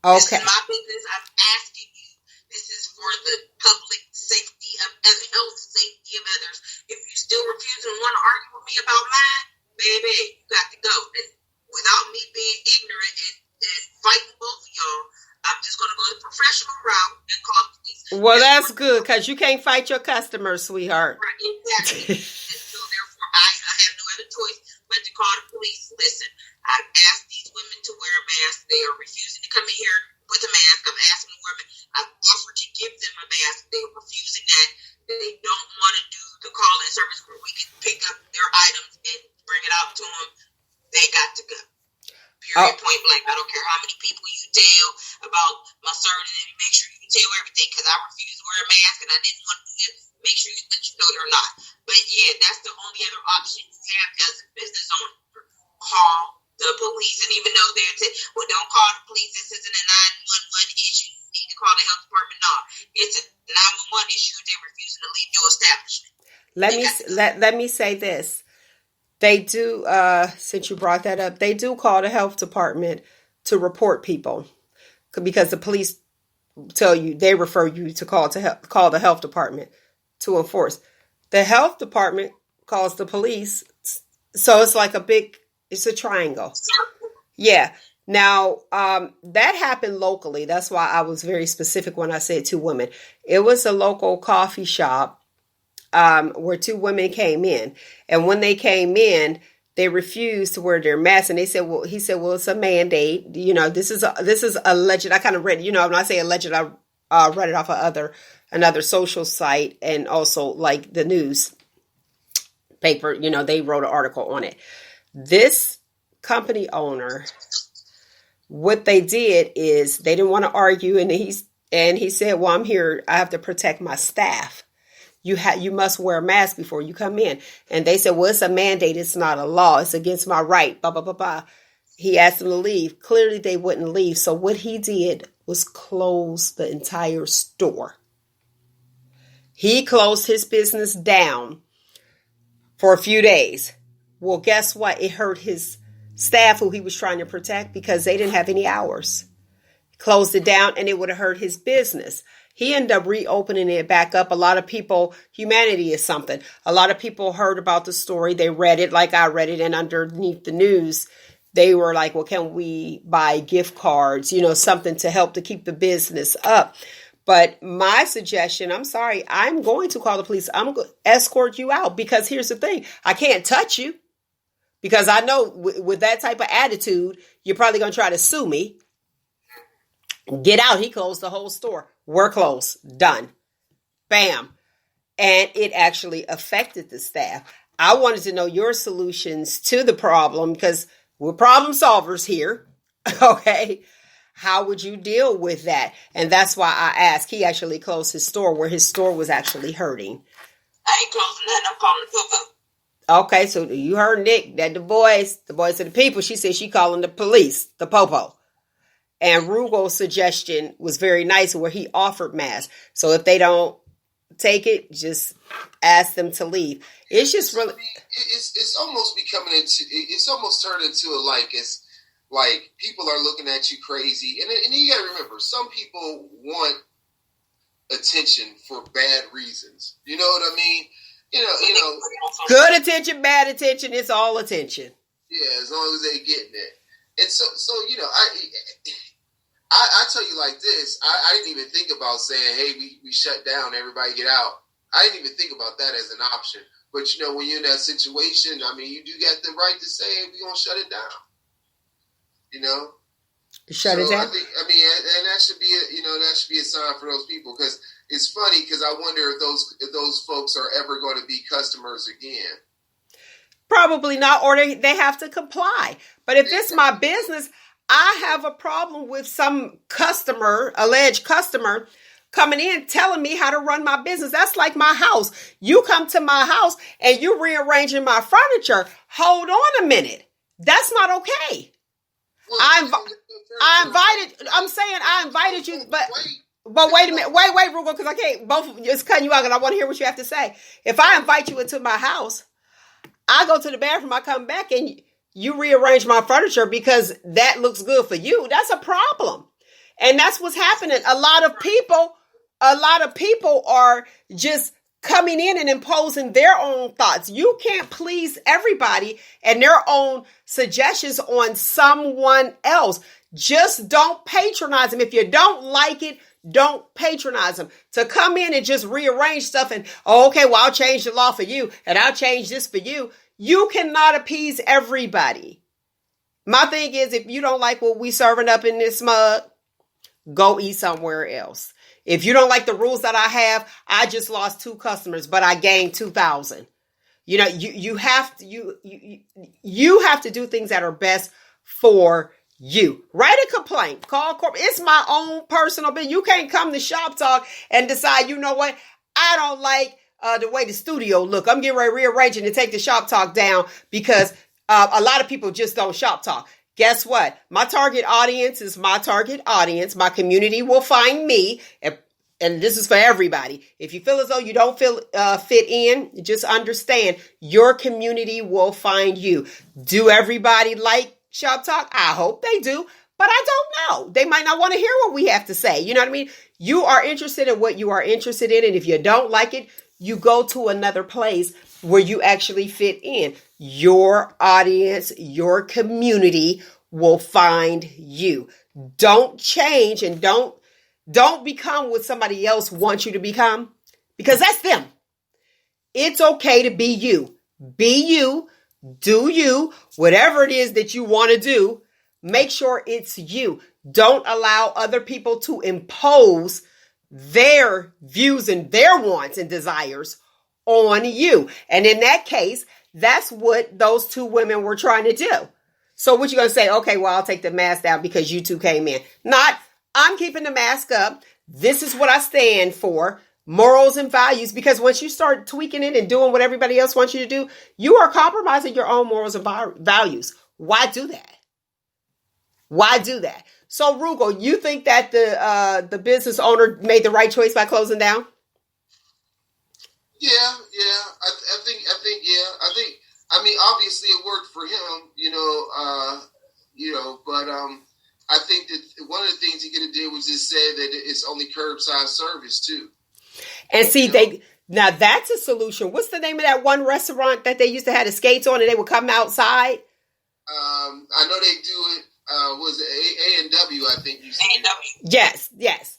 Okay. This is my business. I'm asking you. This is for the public safety of health safety of others. If you still refuse and want to argue with me about mine, baby, you got to go. And without me being ignorant and fighting both of y'all, I'm just going to go the professional route and call the police. Well, that's good because you can't fight your customers, sweetheart. Right, exactly. So therefore, I have no other choice but to call the police. Listen, I've asked these women to wear a mask. They are refusing to come in here with a mask. I'm asking the women. I've offered to give them a mask. They are refusing that. They don't want to do the call-in service where we can pick up their items and bring it out to them. They got to go. Period, point blank. I don't care how many people you tell about my surgeon, and make sure you tell everything, because I refuse to wear a mask and I didn't want to do it. Make sure you let you know it or not. But yeah, that's the only other option you have as a business owner. Call the police, and even though well, don't call the police. This isn't a 911 issue. You need to call the health department. No, it's a 911 issue. They're refusing to leave your establishment. Let me say this. They do, since you brought that up, they do call the health department to report people, because the police tell you, they refer you to call the health department to enforce. The health department calls the police. So it's like it's a triangle. Yeah. Now, that happened locally. That's why I was very specific when I said 2 women. It was a local coffee shop where 2 women came in. And when they came in, they refused to wear their masks. And he said, well, it's a mandate. You know, this is alleged. I kind of read, when I say alleged, I read it off of another social site, and also like the news paper, they wrote an article on it. This company owner, what they did is they didn't want to argue. And he said, well, I'm here. I have to protect my staff. You must wear a mask before you come in. And they said, well, it's a mandate. It's not a law. It's against my right. Blah, blah, blah, blah. He asked them to leave. Clearly, they wouldn't leave. So what he did was close the entire store. He closed his business down for a few days. Well, guess what? It hurt his staff who he was trying to protect, because they didn't have any hours. Closed it down, and it would have hurt his business. He ended up reopening it back up. A lot of people, humanity is something. A lot of people heard about the story. They read it like I read it. And underneath the news, they were like, well, can we buy gift cards? Something to help to keep the business up. But my suggestion, I'm sorry, I'm going to call the police. I'm going to escort you out, because here's the thing. I can't touch you, because I know with that type of attitude, you're probably going to try to sue me. Get out. He closed the whole store. We're closed. Done. Bam. And it actually affected the staff. I wanted to know your solutions to the problem, because we're problem solvers here. Okay. How would you deal with that? And that's why I asked. He actually closed his store, where his store was actually hurting. I ain't closing nothing. I'm calling the poo-poo. Okay. So you heard Nick, that the voice of the people, she said she calling the police, the popo. And Ruggle's suggestion was very nice, where he offered masks. So if they don't take it, just ask them to leave. It's just really, it's almost it's almost turned into it's like people are looking at you crazy. And you got to remember, some people want attention for bad reasons. You know what I mean? Good attention, bad attention, it's all attention. Yeah, as long as they're getting it. And so I tell you like this, I didn't even think about saying, hey, we shut down, everybody get out. I didn't even think about that as an option. But, when you're in that situation, you do get the right to say, hey, we're going to shut it down. Shut it down? And that should be a sign for those people, because it's funny, because I wonder if those folks are ever going to be customers again. Probably not, or they have to comply. But if it's my business, I have a problem with some alleged customer, coming in telling me how to run my business. That's like my house. You come to my house and you're rearranging my furniture. Hold on a minute. That's not okay. Well, I invited you, but wait a minute. Wait, Roogle, because I can't just cutting you out, and I want to hear what you have to say. If I invite you into my house, I go to the bathroom, I come back, and you rearrange my furniture because that looks good for you. That's a problem. And that's what's happening. A lot of people are just coming in and imposing their own thoughts. You can't please everybody and their own suggestions on someone else. Just don't patronize them. If you don't like it, don't patronize them. To come in and just rearrange stuff and, okay, well, I'll change the law for you and I'll change this for you. You cannot appease everybody. My thing is, if you don't like what we serving up in this mug, go eat somewhere else. If you don't like the rules that I have, I just lost 2 customers, but I gained 2,000. You have to do things that are best for you. Write a complaint. Call corporate. It's my own personal business. You can't come to Shop Talk and decide, you know what? I don't like the way the studio look. I'm getting ready to rearrange it and take the Shop Talk down because a lot of people just don't Shop Talk. Guess what? My target audience is my target audience. My community will find me. And this is for everybody. If you feel as though you don't feel fit in, just understand your community will find you. Do everybody like Shop Talk? I hope they do, but I don't know. They might not want to hear what we have to say. You know what I mean? You are interested in what you are interested in. And if you don't like it, you go to another place where you actually fit in. Your audience, your community will find you. Don't change and don't become what somebody else wants you to become, because that's them. It's okay to be you. Be you. Do you. Whatever it is that you want to do, make sure it's you. Don't allow other people to impose their views and their wants and desires on you. And in that case, that's what those two women were trying to do. So what you going to say? Okay, well, I'll take the mask down because you two came in. Not, I'm keeping the mask up. This is what I stand for. Morals and values. Because once you start tweaking it and doing what everybody else wants you to do, you are compromising your own morals and values. Why do that? Why do that? So, Roogle, you think that the business owner made the right choice by closing down? Yeah. I mean, obviously it worked for him, but I think that one of the things he could have did was just say that it's only curbside service too. And see, now that's a solution. What's the name of that one restaurant that they used to have the skates on and they would come outside? I know they do it. Was it A&W? I think you said. A&W. Yes.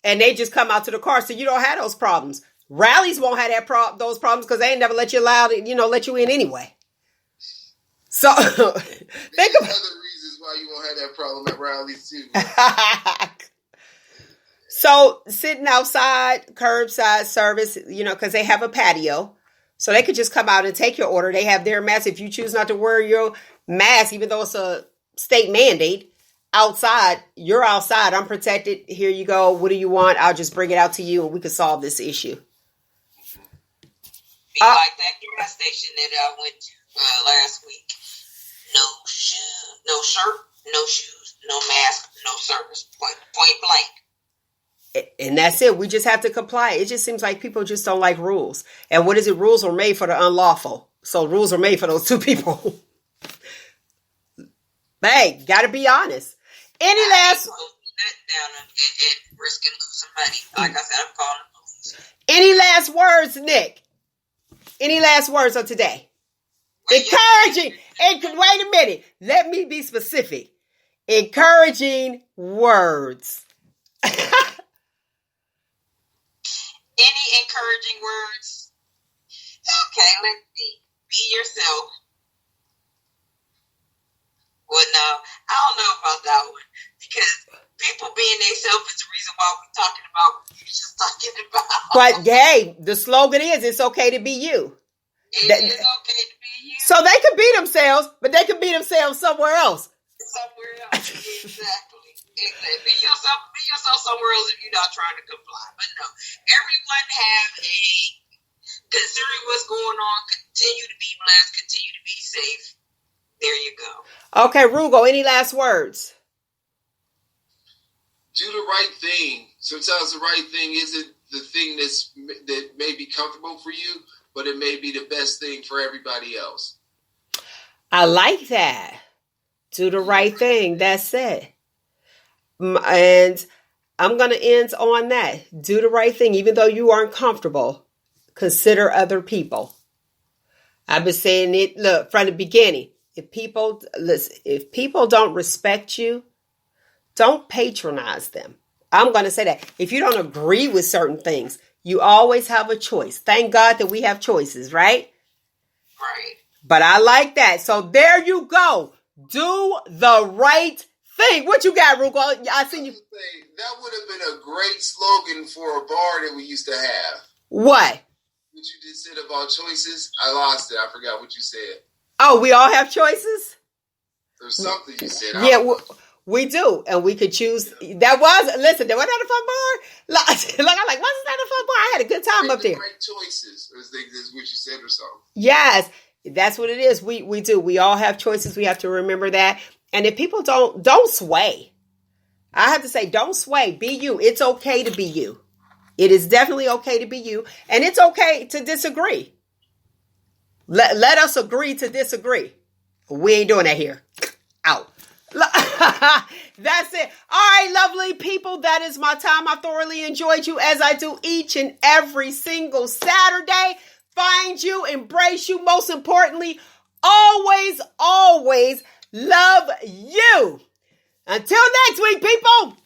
And they just come out to the car, so you don't have those problems. Rallies won't have those problems because they ain't never let you let you in anyway. So think about other reasons why you won't have that problem at rallies too. So sitting outside, curbside service, because they have a patio. So they could just come out and take your order. They have their mask. If you choose not to wear your mask, even though it's a state mandate, outside, you're outside. I'm protected. Here you go. What do you want? I'll just bring it out to you and we can solve this issue. Be like that gas station that I went to last week. No shoes, no shirt, no shoes, no mask, no service. Point blank. And that's it. We just have to comply. It just seems like people just don't like rules. And what is it? Rules are made for the unlawful. So rules are made for those two people. Hey, got to be honest. Any last... down and risking losing money. Like I said, I'm calling the police. Any last words, Nick? Any last words of today? Encouraging. Wait a minute. Let me be specific. Encouraging words. Any encouraging words? Okay, let's see. Be yourself. Well, no, I don't know about that one. Because people being themselves is the reason why we're talking about what you're just talking about. But, hey, the slogan is, it's okay to be you. It is okay to be you. So they could be themselves, but they could be themselves somewhere else. Somewhere else. Exactly. Be yourself somewhere else if you're not trying to comply. But no, everyone considering what's going on, continue to be blessed, continue to be safe. There you go. Okay, Roogle, any last words? Do the right thing. Sometimes the right thing isn't the thing that may be comfortable for you, but it may be the best thing for everybody else. I like that. Do the right thing. That's it. And I'm going to end on that. Do the right thing. Even though you aren't comfortable, consider other people. I've been saying it, look, from the beginning. If people don't respect you, don't patronize them. I'm going to say that. If you don't agree with certain things, you always have a choice. Thank God that we have choices, right? Right. But I like that. So there you go. Do the right thing. What you got, Roogle? I seen you. That would have been a great slogan for a bar that we used to have. What? What you just said about choices, I lost it. I forgot what you said. Oh, we all have choices? There's something you said. Yeah, we do, and we could choose. That was listen. That wasn't a fun bar. Like I'm like, wasn't that a fun bar? I had a good time up there. Great choices, is what you said, or something. Yes, that's what it is. We do. We all have choices. We have to remember that. And if people don't sway, I have to say, don't sway. Be you. It's okay to be you. It is definitely okay to be you, and it's okay to disagree. Let us agree to disagree. We ain't doing that here. Out. That's it. All right, lovely people. That is my time. I thoroughly enjoyed you, as I do each and every single Saturday. Find you, embrace you. Most importantly, always, always love you. Until next week, people.